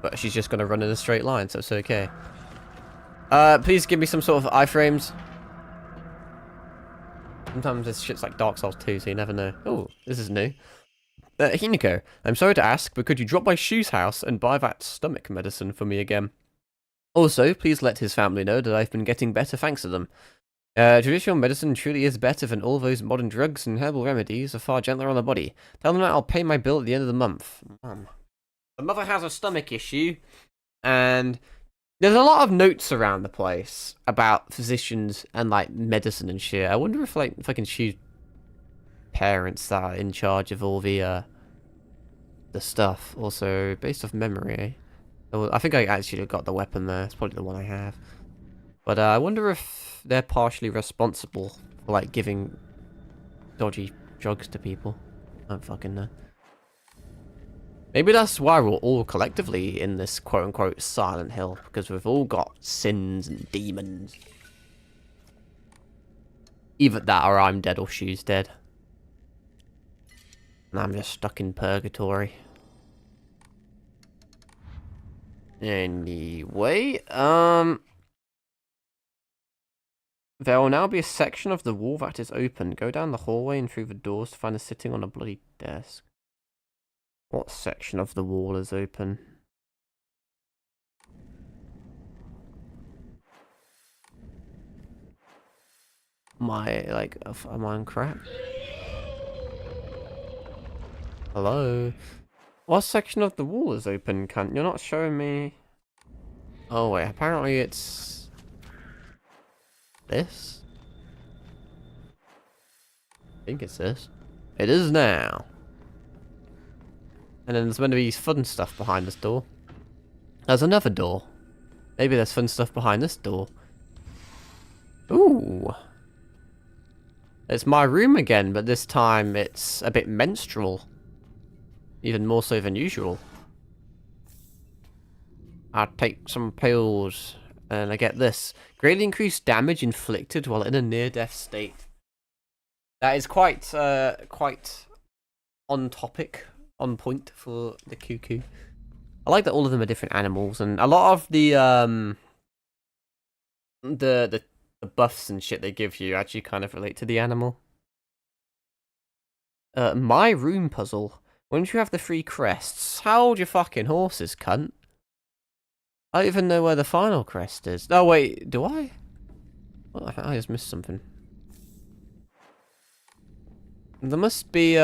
But she's just going to run in a straight line, so it's okay. Please give me some sort of iframes. Sometimes this shit's like Dark Souls 2, so you never know. Oh, this is new. Hinako, I'm sorry to ask, but could you drop by Shu's house and buy that stomach medicine for me again? Also, please let his family know that I've been getting better thanks to them. Traditional medicine truly is better than all those modern drugs, and herbal remedies are far gentler on the body. Tell them that I'll pay my bill at the end of the month. The mother has a stomach issue, and there's a lot of notes around the place about physicians and, like, medicine and shit. I wonder if, like, fucking Shu's parents that are in charge of all the stuff. Also, based off memory, I think I actually got the weapon there. It's probably the one I have. But I wonder if they're partially responsible for, like, giving dodgy drugs to people. I don't fucking know. Maybe that's why we're all collectively in this quote-unquote Silent Hill, because we've all got sins and demons. Either that or I'm dead or Shu's dead. And I'm just stuck in purgatory. Anyway, there will now be a section of the wall that is open. Go down the hallway and through the doors to find a sitting on a bloody desk. What section of the wall is open? Am I on crack? Hello? What section of the wall is open, cunt? You're not showing me... Oh wait, apparently it's... this? I think it's this. It is now. And then there's meant to be fun stuff behind this door. There's another door. Maybe there's fun stuff behind this door. Ooh. It's my room again, but this time it's a bit menstrual. Even more so than usual. I take some pills, and I get this. Greatly increased damage inflicted while in a near-death state. That is quite on topic. On point for the cuckoo. I like that all of them are different animals, and a lot of the buffs and shit they give you actually kind of relate to the animal. My room puzzle. Once you have the 3 crests, hold your fucking horses, cunt. I don't even know where the final crest is. Oh wait, do I? Oh, I just missed something. There must be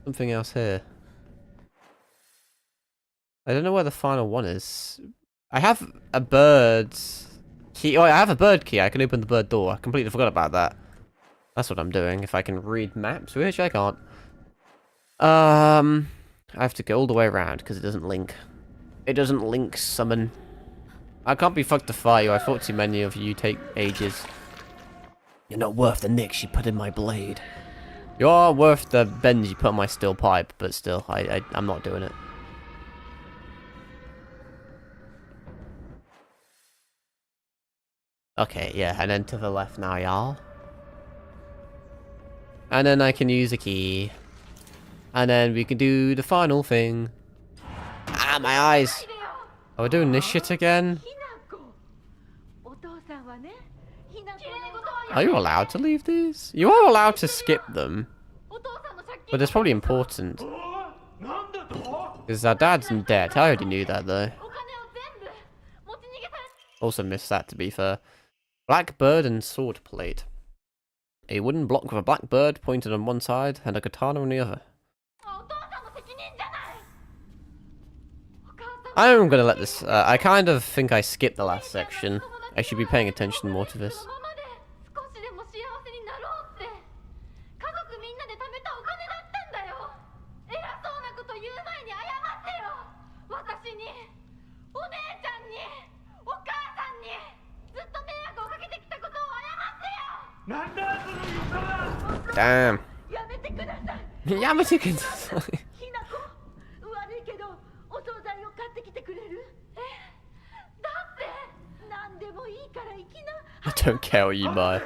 something else here. I don't know where the final one is. I have a bird key. Oh, I have a bird key. I can open the bird door. I completely forgot about that. That's what I'm doing. If I can read maps, which I can't. I have to go all the way around because it doesn't link. It doesn't link summon. I can't be fucked to fight you. I thought too many of you take ages. You're not worth the nicks you put in my blade. You are worth the bends you put on my steel pipe, but still, I'm not doing it. Okay, yeah, and then to the left now, y'all. And then I can use a key. And then we can do the final thing. Ah, my eyes! Oh, we're doing this shit again? Are you allowed to leave these? You are allowed to skip them. But it's probably important. Because our dad's in debt. I already knew that, though. Also missed that, to be fair. Black bird and sword plate. A wooden block with a black bird pointed on one side and a katana on the other. I'm gonna let this... I kind of think I skipped the last section. I should be paying attention more to this. Damn. I don't care what you buy.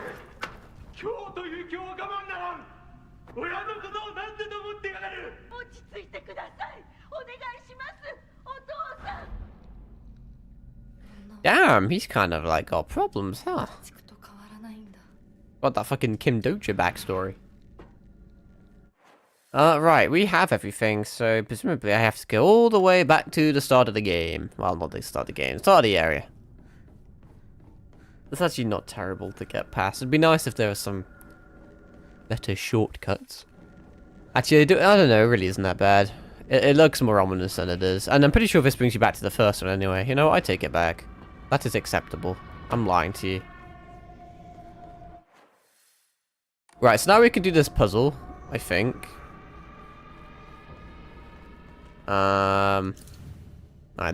Damn, he's kind of like got problems, huh? Got that fucking Kim Doja backstory. Right, we have everything, so presumably I have to go all the way back to the start of the game. Well, not the start of the game, the start of the area. It's actually not terrible to get past. It'd be nice if there were some better shortcuts. Actually, I don't know, it really isn't that bad. It looks more ominous than it is. And I'm pretty sure this brings you back to the first one anyway. You know, I take it back. That is acceptable. I'm lying to you. Right, so now we can do this puzzle, I think. Alright,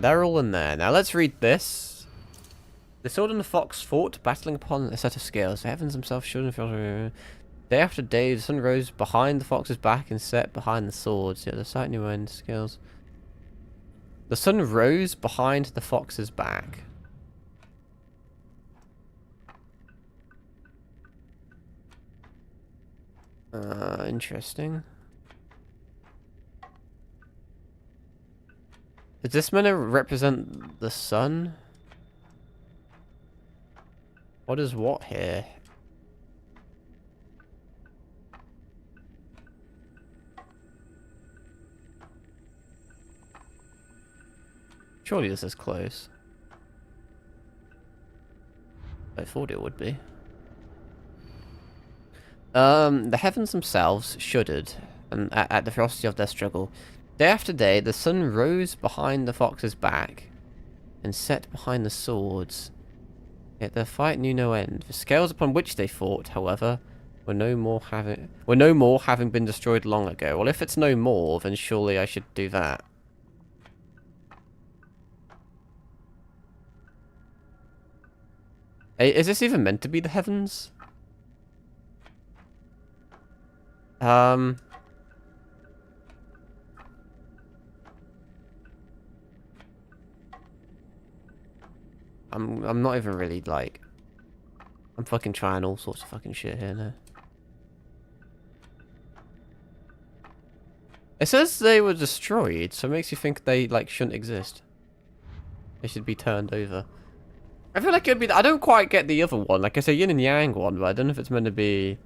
they're all in there. Now let's read this. The sword and the fox fought, battling upon a set of scales. The heavens themselves shone and fell. Day after day, the sun rose behind the fox's back and set behind the swords. Yeah, the sight knew end scales. The sun rose behind the fox's back. Interesting. Is this meant to represent the sun? What is what here? Surely this is close. I thought it would be. The heavens themselves shuddered and at the ferocity of their struggle. Day after day, the sun rose behind the fox's back and set behind the swords. Yet their fight knew no end. The scales upon which they fought, however, were no more having been destroyed long ago. Well, if it's no more, then surely I should do that. Hey, is this even meant to be the heavens? I'm not even really like... I'm fucking trying all sorts of fucking shit here now. It says they were destroyed, so it makes you think they like shouldn't exist. They should be turned over. I feel like it'd be... I don't quite get the other one. Like, it's a yin and yang one, but I don't know if it's meant to be...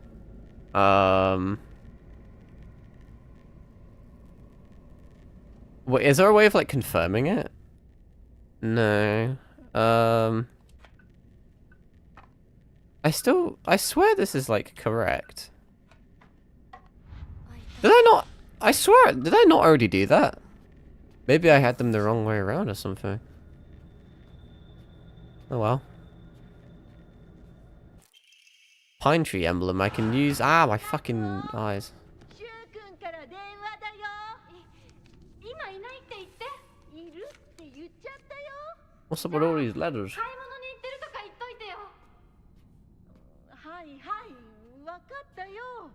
Wait, is there a way of, like, confirming it? No. I swear this is, like, correct. Did I not... I swear, did I not already do that? Maybe I had them the wrong way around or something. Oh well. Pine tree emblem I can use. Ah, my fucking eyes. What's up with all these letters? 買い物に行ってるとか言っといてよ。はいはい、わかったよ。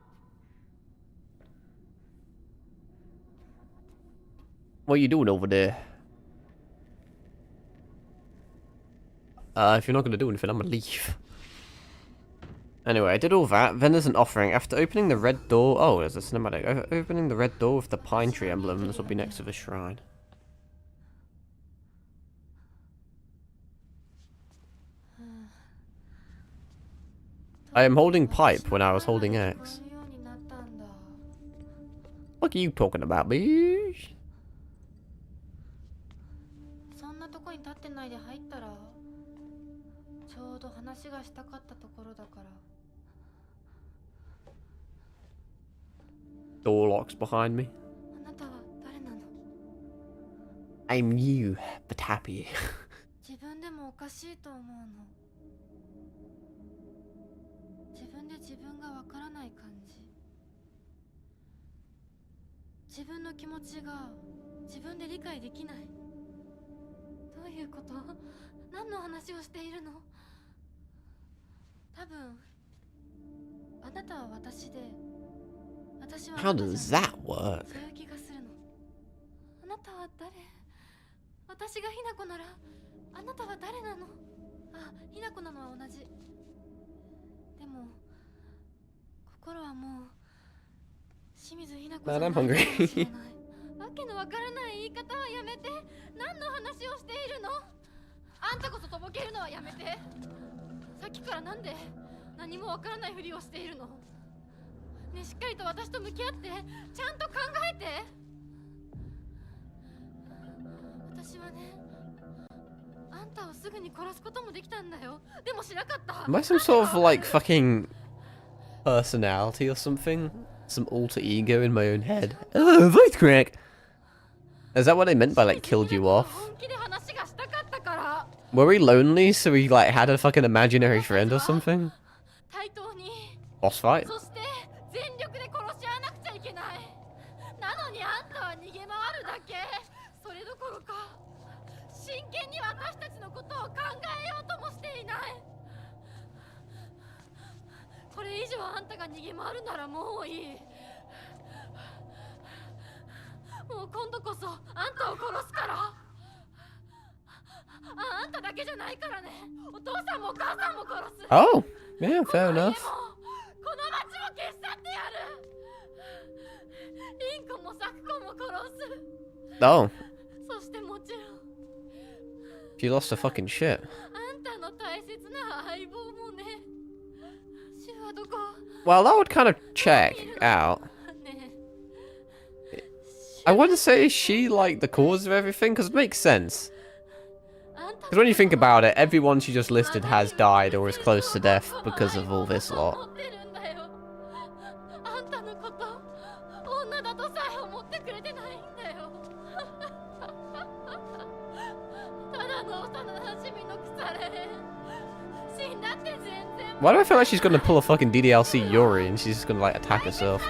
What are you doing over there? If you're not gonna do anything, I'm gonna leave. Anyway, I did all that. Then there's an offering. After opening the red door... Oh, there's a cinematic. Opening the red door with the pine tree emblem. This will be next to the shrine. I am holding pipe when I was holding X. What are you talking about, bitch? そんなとこに立ってないで入ったらちょうど話がしたかったところだから。 Door locks behind me. あなたは誰なの？ I'm new, but happy. 自分でもおかしいと思うの。自分で自分がわからない感じ。自分の気持ちが自分で理解できない。どういうこと？何の話をしているの？多分あなたは私で、私はあ How なた does じゃない。 that work? そういう気がするの。あなたは誰？私がひなこならあなたは誰なの？あ、ひなこなのは同じ。でも心はもう清水ひなこじゃないかもしれない。わけのわからない言い方はやめて。何の話をしているの？あんたこそとぼけるのはやめて。さっきからなんで何もわからないふりをしているの？ね、しっかりと私と向き合って、ちゃんと考えて。私はね、あんたをすぐに殺すこともできたんだよ。でもしなかった。 Am I some sort of like fucking personality or something? Some alter ego in my own head? Oh, voice crack! Is that what they meant by like killed you off? Were we lonely so we like had a fucking imaginary friend or something? Boss fight? そして全力で殺し合わなくちゃいけない。なのにあんたは逃げ回るだけ。それどころか真剣に私たちのことを考えようともしていない。これ以上あんたが逃げ回るならもういい。もう今度こそあんたを殺すから。あんただけじゃないからね。お父さんもお母さんも殺す。 Oh, yeah, fair enough. この町も消し去ってやる。リンコもサクコも殺す。 Oh. そしてもちろん She lost her fucking shit. あんたの大切な相棒もね。シュはどこ？ Well, that would kind of check out. I wouldn't say she like the cause of everything, because it makes sense. Because when you think about it, everyone she just listed has died or is close to death because of all this lot. Why do I feel like she's gonna pull a fucking DDLC Yuri and she's just gonna like attack herself?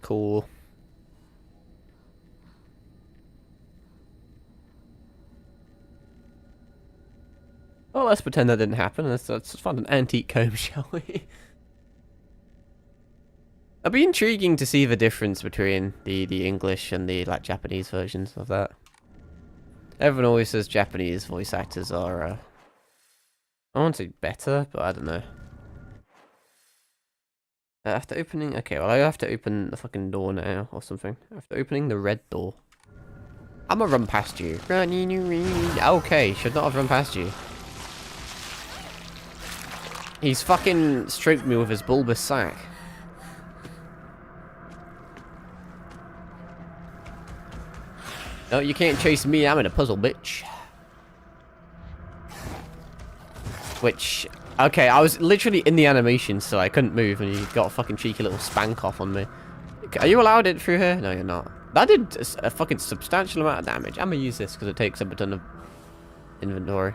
Cool. Well, let's pretend that didn't happen. Let's find an antique comb, shall we? It'd be intriguing to see the difference between the English and the like Japanese versions of that. Everyone always says Japanese voice actors are, I won't say better, but I don't know. After opening, okay, well I have to open the fucking door now or something. After opening the red door, I'm gonna run past you. Okay, should not have run past you. He's fucking stroked me with his bulbous sack. No, you can't chase me, I'm in a puzzle, bitch. Which, okay, I was literally in the animation, so I couldn't move, and you got a fucking cheeky little spank off on me. Are you allowed it through here? No, you're not. That did a fucking substantial amount of damage. I'm gonna use this, because it takes up a ton of inventory.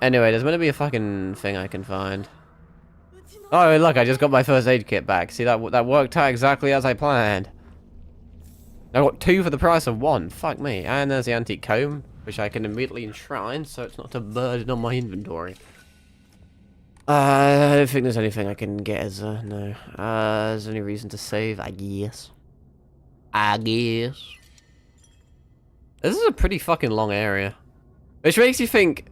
Anyway, there's gonna be a fucking thing I can find. Oh, look, I just got my first aid kit back. See, that worked out exactly as I planned. I got 2 for the price of 1. Fuck me. And there's the antique comb, which I can immediately enshrine, so it's not a burden on my inventory. I don't think there's anything I can get as a... No. There's any reason to save, I guess. This is a pretty fucking long area. Which makes you think...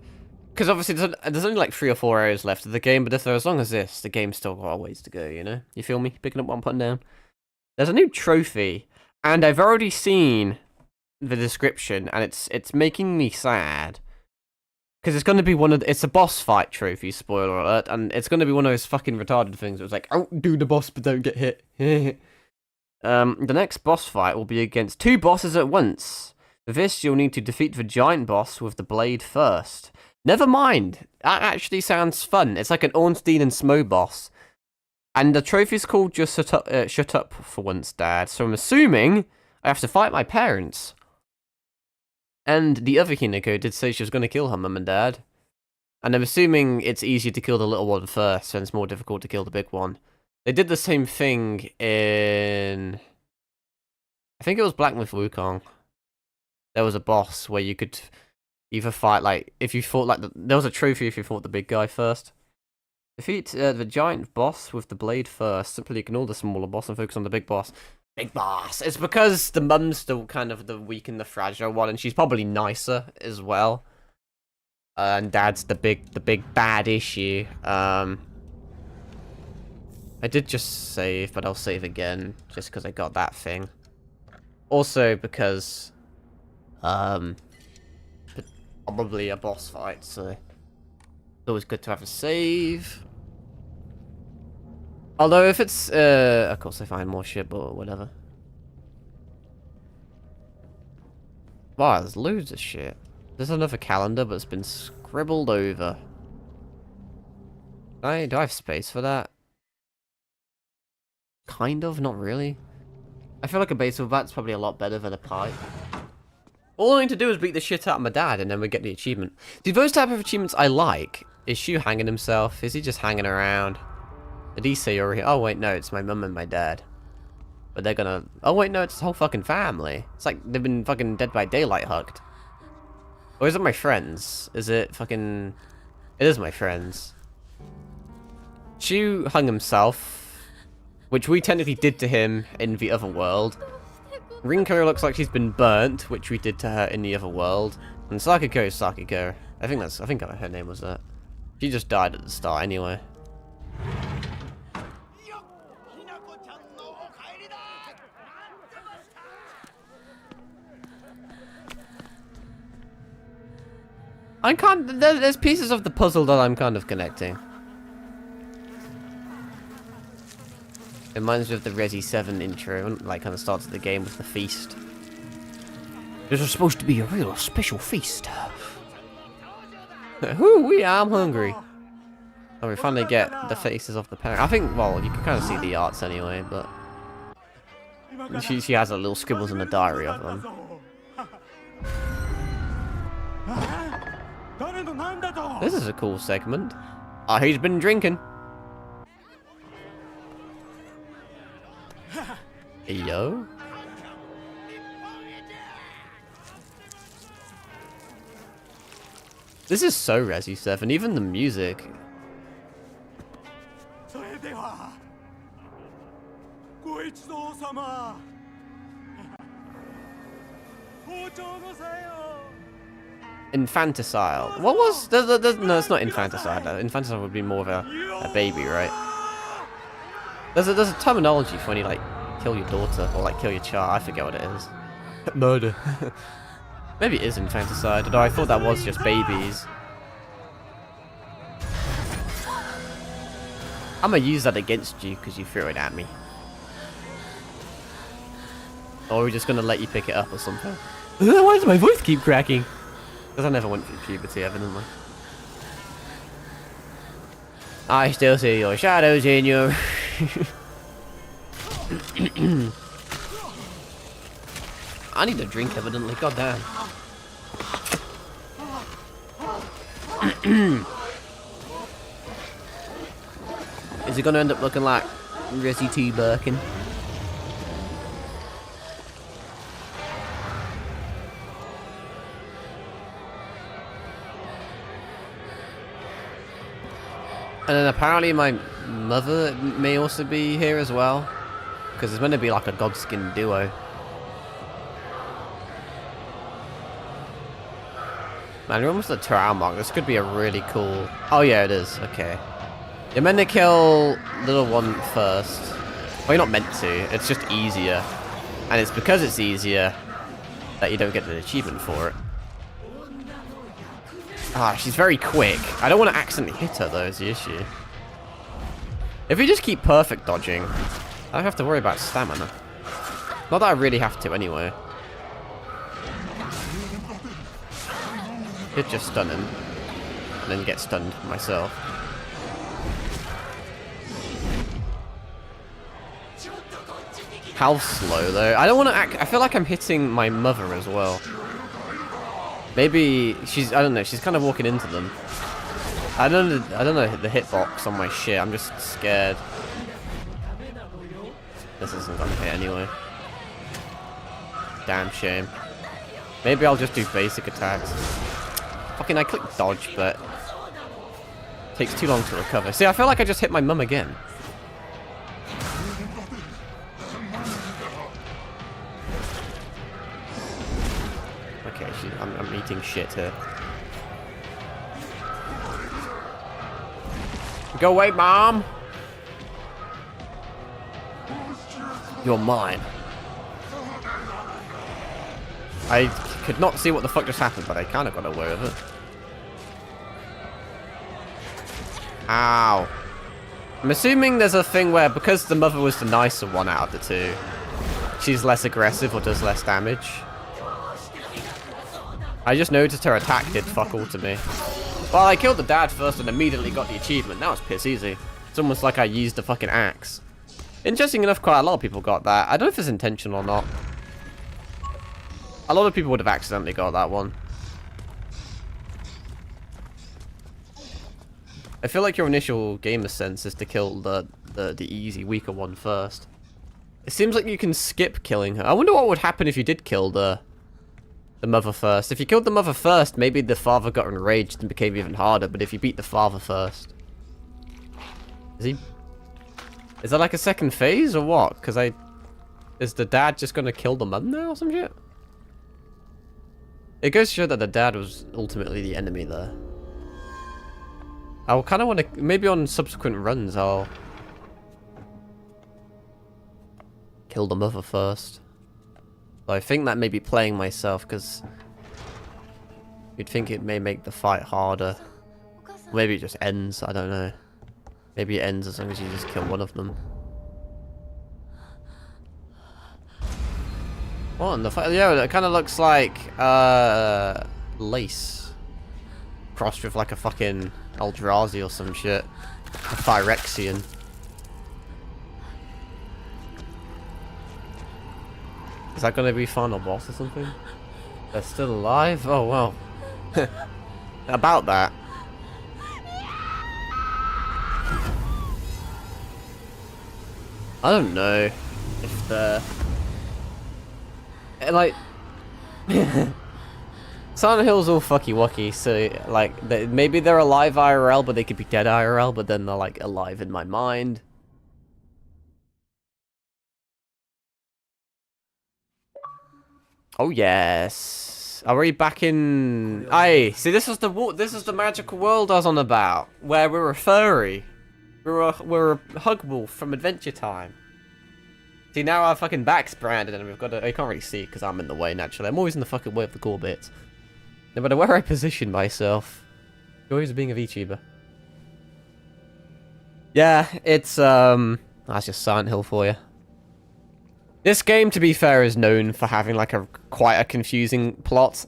Because obviously there's only like 3 or 4 areas left of the game, but if they're as long as this, the game's still got a ways to go, you know? You feel me? Picking up what I'm putting down. There's a new trophy, and I've already seen the description, and it's making me sad. Because it's going to be it's a boss fight trophy, spoiler alert, and it's going to be one of those fucking retarded things. It was like, oh, do the boss, but don't get hit. The next boss fight will be against 2 bosses at once. For this, you'll need to defeat the giant boss with the blade first. Never mind. That actually sounds fun. It's like an Ornstein and Smo boss. And the trophy's called Just Shut Up for Once, Dad. So I'm assuming I have to fight my parents. And the other Hinako did say she was going to kill her mum and dad. And I'm assuming it's easier to kill the little one first, and it's more difficult to kill the big one. They did the same thing in... I think it was Black Myth Wukong. There was a boss where you could... either fight, like, if you fought, like, there was a trophy if you fought the big guy first. Defeat the giant boss with the blade first. Simply ignore the smaller boss and focus on the big boss. Big boss! It's because the mum's still kind of the weak and the fragile one, and she's probably nicer as well. And dad's the big bad issue. I did just save, but I'll save again, just because I got that thing. Also because, probably a boss fight, so it's always good to have a save. Although if it's, of course I find more shit, but whatever. Wow, there's loads of shit. There's another calendar, but it's been scribbled over. Do I have space for that? Kind of, not really. I feel like a baseball bat's probably a lot better than a pipe. All I need to do is beat the shit out of my dad, and then we get the achievement. See, those type of achievements I like. Is Shu hanging himself? Is he just hanging around? Did he say you're here? Oh wait, no, it's my mum and my dad. But they're gonna... Oh wait, no, it's the whole fucking family. It's like they've been fucking Dead by Daylight hugged. Or is it my friends? Is it fucking... It is my friends. Shu hung himself, which we technically did to him in the other world. Rinko looks like she's been burnt, which we did to her in the other world. And Sakiko is Sakiko. I think her name was that. She just died at the start anyway. I can't... There's pieces of the puzzle that I'm kind of connecting. It reminds me of the Resi 7 intro, like kind of starts the game with the feast. This is supposed to be a real special feast. Ooh, I'm hungry. Oh, we finally get the faces of the parents. I think, well, you can kind of see the arts anyway, but... She has a little scribbles in the diary of them. This is a cool segment. Oh, he's been drinking. Hey, yo. This is so Resi 7, even the music. Infanticide. What was... no, it's not infanticide. Infanticide would be more of a baby, right? There's a terminology for when you, like, kill your daughter or, like, kill your child. I forget what it is. Murder. Maybe it is infanticide, although I thought that was just babies. I'm gonna use that against you because you threw it at me. Or are we just gonna let you pick it up or something? Why does my voice keep cracking? Because I never went through puberty, evidently. I still see your shadows in your... I need a drink, evidently. God damn. Is it gonna end up looking like Resi T Birkin? And then apparently my mother may also be here as well. Because it's meant to be like a Godskin duo. Man, we're almost at the 2 hour mark. This could be a really cool... Oh yeah, it is. Okay. You're meant to kill little one first. Well, you're not meant to. It's just easier. And it's because it's easier that you don't get an achievement for it. Ah, she's very quick. I don't want to accidentally hit her, though, is the issue. If we just keep perfect dodging, I don't have to worry about stamina. Not that I really have to, anyway. Could just stun him. And then get stunned myself. How slow, though? I don't want to act... I feel like I'm hitting my mother as well. Maybe she's, I don't know, she's kind of walking into them. I don't know the hitbox on my shit. I'm just scared. This isn't gonna hit anyway. Damn shame. Maybe I'll just do basic attacks. Fucking, I clicked dodge, but it takes too long to recover. See, I feel like I just hit my mum again. Okay, I'm eating shit here. Go away, Mom! You're mine. I could not see what the fuck just happened, but I kind of got away with it. Ow. I'm assuming there's a thing where, because the mother was the nicer one out of the two, she's less aggressive or does less damage. I just noticed her attack did fuck all to me. Well, I killed the dad first and immediately got the achievement. That was piss easy. It's almost like I used the fucking axe. Interesting enough, quite a lot of people got that. I don't know if it's intentional or not. A lot of people would have accidentally got that one. I feel like your initial gamer sense is to kill the easy, weaker one first. It seems like you can skip killing her. I wonder what would happen if you did kill the mother first. If you killed the mother first, maybe the father got enraged and became even harder, but if you beat the father first... Is that like a second phase or what? Because is the dad just gonna kill the mum now or some shit? It goes to show that the dad was ultimately the enemy there. I'll kind of want to... Maybe on subsequent runs I'll... kill the mother first. But I think that may be playing myself, because... you'd think it may make the fight harder. Maybe it just ends, I don't know. Maybe it ends as long as you just kill one of them. What in the fuck? Yeah, it kind of looks like lace crossed with like a fucking Eldrazi or some shit. A Phyrexian. Is that gonna be final boss or something? They're still alive? Oh wow. About that. I don't know if the like Silent Hill's all fucky wucky, so like maybe they're alive IRL, but they could be dead IRL, but then they're like alive in my mind. Oh yes, are we back in? Aye, see, this is the magical world I was on about, where we're a furry. We're a hug wolf from Adventure Time. See, now our fucking back's branded and we've got to... I can't really see because I'm in the way, naturally. I'm always in the fucking way of the cool bits. No matter where I position myself. Joys of being a VTuber. Yeah, it's, that's just Silent Hill for you. This game, to be fair, is known for having, like, quite a confusing plot.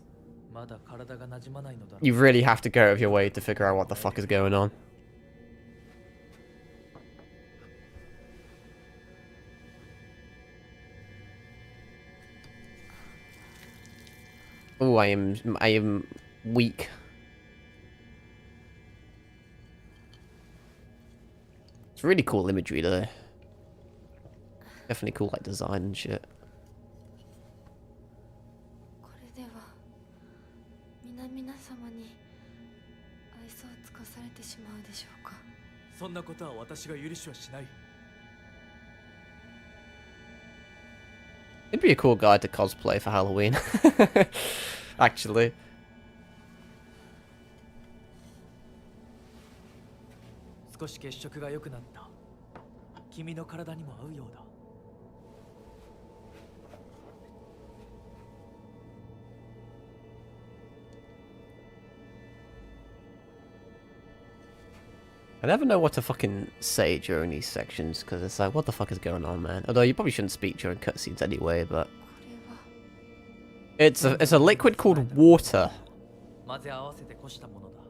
You really have to go out of your way to figure out what the fuck is going on. Oh, I am weak. It's really cool imagery though. Definitely cool like design and shit. これでは皆々様に愛想を尽かされてしまうでしょうか。そんなことは私が許しはしない。 It'd be a cool guy to cosplay for Halloween. Actually. 少し血色が良くなった。君の体にも合うようだ。 I never know what to fucking say during these sections, because it's like, what the fuck is going on, man? Although you probably shouldn't speak during cutscenes anyway, but... これは It's a liquid called water. 混ぜ合わせてこしたものだ。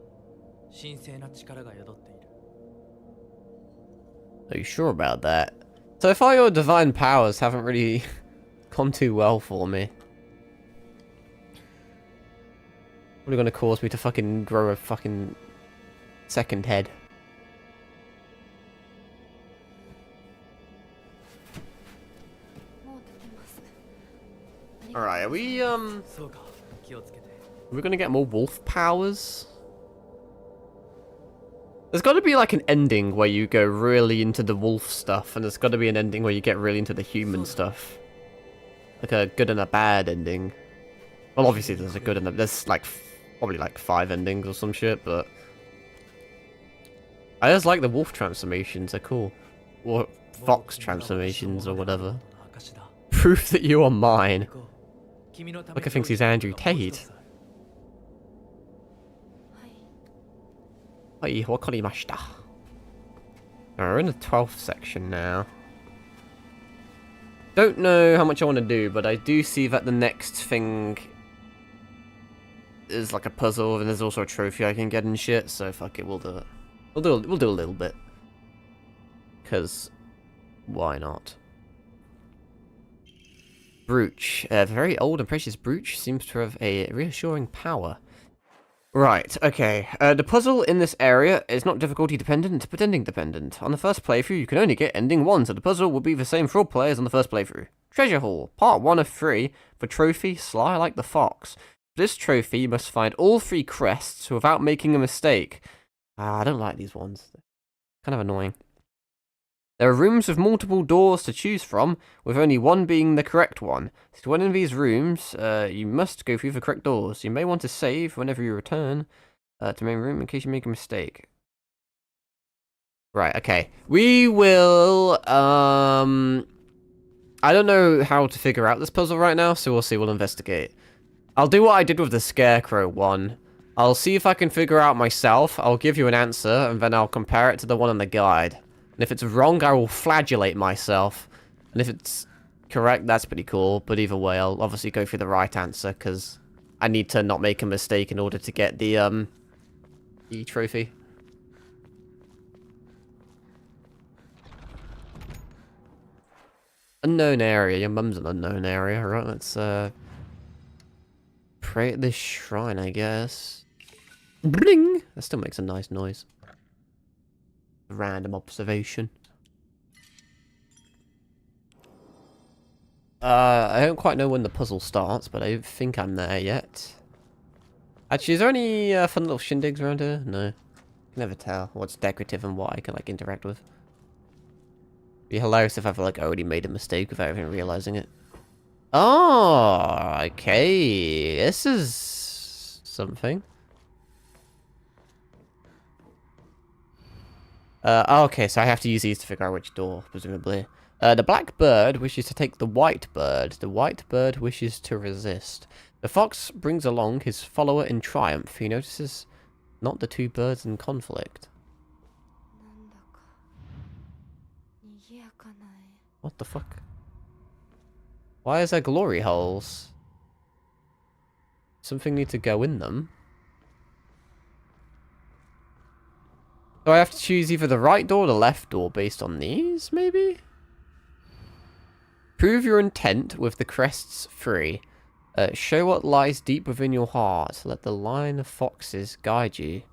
神聖な力が宿っている。 Are you sure about that? So far your divine powers haven't really gone too well for me. Probably gonna cause me to fucking grow a fucking second head. Alright, are we, そうか、気をつけて。 are we gonna get more wolf powers? There's gotta be like an ending where you go really into the wolf stuff, and there's gotta be an ending where you get really into the human stuff. Like a good and a bad ending. Well, obviously there's a good and a... There's like, probably like 5 endings or some shit, but... I just like the wolf transformations, they're cool. Or fox transformations or whatever. Proof that you are mine. Look, I think he's Andrew Tate. はい Hey, wakarimashita. We're in the 12th section now. Don't know how much I want to do, but I do see that the next thing is like a puzzle, and there's also a trophy I can get and shit, so fuck it, we'll do it. We'll do a little bit. Because, why not? Brooch. A very old and precious brooch seems to have a reassuring power. Right, okay. The puzzle in this area is not difficulty dependent, but ending dependent. On the first playthrough, you can only get ending 1, so the puzzle will be the same for all players on the first playthrough. Treasure Hall, part 1 of 3, for trophy Sly Like the Fox. For this trophy, you must find all 3 crests without making a mistake. I don't like these ones. They're kind of annoying. There are rooms with multiple doors to choose from, with only one being the correct one. To enter these rooms, you must go through the correct doors. You may want to save whenever you return to the main room in case you make a mistake. Right, okay. We will, I don't know how to figure out this puzzle right now, so we'll see, we'll investigate. I'll do what I did with the Scarecrow one. I'll see if I can figure out myself, I'll give you an answer, and then I'll compare it to the one in the guide. And if it's wrong, I will flagellate myself. And if it's correct, that's pretty cool. But either way, I'll obviously go for the right answer, because I need to not make a mistake in order to get the trophy. Unknown area. Your mum's an unknown area, right? Let's, pray at this shrine, I guess. Bling! That still makes a nice noise. Random observation. I don't quite know when the puzzle starts, but I don't think I'm there yet. Actually, is there any fun little shindigs around here? No. You can never tell what's decorative and what I can like interact with. Be hilarious if I've like already made a mistake without even realizing it. Oh, okay. This is something. Okay, so I have to use these to figure out which door, presumably. The black bird wishes to take the white bird. The white bird wishes to resist. The fox brings along his follower in triumph. He notices not the 2 birds in conflict. なんだか賑やかな絵。 What the fuck? Why is there glory holes? Something need to go in them. So I have to choose either the right door or the left door based on these, maybe? Prove your intent with the crests free. Show what lies deep within your heart. Let the line of foxes guide you.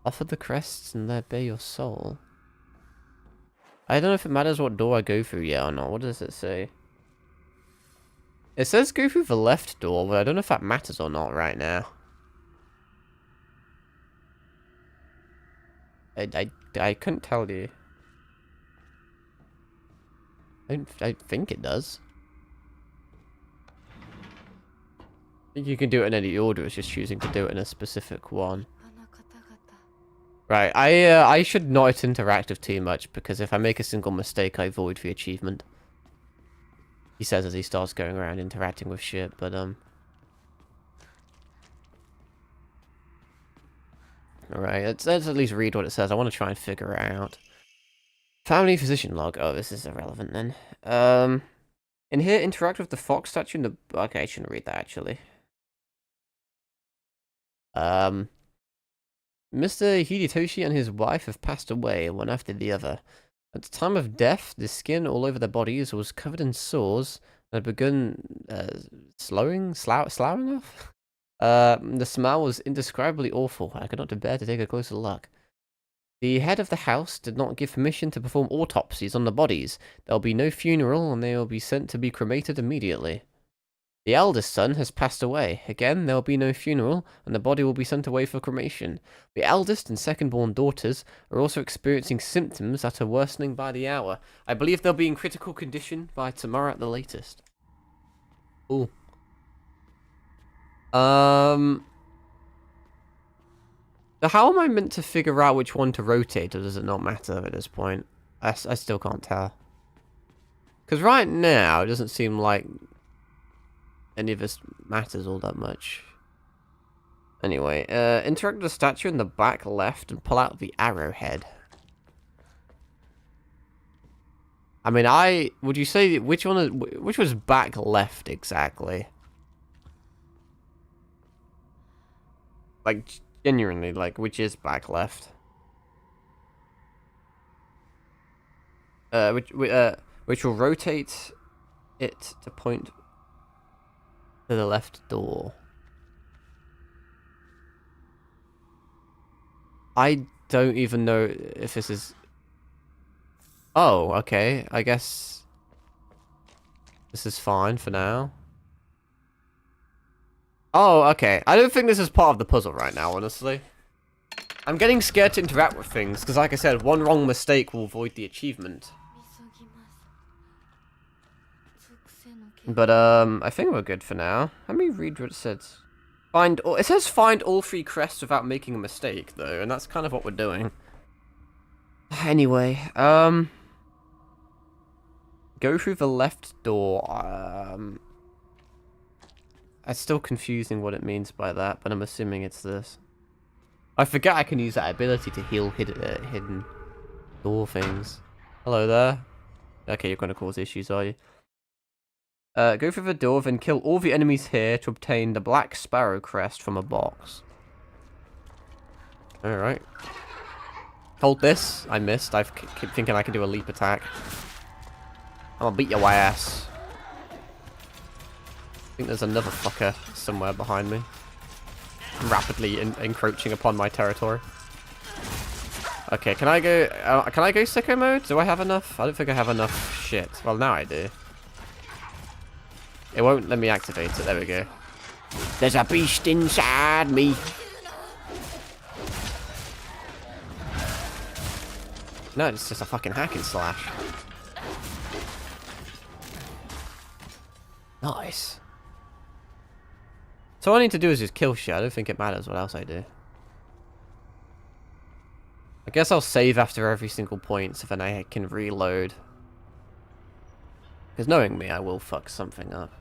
Offer the crests and there bear your soul. I don't know if it matters what door I go through yet or not. What does it say? It says go through the left door, but I don't know if that matters or not right now. I couldn't tell you. I think it does. I think you can do it in any order, it's just choosing to do it in a specific one. あの方々 Right, I should not interact with too much, because if I make a single mistake, I void the achievement. He says as he starts going around interacting with shit, but, Alright, let's at least read what it says. I want to try and figure it out. Family physician log. Oh, this is irrelevant then. In here, interact with the fox statue in the... Okay, I shouldn't read that, actually. Mr. Hidetoshi and his wife have passed away, one after the other. At the time of death, the skin all over their bodies was covered in sores and had begun sloughing off. The smell was indescribably awful. I could not bear to take a closer look. The head of the house did not give permission to perform autopsies on the bodies. There will be no funeral, and they will be sent to be cremated immediately. The eldest son has passed away. Again, there will be no funeral, and the body will be sent away for cremation. The eldest and second-born daughters are also experiencing symptoms that are worsening by the hour. I believe they'll be in critical condition by tomorrow at the latest. Ooh. So how am I meant to figure out which one to rotate, or does it not matter at this point? I still can't tell. Because right now, it doesn't seem like any of this matters all that much. Anyway, interact with the statue in the back left and pull out the arrowhead. I mean, would you say which was back left exactly? Like, genuinely, like, which is back left? Which will rotate it to point to the left door. I don't even know if this is... Oh, okay. I guess this is fine for now. Oh, okay. I don't think this is part of the puzzle right now, honestly. I'm getting scared to interact with things, because like I said, one wrong mistake will void the achievement. But, I think we're good for now. Let me read what it says. It says find all 3 crests without making a mistake, though, and that's kind of what we're doing. Anyway, go through the left door. It's still confusing what it means by that, but I'm assuming it's this. I forget I can use that ability to heal hidden door things. Hello there. Okay, you're going to cause issues, are you? Go through the door, then kill all the enemies here to obtain the Black Sparrow crest from a box. Alright. Hold this. I missed. I keep thinking I can do a leap attack. I'm gonna beat your ass. I think there's another fucker somewhere behind me. Rapidly encroaching upon my territory. Okay, can I go sicko mode? Do I have enough? I don't think I have enough shit. Well, now I do. It won't let me activate it. There we go. There's a beast inside me. No, it's just a fucking hack and slash. Nice. So all I need to do is just kill shit. I don't think it matters what else I do. I guess I'll save after every single point so then I can reload. Because knowing me, I will fuck something up.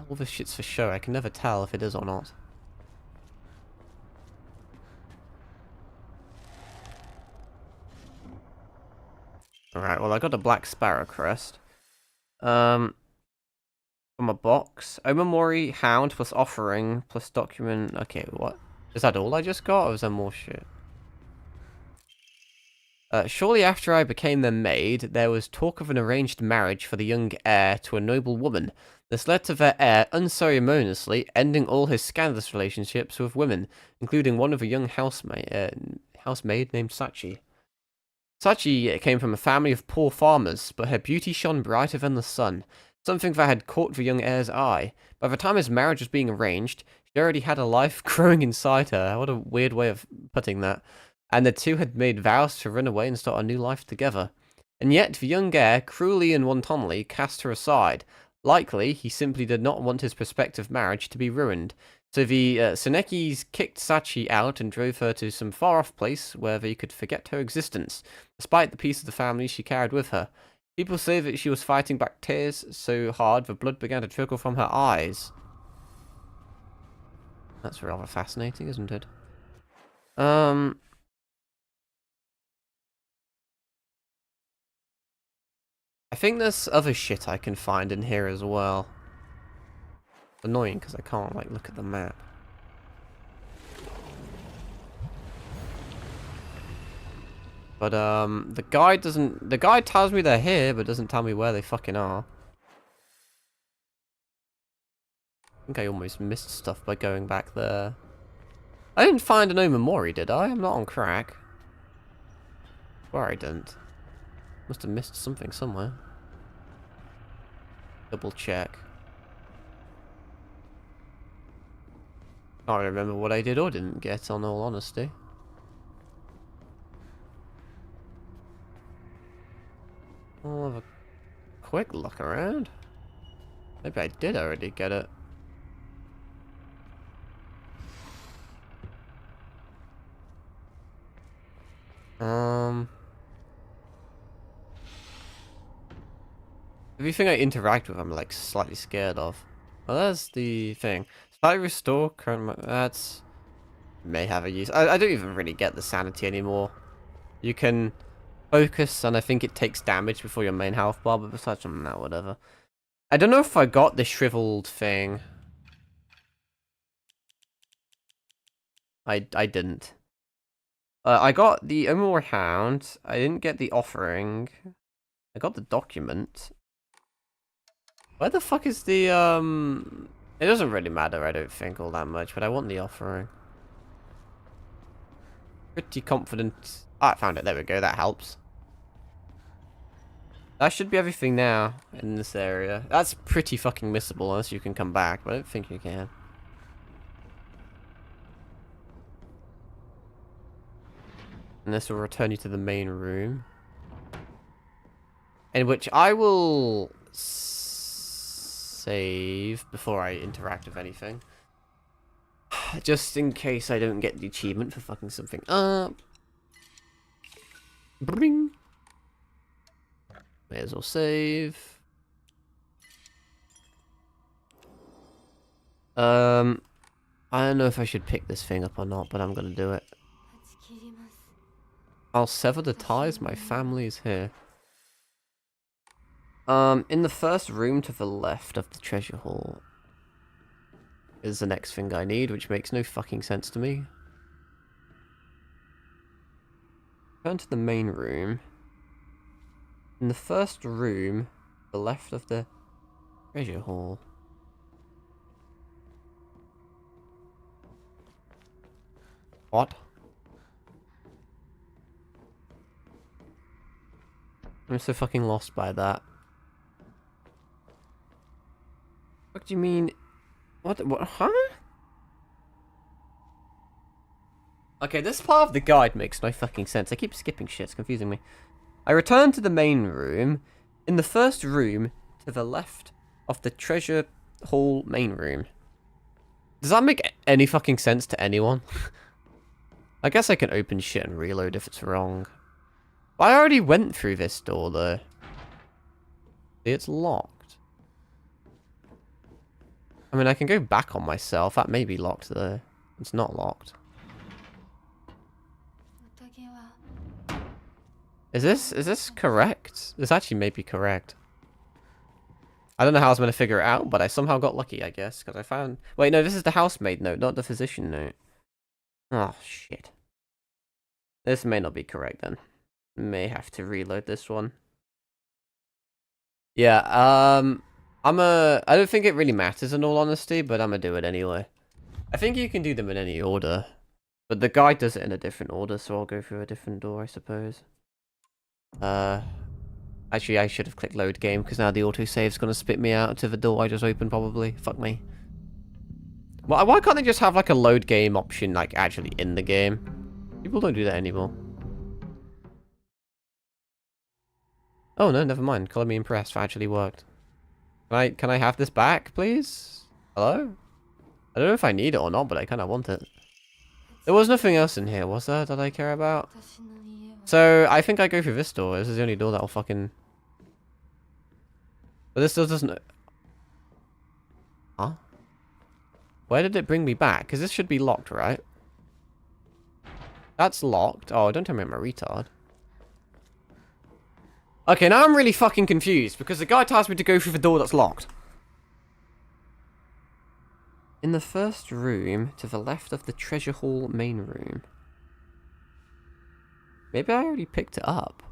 All this shit's for show. I can never tell if it is or not. Alright, well I got a Black Sparrow crest. From a box. Omamori Hound plus offering plus document. Okay, what? Is that all I just got, or is there more shit? Shortly after I became their maid, there was talk of an arranged marriage for the young heir to a noble woman. This led to their heir unceremoniously ending all his scandalous relationships with women, including one with a young housemaid named Sachi. Sachi came from a family of poor farmers, but her beauty shone brighter than the sun, something that had caught the young heir's eye. By the time his marriage was being arranged, she already had a life growing inside her. What a weird way of putting that. And the two had made vows to run away and start a new life together. And yet, the young heir, cruelly and wantonly, cast her aside. Likely, he simply did not want his prospective marriage to be ruined. So the Senekis kicked Sachi out and drove her to some far-off place where they could forget her existence, despite the peace of the family she carried with her. People say that she was fighting back tears so hard the blood began to trickle from her eyes. That's rather fascinating, isn't it? I think there's other shit I can find in here as well. It's annoying because I can't, like, look at the map. But, the guide tells me they're here, but doesn't tell me where they fucking are. I think I almost missed stuff by going back there. I didn't find an Omamori, did I? I'm not on crack. Swear I didn't. Must have missed something somewhere. Double check. Can't remember what I did or didn't get, on all honesty. I'll have a quick look around. Maybe I did already get it. Everything I interact with, I'm like slightly scared of. Well, that's the thing. Slightly restore current. That's may have a use. I don't even really get the sanity anymore. You can focus, and I think it takes damage before your main health bar, but besides from that, whatever. I don't know if I got the shriveled thing. I didn't. I got the Omor Hound. I didn't get the offering. I got the document. Where the fuck is the, It doesn't really matter, I don't think, all that much, but I want the offering. Pretty confident. Ah, I found it. There we go. That helps. That should be everything now in this area. That's pretty fucking missable unless you can come back, but I don't think you can. And this will return you to the main room. In which I will save before I interact with anything. Just in case I don't get the achievement for fucking something up. Bring. May as well save. I don't know if I should pick this thing up or not, but I'm gonna do it. I'll sever the ties, my family is here. In the first room to the left of the treasure hall is the next thing I need, which makes no fucking sense to me. Turn to the main room. In the first room, to the left of the treasure hall. What? I'm so fucking lost by that. What do you mean? What, huh? Okay, this part of the guide makes no fucking sense. I keep skipping shit, it's confusing me. I return to the main room. In the first room, to the left of the treasure hall main room. Does that make any fucking sense to anyone? I guess I can open shit and reload if it's wrong. I already went through this door, though. See, it's locked. I mean, I can go back on myself. That may be locked, though. It's not locked. Is this correct? This actually may be correct. I don't know how I was going to figure it out, but I somehow got lucky, I guess, because I found... Wait, no, this is the housemaid note, not the physician note. Oh, shit. This may not be correct, then. May have to reload this one. Yeah, I don't think it really matters in all honesty, but I'm gonna do it anyway. I think you can do them in any order, but the guide does it in a different order, so I'll go through a different door, I suppose. Actually, I should have clicked load game, because now the autosave's gonna spit me out to the door I just opened, probably. Fuck me. Why can't they just have, like, a load game option, like, actually in the game? People don't do that anymore. Oh, no, never mind. Color me impressed. That actually worked. Can I have this back, please? Hello? I don't know if I need it or not, but I kind of want it. There was nothing else in here, was there, that I care about? So, I think I go through this door. This is the only door that'll fucking... But this door doesn't... Huh? Where did it bring me back? Because this should be locked, right? That's locked. Oh, don't tell me I'm a retard. Okay, now I'm really fucking confused, because the guy tells me to go through the door that's locked. In the first room, to the left of the treasure hall main room. Maybe I already picked it up.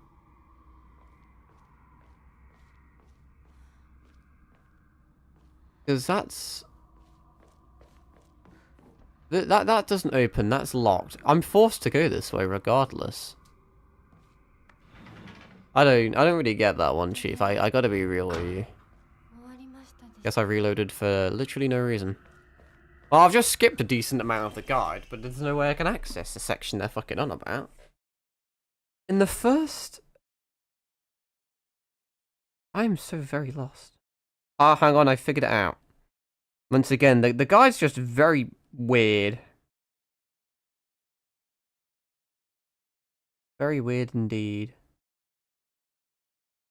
Because that's... That doesn't open, that's locked. I'm forced to go this way regardless. I don't really get that one, Chief. I gotta be real with you. Guess I reloaded for literally no reason. Well, I've just skipped a decent amount of the guide, but there's no way I can access the section they're fucking on about. In the first... I'm so very lost. Ah, hang on, I figured it out. Once again, the guide's just very weird. Very weird indeed.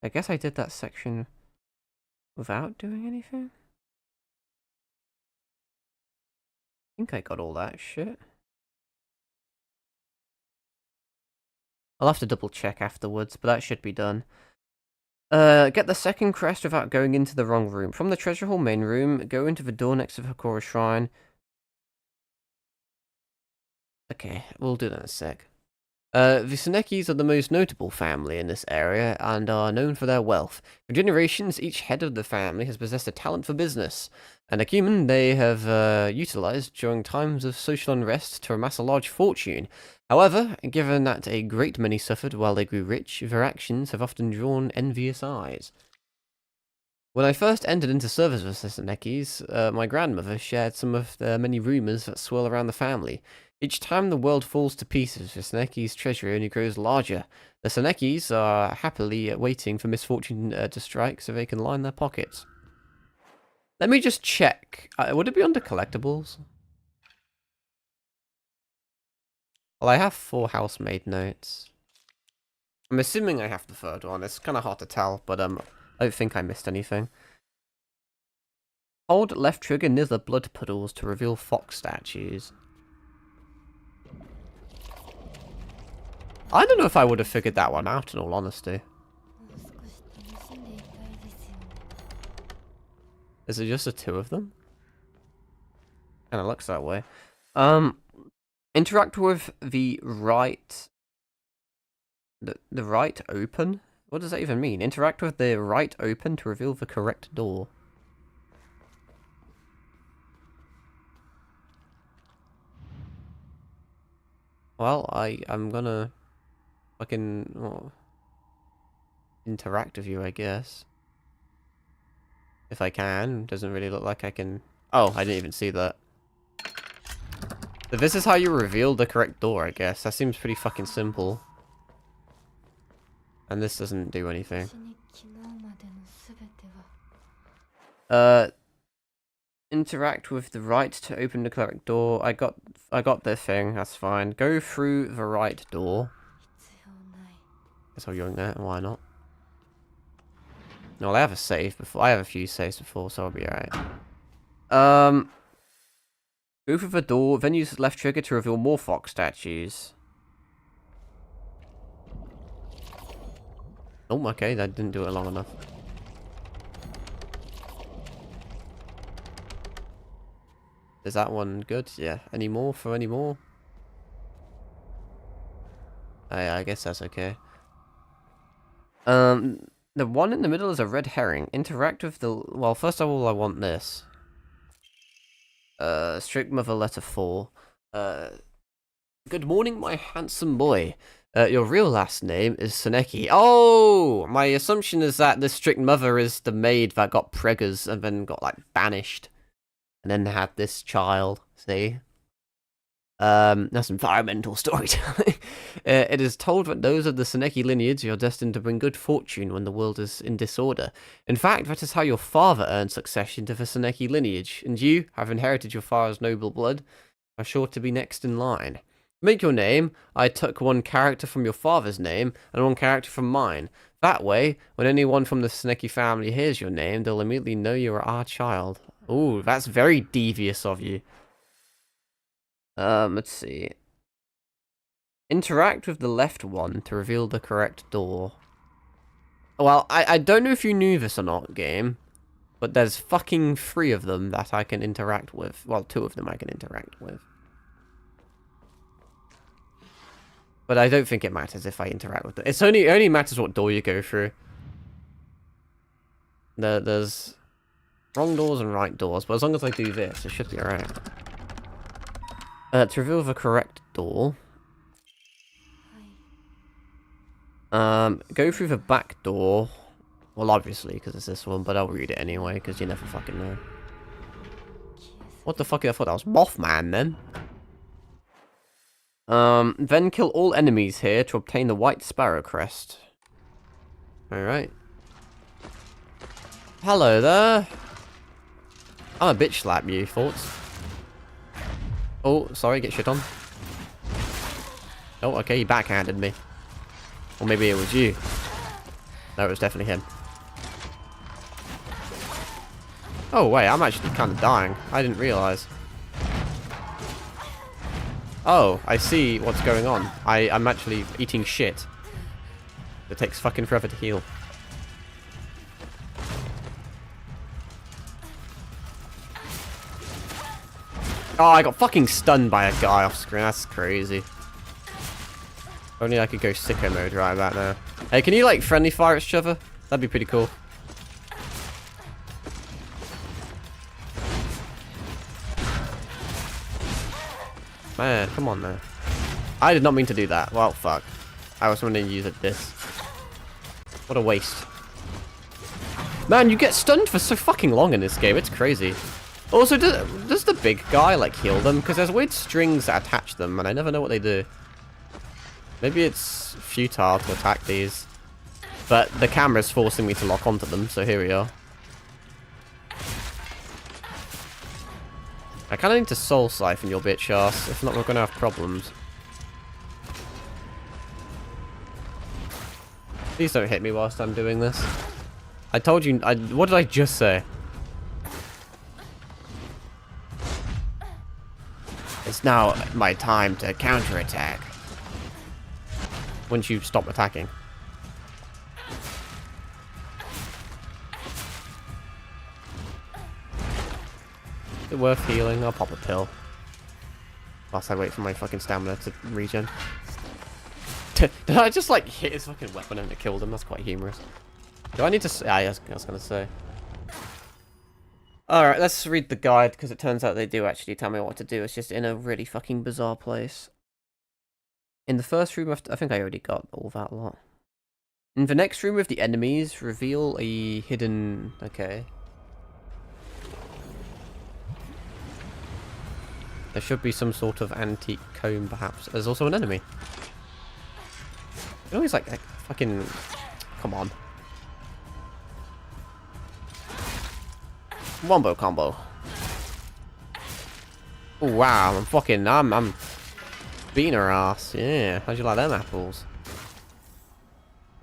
I guess I did that section without doing anything? I think I got all that shit. I'll have to double check afterwards, but that should be done. Get the second crest without going into the wrong room. From the treasure hall main room, go into the door next to the Hakora shrine. Okay, we'll do that in a sec. The Senekis are the most notable family in this area and are known for their wealth. For generations, each head of the family has possessed a talent for business, and a acumen they have utilized during times of social unrest to amass a large fortune. However, given that a great many suffered while they grew rich, their actions have often drawn envious eyes. When I first entered into service with the Senekis, my grandmother shared some of the many rumors that swirl around the family. Each time the world falls to pieces, the Seneki's treasury only grows larger. The Senekis are happily waiting for misfortune to strike so they can line their pockets. Let me just check. Would it be under collectibles? Well, I have 4 housemaid notes. I'm assuming I have the third one. It's kind of hard to tell, but I don't think I missed anything. Hold left trigger near the blood puddles to reveal fox statues. I don't know if I would have figured that one out, in all honesty. Is it just the 2 of them? Kinda looks that way. Interact with the right... The right open? What does that even mean? Interact with the right open to reveal the correct door. Well, I'm gonna... fucking interact with you, I guess. If I can. Doesn't really look like I can... Oh, I didn't even see that. So this is how you reveal the correct door, I guess. That seems pretty fucking simple. And this doesn't do anything. Interact with the right to open the correct door. I got the thing, that's fine. Go through the right door. Guess I'll yoink that, why not? No, I have a save before. I have a few saves before, so I'll be alright. Go through the door, then use left trigger to reveal more fox statues. Oh, okay, that didn't do it long enough. Is that one good? Yeah. Any more for any more? I guess that's okay. The one in the middle is a red herring. Interact with the... Well, first of all, I want this. Strict mother letter 4. Good morning, my handsome boy. Your real last name is Seneki. Oh! My assumption is that the strict mother is the maid that got preggers and then got, like, banished. And then had this child. See? That's environmental storytelling. It is told that those of the Seneki lineage are destined to bring good fortune when the world is in disorder. In fact, that is how your father earned succession to the Seneki lineage, and you, have inherited your father's noble blood, are sure to be next in line. Make your name. I took one character from your father's name, and one character from mine. That way, when anyone from the Seneki family hears your name, they'll immediately know you are our child. Ooh, that's very devious of you. Let's see. Interact with the left one to reveal the correct door. Well, I don't know if you knew this or not, game, but there's fucking 3 of them that I can interact with. Well, 2 of them I can interact with. But I don't think it matters if I interact with them. It only matters what door you go through. There's wrong doors and right doors, but as long as I do this, it should be alright. To reveal the correct door. Go through the back door. Well, obviously, because it's this one, but I'll read it anyway, because you never fucking know. What the fuck? I thought that was Mothman, then. Then kill all enemies here to obtain the White Sparrow Crest. Alright. Hello there. I'm a bitch slap you, thoughts? Oh, sorry, get shit on. Oh, okay, he backhanded me. Or maybe it was you. No, it was definitely him. Oh, wait, I'm actually kind of dying. I didn't realize. Oh, I see what's going on. I'm actually eating shit. It takes fucking forever to heal. Oh, I got fucking stunned by a guy off screen. That's crazy. Only I could go sicko mode right about now. Hey, can you, like, friendly fire at each other? That'd be pretty cool. Man, come on now. I did not mean to do that. Well, fuck. I was going to use this. What a waste. Man, you get stunned for so fucking long in this game. It's crazy. Also, does the big guy, like, heal them? Because there's weird strings that attach them, and I never know what they do. Maybe it's futile to attack these. But the camera's forcing me to lock onto them, so here we are. I kind of need to soul siphon your bitch ass. If not, we're going to have problems. Please don't hit me whilst I'm doing this. I told you... what did I just say? It's now my time to counterattack. Once you stop attacking. Is it worth healing? I'll pop a pill. Whilst I wait for my fucking stamina to regen. Did I just like hit his fucking weapon and it killed him? That's quite humorous. Do I need to... I was gonna say. Alright, let's read the guide, because it turns out they do actually tell me what to do. It's just in a really fucking bizarre place. In the first room, I think I already got all that lot. In the next room with the enemies, reveal a hidden... Okay. There should be some sort of antique comb, perhaps. There's also an enemy. You know, he's like fucking... Come on. Wombo combo. Oh wow, I'm beating her ass. Yeah, how'd you like them apples?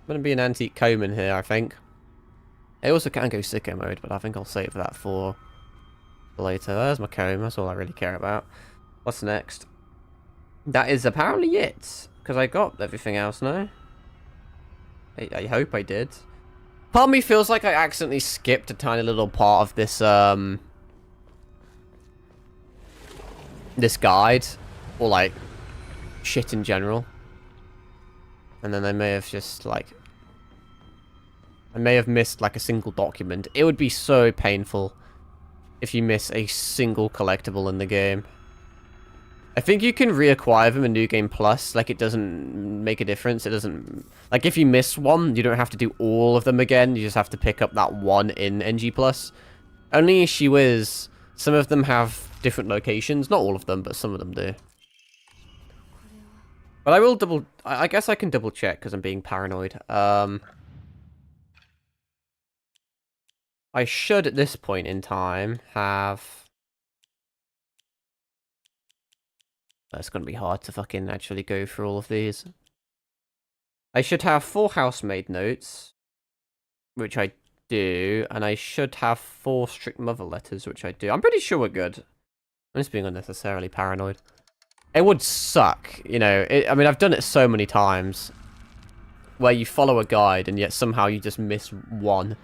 Gonna be an antique comb in here, I think. I also can go sicko mode, but I think I'll save that for later. There's my comb, that's all I really care about. What's next? That is apparently it, because I got everything else now. I hope I did. Part of me feels like I accidentally skipped a tiny little part of this, this guide. Or, like, shit in general. And then I may have just, like... I may have missed like a single document. It would be so painful if you miss a single collectible in the game. I think you can reacquire them in New Game Plus. Like, it doesn't make a difference. It doesn't... Like, if you miss one, you don't have to do all of them again. You just have to pick up that one in NG Plus. Only issue is, some of them have different locations. Not all of them, but some of them do. But I will double... I guess I can double check, because I'm being paranoid. I should, at this point in time, have... It's going to be hard to fucking actually go through all of these. I should have 4 housemaid notes, which I do, and I should have 4 strict mother letters, which I do. I'm pretty sure we're good. I'm just being unnecessarily paranoid. It would suck, you know. I mean, I've done it so many times, where you follow a guide, and yet somehow you just miss one.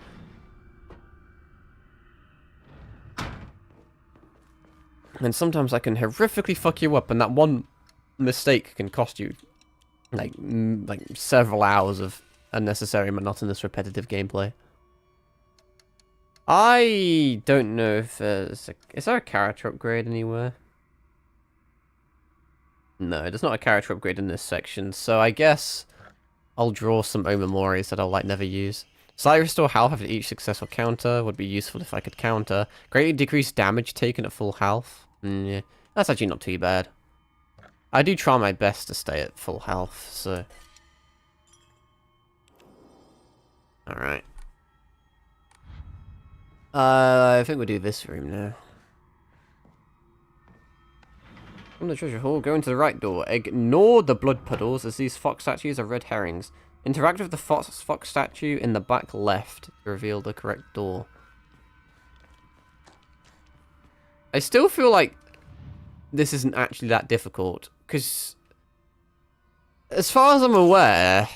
And sometimes I can horrifically fuck you up, and that one mistake can cost you, like several hours of unnecessary, monotonous, repetitive gameplay. I don't know if there's is there a character upgrade anywhere? No, there's not a character upgrade in this section, so I guess I'll draw some Omemoris that I'll, like, never use. Slightly restore health after each successful counter would be useful if I could counter. Greatly decrease damage taken at full health. Yeah, that's actually not too bad. I do try my best to stay at full health, so... Alright. I think we'll do this room now. From the treasure hall, go into the right door. Ignore the blood puddles, as these fox statues are red herrings. Interact with the fox statue in the back left to reveal the correct door. I still feel like this isn't actually that difficult, because as far as I'm aware,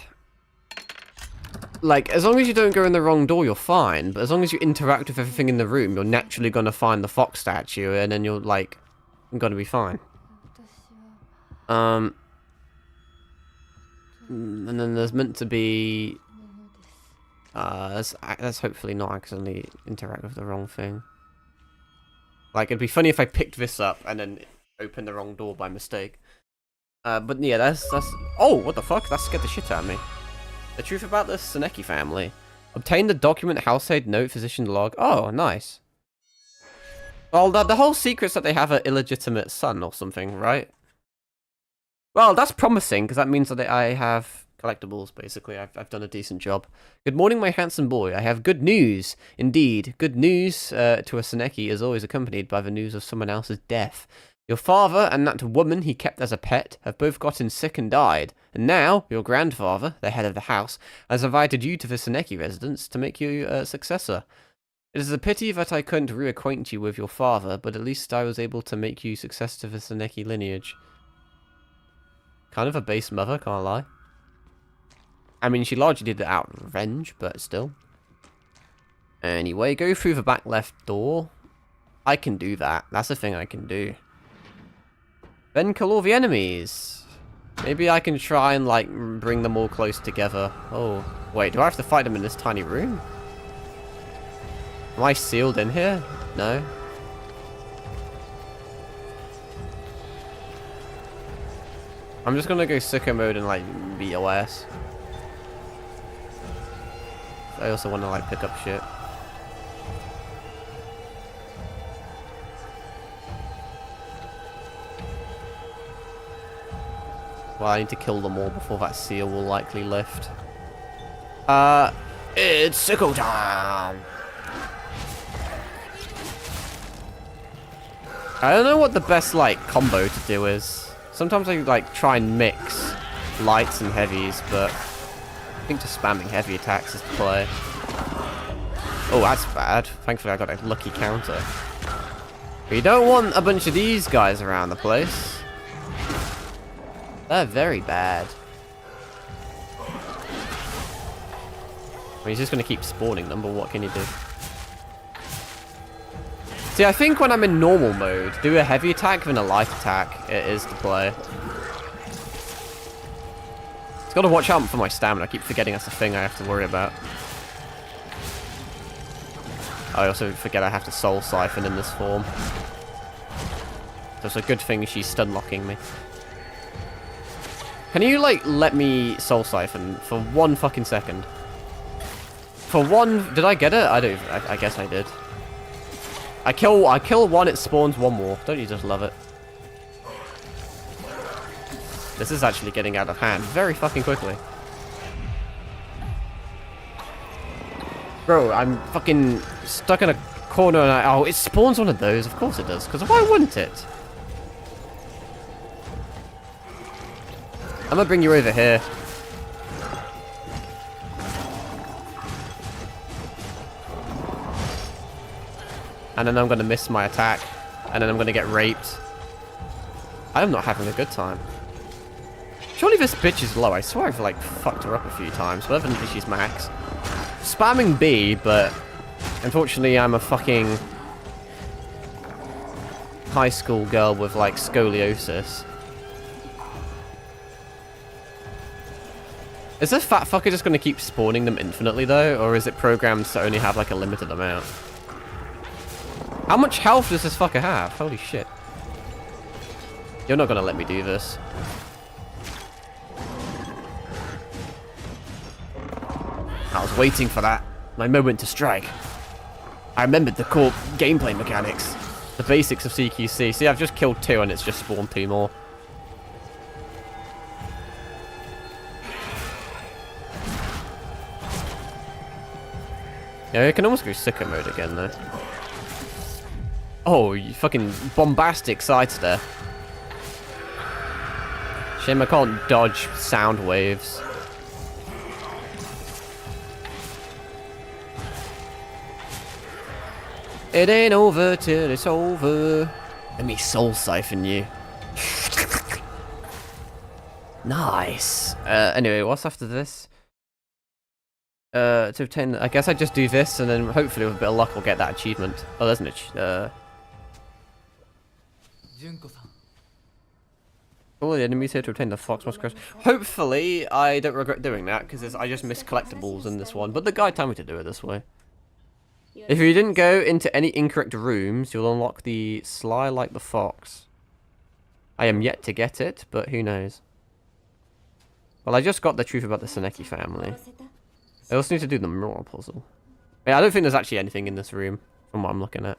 like, as long as you don't go in the wrong door, you're fine, but as long as you interact with everything in the room, you're naturally going to find the fox statue, and then you're, like, going to be fine. And then there's meant to be, let's hopefully not accidentally interact with the wrong thing. Like, it'd be funny if I picked this up and then opened the wrong door by mistake. But yeah, that's... Oh, what the fuck? That scared the shit out of me. The truth about the Seneki family. Obtain the document, household note, physician log. Oh, nice. Well, the whole secret's that they have an illegitimate son or something, right? Well, that's promising, because that means that I have collectibles, basically. I've done a decent job. Good morning, my handsome boy. I have good news. Indeed, good news to a Seneki is always accompanied by the news of someone else's death. Your father and that woman he kept as a pet have both gotten sick and died. And now, your grandfather, the head of the house, has invited you to the Seneki residence to make you a successor. It is a pity that I couldn't reacquaint you with your father, but at least I was able to make you successor to the Seneki lineage. Kind of a base mother, can't lie. I mean, she largely did it out of revenge, but still. Anyway, go through the back left door. I can do that. That's the thing I can do. Then kill all the enemies. Maybe I can try and, like, bring them all close together. Oh, wait, do I have to fight them in this tiny room? Am I sealed in here? No. I'm just gonna go sicko mode and, like, beat your ass. I also want to, like, pick up shit. Well, I need to kill them all before that seal will likely lift. It's sickle time! I don't know what the best, like, combo to do is. Sometimes I, like, try and mix lights and heavies, but I think just spamming heavy attacks is the play. Oh, that's bad. Thankfully I got a lucky counter. But you don't want a bunch of these guys around the place. They're very bad. I mean, he's just going to keep spawning them, but what can you do? See, I think when I'm in normal mode, do a heavy attack and a light attack. It is the play. It's got to watch out for my stamina. I keep forgetting that's the thing I have to worry about. I also forget I have to soul siphon in this form. So it's a good thing she's stun locking me. Can you, like, let me soul siphon for 1 fucking second? For 1... Did I get it? I guess I did. I kill 1, it spawns 1 more. Don't you just love it? This is actually getting out of hand very fucking quickly. Bro, I'm fucking stuck in a corner and oh, it spawns one of those. Of course it does. Because why wouldn't it? I'm gonna bring you over here. And then I'm gonna miss my attack. And then I'm gonna get raped. I'm not having a good time. Surely this bitch is low. I swear I've like fucked her up a few times. But evidently she's max. Spamming B, but unfortunately I'm a fucking high school girl with like scoliosis. Is this fat fucker just going to keep spawning them infinitely, though? Or is it programmed to only have, like, a limited amount? How much health does this fucker have? Holy shit. You're not going to let me do this. I was waiting for that. My moment to strike. I remembered the core gameplay mechanics. The basics of CQC. See, I've just killed 2 and it's just spawned 2 more. Yeah, you can almost go sicko mode again, though. Oh, you fucking bombastic sidestep. Shame I can't dodge sound waves. It ain't over till it's over. Let me soul siphon you. Nice. Anyway, what's after this? To obtain, I guess I just do this, and then hopefully with a bit of luck, I'll get that achievement. Oh, there's an all the enemies here to obtain the Fox Moss Crest. Hopefully, I don't regret doing that, because I just missed collectibles in this one. But the guide told me to do it this way. If you didn't go into any incorrect rooms, you'll unlock the Sly Like the Fox. I am yet to get it, but who knows. Well, I just got the truth about the Seneki family. I also need to do the mural puzzle. Yeah, I don't think there's actually anything in this room, from what I'm looking at.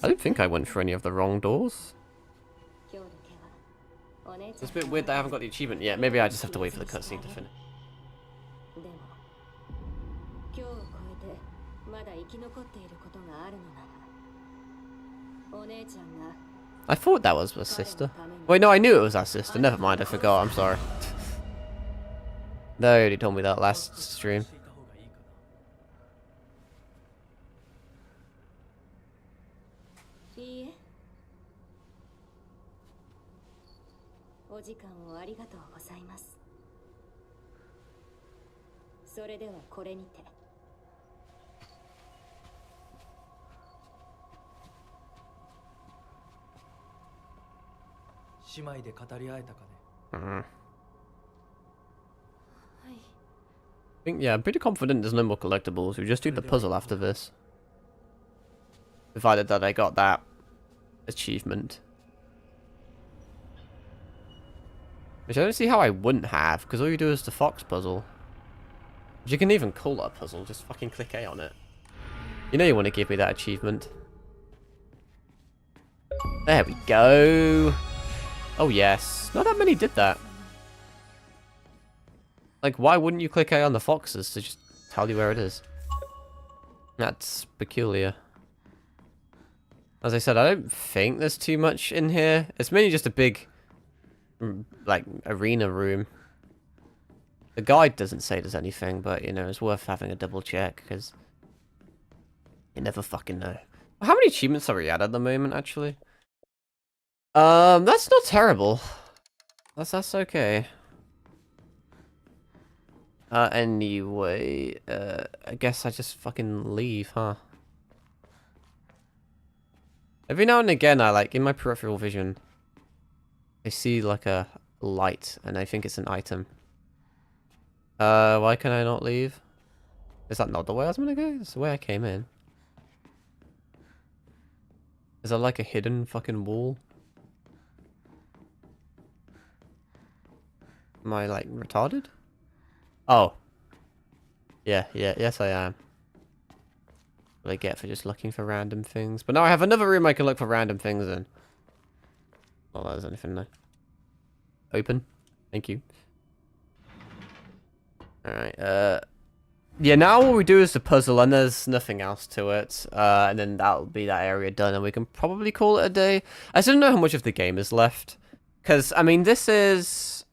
I don't think I went through any of the wrong doors. It's a bit weird that I haven't got the achievement yet. Maybe I just have to wait for the cutscene to finish. I thought that was her sister. Wait, no, I knew it was our sister. Never mind, I forgot. I'm sorry. No, he told me that last stream. Yeah, I'm pretty confident there's no more collectibles. We just do the puzzle after this. Provided that I got that achievement. Which I don't see how I wouldn't have, because all you do is the fox puzzle. But you can even call that a puzzle, just fucking click A on it. You know you want to give me that achievement. There we go. Oh yes. Not that many did that. Like, why wouldn't you click A on the foxes to just tell you where it is? That's peculiar. As I said, I don't think there's too much in here. It's mainly just a big, like, arena room. The guide doesn't say there's anything, but, you know, it's worth having a double check, because you never fucking know. How many achievements are we at the moment, actually? That's not terrible. That's okay. Anyway, I guess I just fucking leave, huh? Every now and again, I like, in my peripheral vision, I see like a light, and I think it's an item. Why can I not leave? Is that not the way I was gonna go? It's the way I came in. Is that like a hidden fucking wall? Am I like retarded? Oh. Yeah, yes I am. What I get for just looking for random things. But now I have another room I can look for random things in. Oh, there's anything there. Open. Thank you. Alright, yeah, now all we do is the puzzle and there's nothing else to it. And then that'll be that area done and we can probably call it a day. I still don't know how much of the game is left. Because, I mean, this is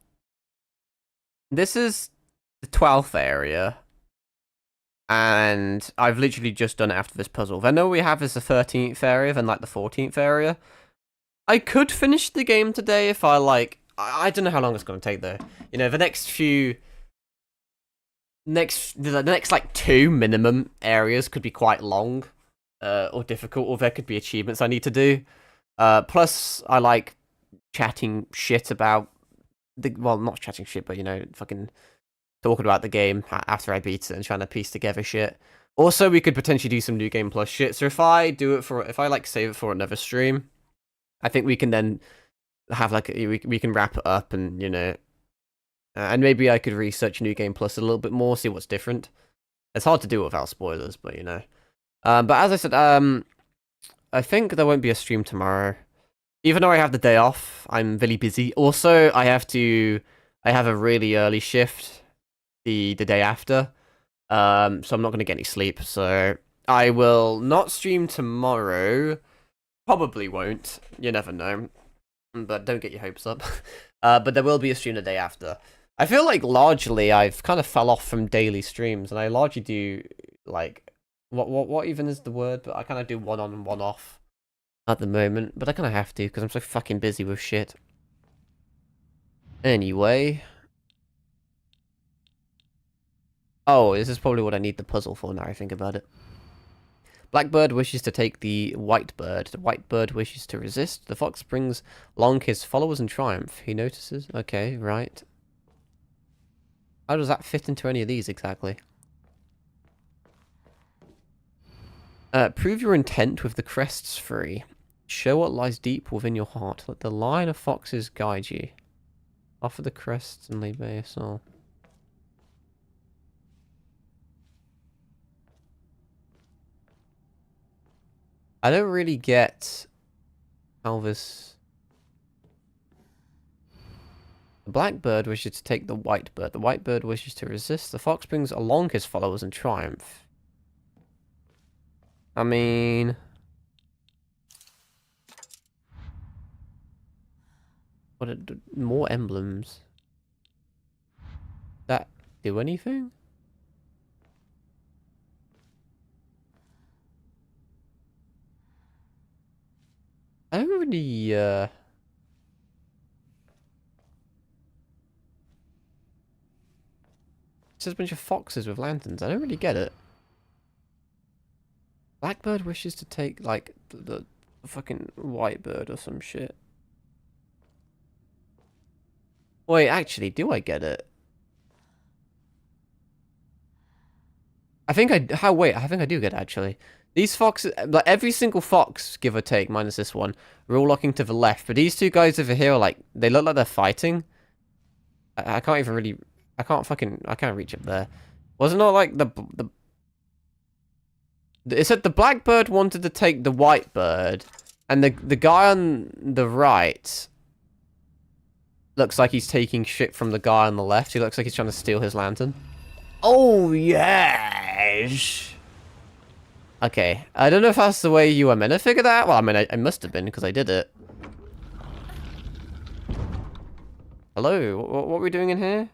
the 12th area. And I've literally just done it after this puzzle. Then all we have is the 13th area, then like the 14th area. I could finish the game today if I like... I don't know how long it's going to take though. You know, the next few... The next like 2 minimum areas could be quite long. Or difficult, or there could be achievements I need to do. Plus, I like chatting shit about... Well, not chatting shit, but you know, fucking... talking about the game after I beat it and trying to piece together shit. Also, we could potentially do some New Game Plus shit. So if I like save it for another stream, I think we can then have like we can wrap it up and you know, and maybe I could research New Game Plus a little bit more, see what's different. It's hard to do without spoilers, but you know. But as I said, I think there won't be a stream tomorrow. Even though I have the day off, I'm really busy. Also, I have a really early shift the day after, so I'm not going to get any sleep, so I will not stream tomorrow, probably won't, you never know, but don't get your hopes up, but there will be a stream the day after. I feel like largely I've kind of fell off from daily streams, and I largely do, like, what even is the word, but I kind of do one on and one off at the moment, but I kind of have to, because I'm so fucking busy with shit. Anyway... Oh, this is probably what I need the puzzle for now I think about it. Blackbird wishes to take the white bird. The white bird wishes to resist. The fox brings along his followers in triumph. He notices. Okay, right. How does that fit into any of these exactly? Prove your intent with the crests free. Show what lies deep within your heart. Let the line of foxes guide you. Offer the crests and leave bare your soul. I don't really get how this... The black bird wishes to take the white bird. The white bird wishes to resist. The fox brings along his followers in triumph. I mean... more emblems. That do anything? I don't really, It says a bunch of foxes with lanterns. I don't really get it. Blackbird wishes to take, like, the fucking white bird or some shit. Wait, actually, do I get it? I think I do get it, actually. These foxes, like, every single fox, give or take, minus this one, are all looking to the left. But these two guys over here are, like, they look like they're fighting. I can't even really, I can't reach up there. Wasn't it like it said the black bird wanted to take the white bird, and the guy on the right looks like he's taking shit from the guy on the left. He looks like he's trying to steal his lantern. Oh, yes! Okay, I don't know if that's the way you were meant to figure that out. Well, I mean, I must have been, because I did it. Hello, what are we doing in here?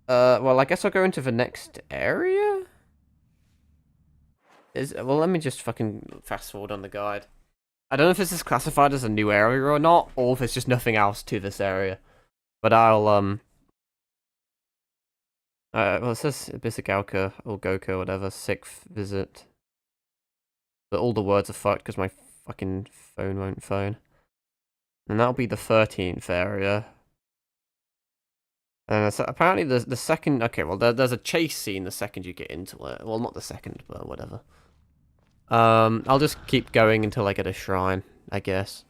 Well, I guess I'll go into the next area? Well, let me just fucking fast forward on the guide. I don't know if this is classified as a new area or not, or if there's just nothing else to this area. But I'll, well, it says Bisagauka or Goku, whatever, 6th visit. But all the words are fucked because my fucking phone won't phone. And that'll be the 13th area. And so apparently the second... Okay, well, there's a chase scene the second you get into it. Well, not the second, but whatever. I'll just keep going until I get a shrine, I guess.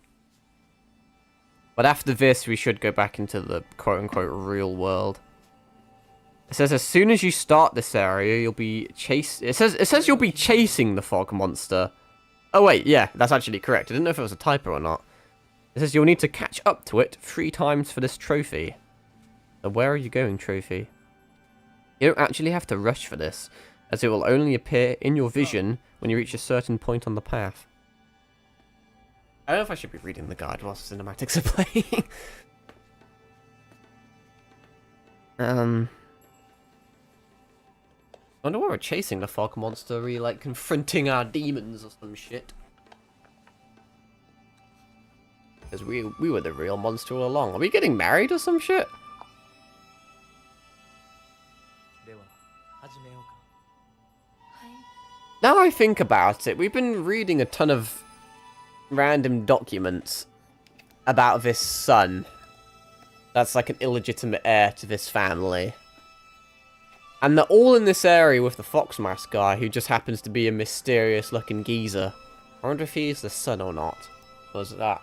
But after this, we should go back into the quote-unquote real world. It says as soon as you start this area, you'll be It says you'll be chasing the fog monster. Oh wait, yeah, that's actually correct. I didn't know if it was a typo or not. It says you'll need to catch up to it 3 times for this trophy. So where are you going, trophy? You don't actually have to rush for this, as it will only appear in your vision when you reach a certain point on the path. I don't know if I should be reading the guide whilst cinematics are playing. I wonder why we're chasing the fog monster. Are we like confronting our demons or some shit? Because we were the real monster all along. Are we getting married or some shit? Now I think about it, we've been reading a ton of random documents about this son. That's like an illegitimate heir to this family. And they're all in this area with the fox mask guy, who just happens to be a mysterious looking geezer. I wonder if he's the son or not. Or is it that?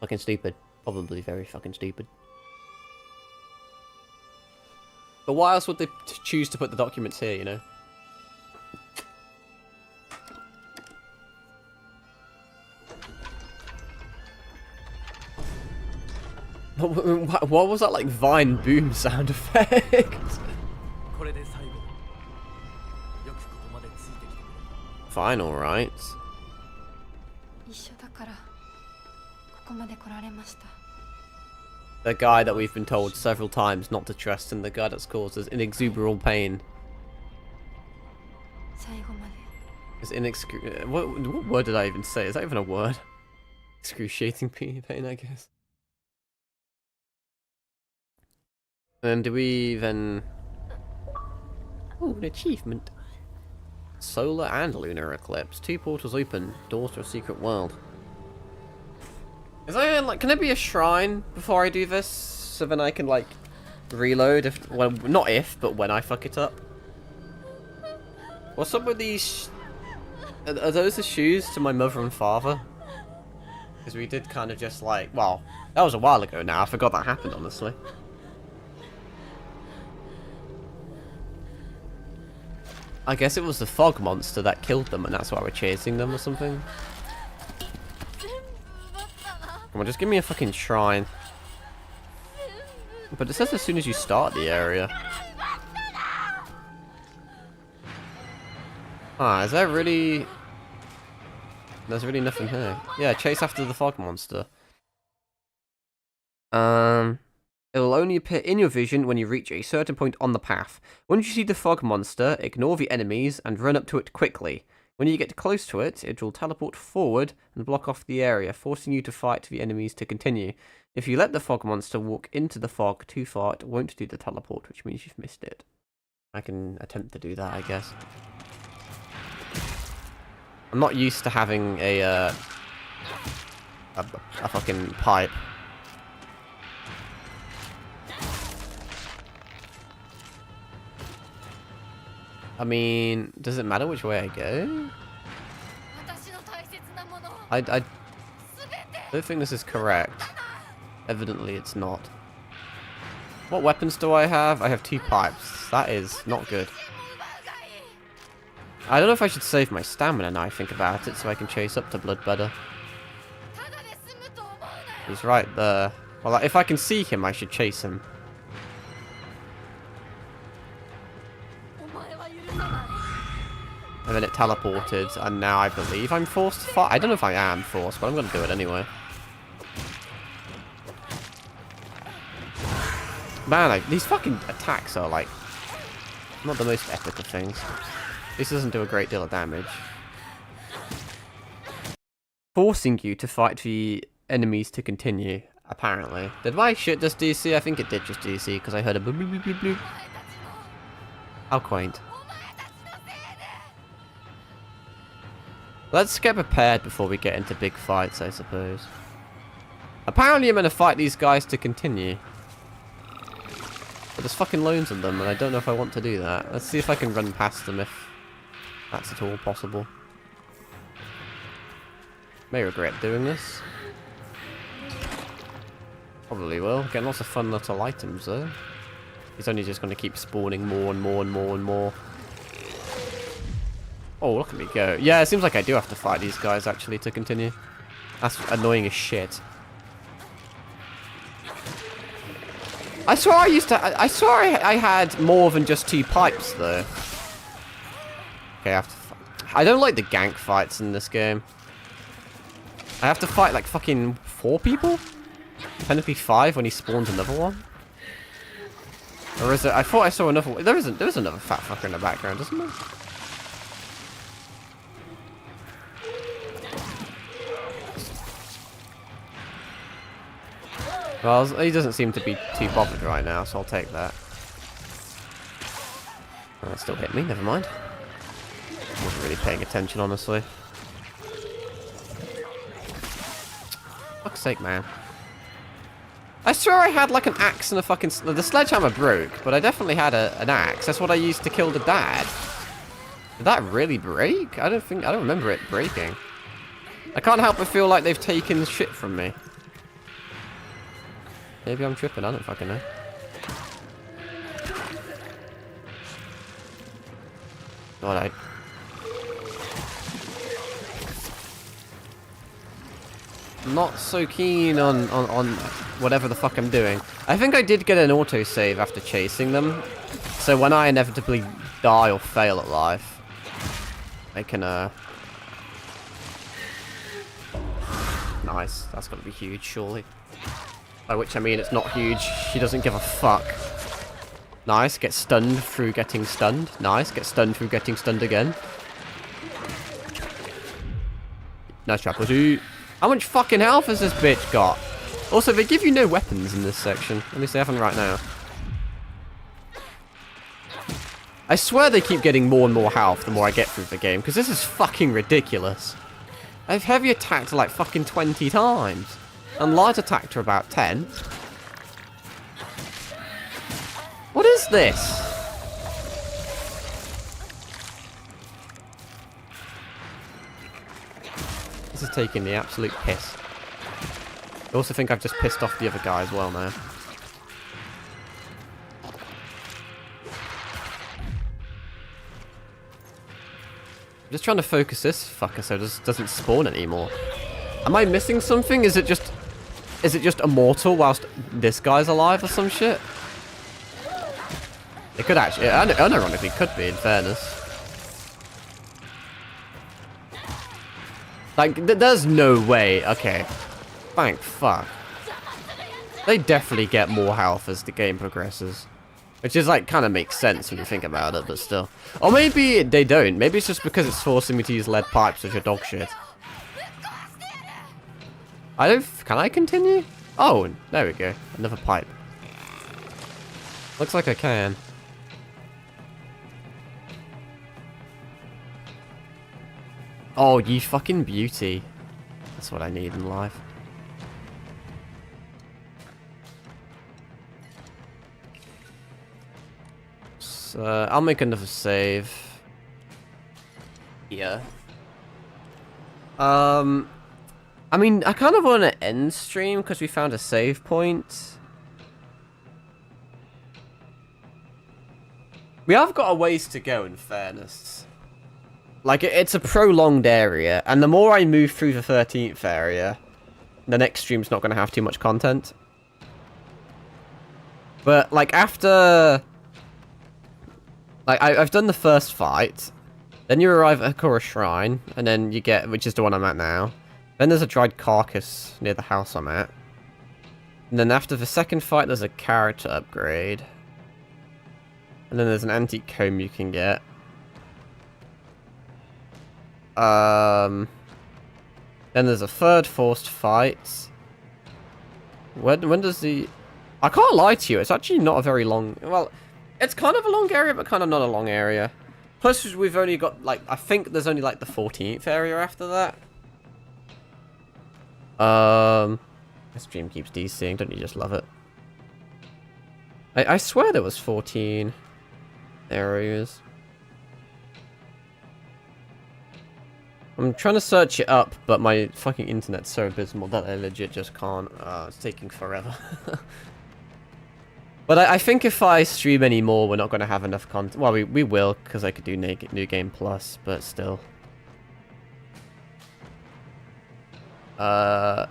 Fucking stupid. Probably very fucking stupid. But why else would they choose to put the documents here, you know? What was that, like, Vine boom sound effect? Fine, alright. The guy that we've been told several times not to trust, and the guy that's caused us inexuberable pain. Is what word did I even say? Is that even a word? Excruciating pain, I guess. And do we then... Ooh, an achievement. Solar and lunar eclipse. 2 portals open. Doors to a secret world. Is there, like, can there be a shrine before I do this? So then I can, like, reload if... Well, not if, but when I fuck it up. What's up with these... Are those the shoes to my mother and father? Because we did kind of just, like... Well, that was a while ago now. I forgot that happened, honestly. I guess it was the fog monster that killed them, and that's why we're chasing them or something. Come on, just give me a fucking shrine. But it says as soon as you start the area. Ah, is there really... There's really nothing here. Yeah, chase after the fog monster. It will only appear in your vision when you reach a certain point on the path. Once you see the fog monster, ignore the enemies and run up to it quickly. When you get close to it, it will teleport forward and block off the area, forcing you to fight the enemies to continue. If you let the fog monster walk into the fog too far, it won't do the teleport, which means you've missed it. I can attempt to do that, I guess. I'm not used to having a fucking pipe. I mean, does it matter which way I go? I don't think this is correct. Evidently it's not. What weapons do I have? I have 2 pipes. That is not good. I don't know if I should save my stamina now I think about it, so I can chase up to Blood better. He's right there. Well, if I can see him, I should chase him. And then it teleported, and now I believe I'm forced to fight. I don't know if I am forced, but I'm going to do it anyway. Man, these fucking attacks are, like, not the most epic of things. This doesn't do a great deal of damage. Forcing you to fight the enemies to continue, apparently. Did my shit just DC? I think it did just DC, because I heard a bloop bloop bloop bloop. How quaint. Let's get prepared before we get into big fights, I suppose. Apparently I'm going to fight these guys to continue. But there's fucking loads of them, and I don't know if I want to do that. Let's see if I can run past them if that's at all possible. May regret doing this. Probably will. Getting lots of fun little items though. He's only just going to keep spawning more and more and more and more. Oh, look at me go. Yeah, it seems like I do have to fight these guys actually to continue. That's annoying as shit. I swear I used to... I swear I had more than just 2 pipes though. Okay, I have to... I don't like the gank fights in this game. I have to fight like fucking 4 people? Technically 5 when he spawns another one? Or is it? I thought I saw another one. There is another fat fucker in the background, isn't there? Well, he doesn't seem to be too bothered right now, so I'll take that. Oh, that still hit me, never mind. Wasn't really paying attention, honestly. Fuck's sake, man. I swear I had like an axe and a fucking... The sledgehammer broke, but I definitely had an axe. That's what I used to kill the dad. Did that really break? I don't remember it breaking. I can't help but feel like they've taken shit from me. Maybe I'm tripping, I don't fucking know. God, I'm not so keen on whatever the fuck I'm doing. I think I did get an autosave after chasing them. So when I inevitably die or fail at life, I can, Nice, that's gotta be huge, surely. By which I mean it's not huge, she doesn't give a fuck. Nice, get stunned through getting stunned. Nice, get stunned through getting stunned again. Nice trap, dude. How much fucking health has this bitch got? Also, they give you no weapons in this section. At least they haven't right now. I swear they keep getting more and more health the more I get through the game, because this is fucking ridiculous. I've heavy attacked like fucking 20 times. And light attacked her about 10. What is this? This is taking the absolute piss. I also think I've just pissed off the other guy as well now. I'm just trying to focus this fucker so it doesn't spawn anymore. Am I missing something? Is it just immortal whilst this guy's alive or some shit? It could actually, unironically could be, in fairness. Like, there's no way. Okay. Thank fuck. They definitely get more health as the game progresses. Which is, like, kind of makes sense when you think about it, but still. Or maybe they don't. Maybe it's just because it's forcing me to use lead pipes, which are dog shit. Can I continue? Oh, there we go. Another pipe. Looks like I can. Oh, you fucking beauty. That's what I need in life. So, I'll make another save. Yeah. I mean, I kind of want to end stream because we found a save point. We have got a ways to go, in fairness. Like, it's a prolonged area, and the more I move through the 13th area, the next stream's not going to have too much content. But, like, after... Like, I've done the first fight, then you arrive at Hakura Shrine, and then you get... Which is the one I'm at now. Then there's a dried carcass near the house I'm at. And then after the second fight, there's a character upgrade. And then there's an antique comb you can get. Then there's a third forced fight. When does the... I can't lie to you, it's actually not a very long... Well, it's kind of a long area, but kind of not a long area. Plus, we've only got, like... I think there's only, like, the 14th area after that. This stream keeps DCing, don't you just love it? I swear there was 14 areas. I'm trying to search it up, but my fucking internet's so abysmal that I legit just can't. It's taking forever. But I think if I stream any more, we're not going to have enough content. Well, we will, because I could do New Game Plus, but still. Let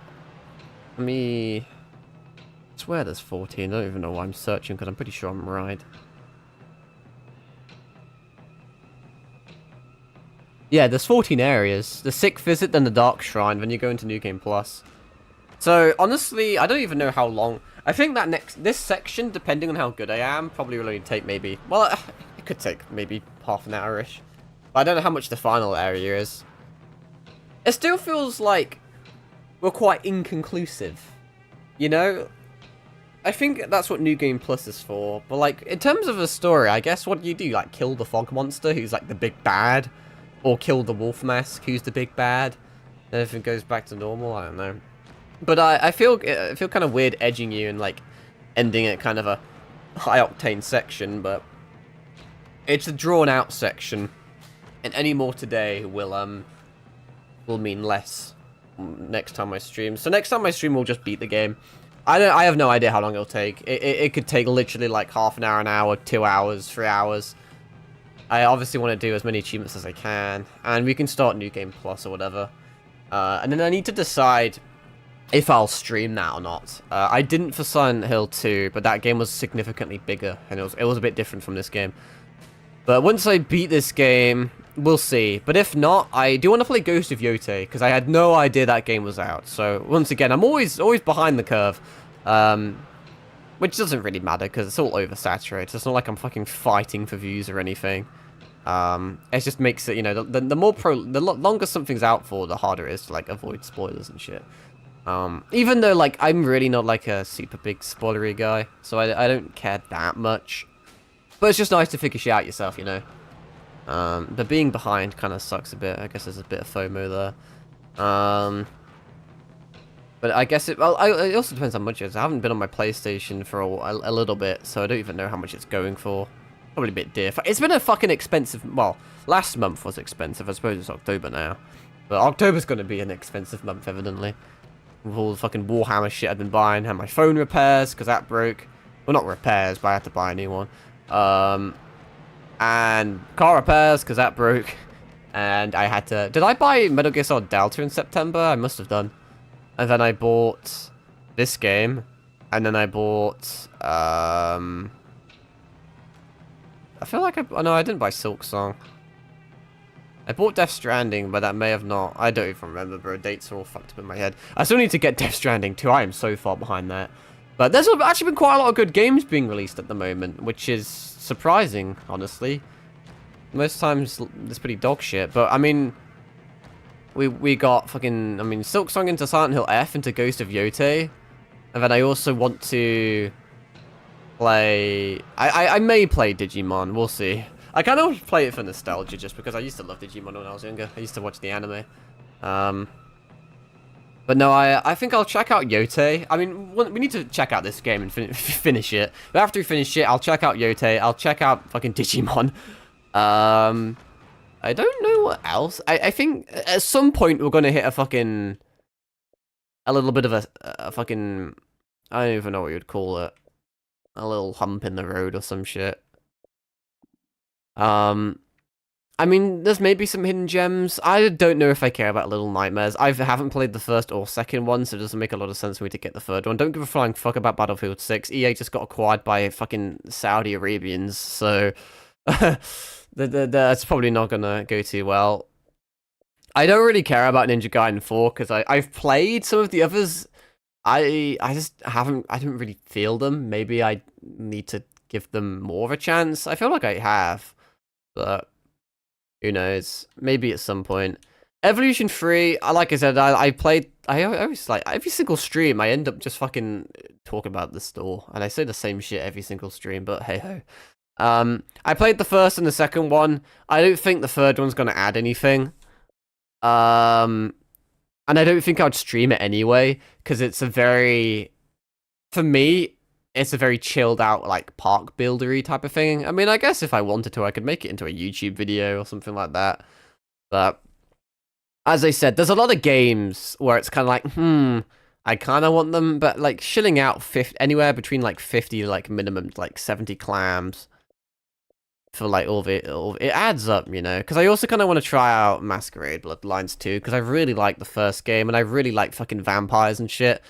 me... I swear there's 14. I don't even know why I'm searching, because I'm pretty sure I'm right. Yeah, there's 14 areas. The Sick Visit, then the Dark Shrine, then you go into New Game Plus. So, honestly, I don't even know how long... I think that this section, depending on how good I am, probably will only take maybe... Well, it could take maybe half an hour-ish. But I don't know how much the final area is. It still feels like we're quite inconclusive. You know? I think that's what New Game Plus is for. But, like, in terms of a story, I guess what do you do? Like, kill the fog monster, who's, like, the big bad? Or kill the wolf mask, who's the big bad? And everything goes back to normal? I don't know. But I feel kind of weird edging you and, like, ending at kind of a high-octane section, but it's a drawn-out section. And any more today will mean less next time I stream. So next time I stream, we'll just beat the game. I have no idea how long it'll take. It could take literally like half an hour, 2 hours, 3 hours. I obviously want to do as many achievements as I can, and we can start New Game Plus or whatever. And then I need to decide if I'll stream that or not. I didn't for Silent Hill 2, but that game was significantly bigger, and it was a bit different from this game. But once I beat this game, we'll see. But if not, I do want to play Ghost of Yotei, because I had no idea that game was out. So once again, I'm always behind the curve. Which doesn't really matter, because it's all oversaturated. It's not like I'm fucking fighting for views or anything. It just makes it, you know, the longer something's out for, the harder it is to, like, avoid spoilers and shit. Even though, like, I'm really not, like, a super big spoilery guy, so I don't care that much. But it's just nice to figure shit out yourself, you know. But being behind kind of sucks a bit. I guess there's a bit of FOMO there. But I guess it also depends how much it is. I haven't been on my PlayStation for a little bit, so I don't even know how much it's going for. Probably a bit dear. It's been a fucking expensive... Well, last month was expensive. I suppose it's October now. But October's going to be an expensive month, evidently. With all the fucking Warhammer shit I've been buying. And my phone repairs, because that broke. Well, not repairs, but I had to buy a new one. And car repairs, because that broke. And I had to... Did I buy Metal Gear Solid Delta in September? I must have done. And then I bought this game. And then I bought... I feel like oh no, I didn't buy Silk Song. I bought Death Stranding, but that may have not. I don't even remember, bro. Dates are all fucked up in my head. I still need to get Death Stranding too. I am so far behind that. But there's actually been quite a lot of good games being released at the moment, which is surprising, honestly. Most times it's pretty dog shit, but I mean, we got fucking, I mean, Silk Song into Silent Hill F into Ghost of Yotei, and then I also want to play. I may play Digimon. We'll see. I kind of play it for nostalgia, just because I used to love Digimon when I was younger. I used to watch the anime. But no, I think I'll check out Yotei. I mean, we need to check out this game and finish it. But after we finish it, I'll check out Yotei. I'll check out fucking Digimon. I don't know what else. I think at some point we're gonna hit a little bit of a fucking, I don't even know what you'd call it. A little hump in the road or some shit. I mean, there's maybe some hidden gems. I don't know if I care about Little Nightmares. I haven't played the first or second one, so it doesn't make a lot of sense for me to get the third one. Don't give a flying fuck about Battlefield 6. EA just got acquired by fucking Saudi Arabians, so that's probably not gonna go too well. I don't really care about Ninja Gaiden 4, because I've played some of the others. I just haven't, I don't really feel them. Maybe I need to give them more of a chance. I feel like I have, but who knows? Maybe at some point. Evolution 3, like I said, I always, like, every single stream, I end up just fucking talking about the store, and I say the same shit every single stream, but hey ho. I played the first and the second one. I don't think the third one's gonna add anything. And I don't think I'd stream it anyway, because it's a very, for me, it's a very chilled out, like, park buildery type of thing. I mean, I guess if I wanted to, I could make it into a YouTube video or something like that. But as I said, there's a lot of games where it's kind of like, I kind of want them, but like shilling out anywhere between like 50 to like minimum like 70 clams for like all it adds up, you know. Because I also kind of want to try out Masquerade Bloodlines 2 because I really like the first game and I really like fucking vampires and shit.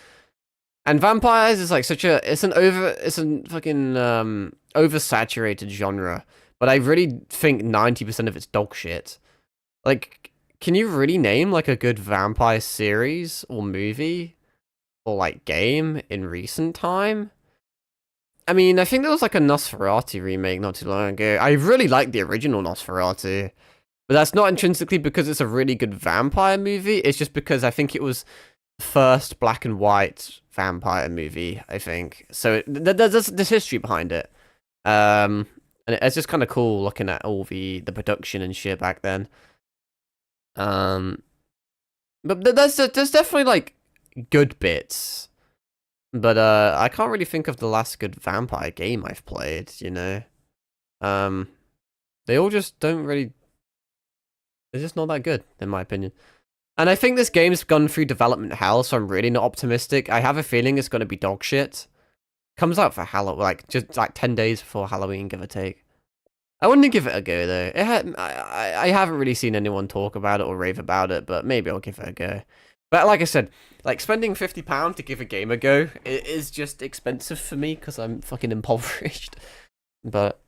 And vampires is like it's a fucking oversaturated genre, but I really think 90% of it's dog shit. Like, can you really name like a good vampire series or movie or like game in recent time? I mean, I think there was like a Nosferatu remake not too long ago. I really like the original Nosferatu, but that's not intrinsically because it's a really good vampire movie. It's just because I think it was the first black and white vampire movie, I think. So there's history behind it. And it's just kind of cool looking at all the production and shit back then. But there's definitely like good bits, but I can't really think of the last good vampire game I've played. You know, they all just don't really. They're just not that good, in my opinion. And I think this game's gone through development hell, so I'm really not optimistic. I have a feeling it's going to be dog shit. Comes out for Halloween, like just like 10 days before Halloween, give or take. I wouldn't give it a go though. I haven't really seen anyone talk about it or rave about it, but maybe I'll give it a go. But like I said, like spending £50 to give a game a go, it is just expensive for me because I'm fucking impoverished. But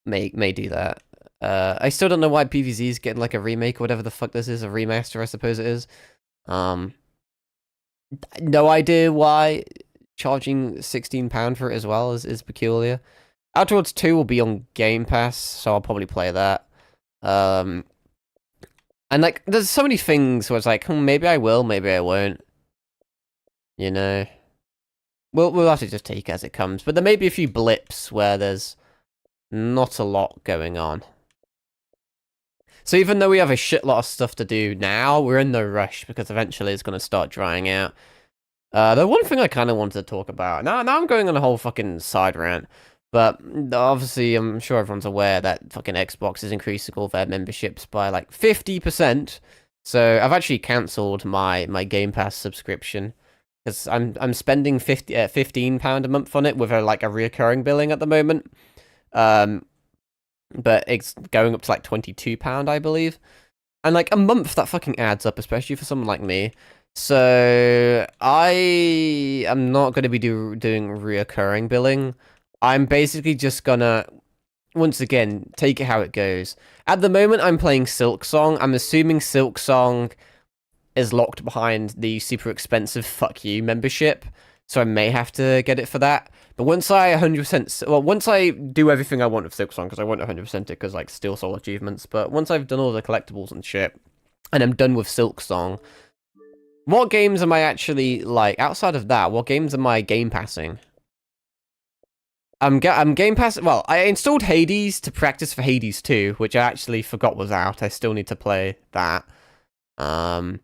may do that. I still don't know why PvZ is getting like a remake or whatever the fuck this is, a remaster I suppose it is. No idea why charging £16 for it as well is peculiar. Outer Worlds 2 will be on Game Pass, so I'll probably play that. And like, there's so many things where it's like, maybe I will, maybe I won't. You know, we'll have to just take it as it comes. But there may be a few blips where there's not a lot going on. So even though we have a shit lot of stuff to do now, we're in no rush because eventually it's going to start drying out. The one thing I kind of wanted to talk about, now I'm going on a whole fucking side rant, but obviously I'm sure everyone's aware that fucking Xbox is increasing all their memberships by like 50%. So I've actually cancelled my Game Pass subscription because I'm spending £15 a month on it with like a reoccurring billing at the moment. But it's going up to like £22, I believe. And like a month, that fucking adds up, especially for someone like me. So I am not going to be doing reoccurring billing. I'm basically just gonna, once again, take it how it goes. At the moment, I'm playing Silksong. I'm assuming Silksong is locked behind the super expensive fuck you membership. So I may have to get it for that. But once I 100%, well, once I do everything I want with Silksong, because I won't 100% it because like Steel Soul achievements, but once I've done all the collectibles and shit, and I'm done with Silksong, what games am I actually, like, outside of that, what games am I game passing? I'm game passing, well, I installed Hades to practice for Hades 2, which I actually forgot was out. I still need to play that. I'm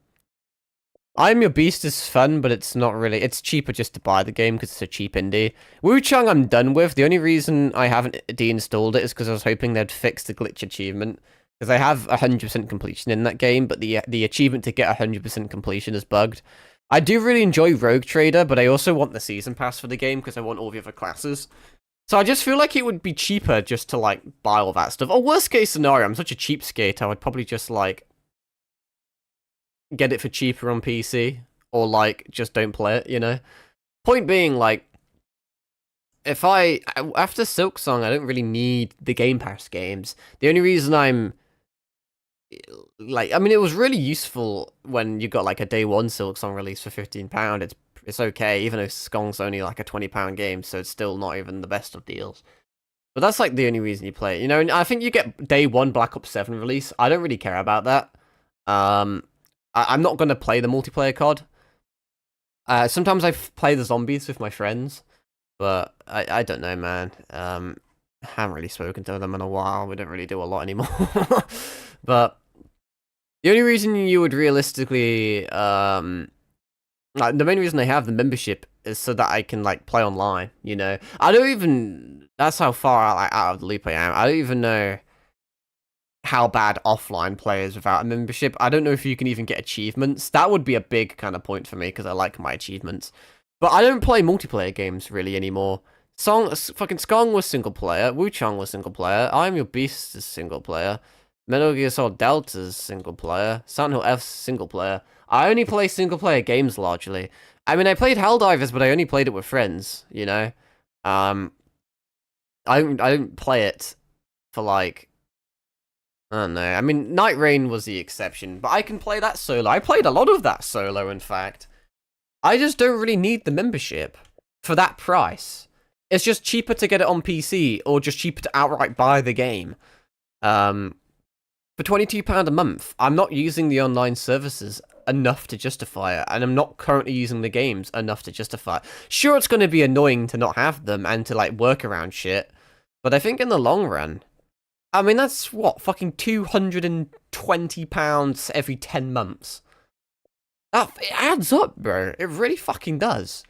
Your Beast is fun, but it's not really, it's cheaper just to buy the game because it's a cheap indie. Wu-Chang I'm done with. The only reason I haven't deinstalled it is because I was hoping they'd fix the glitch achievement. Because I have 100% completion in that game, but the achievement to get 100% completion is bugged. I do really enjoy Rogue Trader, but I also want the season pass for the game because I want all the other classes. So I just feel like it would be cheaper just to, like, buy all that stuff. Or worst case scenario, I'm such a cheapskate, I would probably just, like, get it for cheaper on PC. Or, like, just don't play it, you know? Point being, like, if after Silksong, I don't really need the Game Pass games. The only reason I'm, like, I mean, it was really useful when you got, like, a day one Silksong release for £15. It's okay, even though Skong's only like a £20 game, so it's still not even the best of deals. But that's like the only reason you play it, you know. And I think you get day one Black Ops 7 release. I don't really care about that. I'm not going to play the multiplayer COD. Sometimes I play the zombies with my friends, but I don't know, man. I haven't really spoken to them in a while. We don't really do a lot anymore. But the only reason you would realistically like, the main reason I have the membership is so that I can like play online. You know, I don't even. That's how far out of the loop I am. I don't even know how bad offline play is without a membership. I don't know if you can even get achievements. That would be a big kind of point for me because I like my achievements. But I don't play multiplayer games really anymore. Fucking Skong was single player. Wuchang was single player. I'm Your Beast is single player. Metal Gear Solid Delta's single player. Silent Hill F's single player. I only play single player games largely. I mean, I played Helldivers, but I only played it with friends. You know, I don't play it for like. I don't know. I mean, Night Rain was the exception, but I can play that solo. I played a lot of that solo, in fact. I just don't really need the membership for that price. It's just cheaper to get it on PC, or just cheaper to outright buy the game. For £22 a month, I'm not using the online services enough to justify it, and I'm not currently using the games enough to justify it. Sure, it's going to be annoying to not have them and to, like, work around shit, but I think in the long run, I mean, that's, what, fucking £220 every 10 months. It adds up, bro. It really fucking does.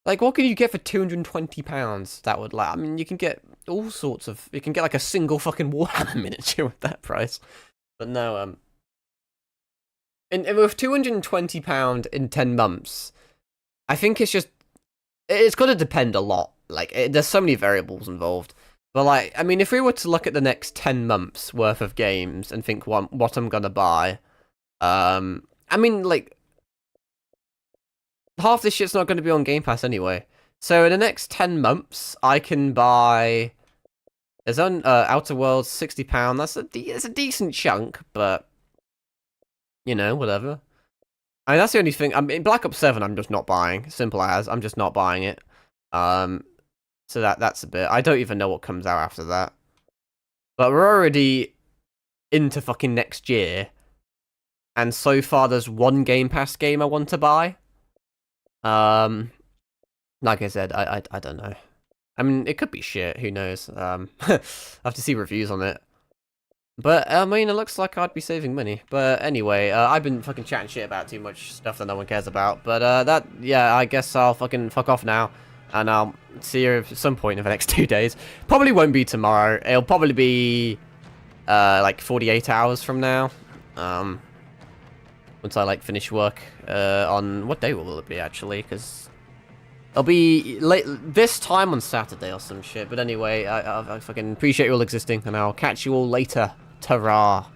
Like, what can you get for £220? That would, like, I mean, you can get all sorts of, you can get, like, a single fucking Warhammer miniature with that price. But no, and with £220 in 10 months, I think it's just, it's got to depend a lot. Like, there's so many variables involved. But, like, I mean, if we were to look at the next 10 months worth of games and think what I'm gonna buy, I mean, like, half this shit's not going to be on Game Pass anyway. So in the next 10 months, I can buy... There's Outer Worlds, £60. It's a decent chunk, but... You know, whatever. I mean, that's the only thing. I mean, Black Ops 7, I'm just not buying. Simple as. I'm just not buying it. So that's a bit. I don't even know what comes out after that. But we're already into fucking next year. And so far, there's one Game Pass game I want to buy. Like I said, I don't know. I mean, it could be shit. Who knows? I have to see reviews on it. But, I mean, it looks like I'd be saving money. But anyway, I've been fucking chatting shit about too much stuff that no one cares about. But, yeah, I guess I'll fucking fuck off now. And I'll see you at some point in the next 2 days. Probably won't be tomorrow. It'll probably be, like 48 hours from now. Once I, like, finish work, on... What day will it be, actually? Because it'll be late this time on Saturday or some shit. But anyway, I fucking appreciate you all existing, and I'll catch you all later. Ta-ra.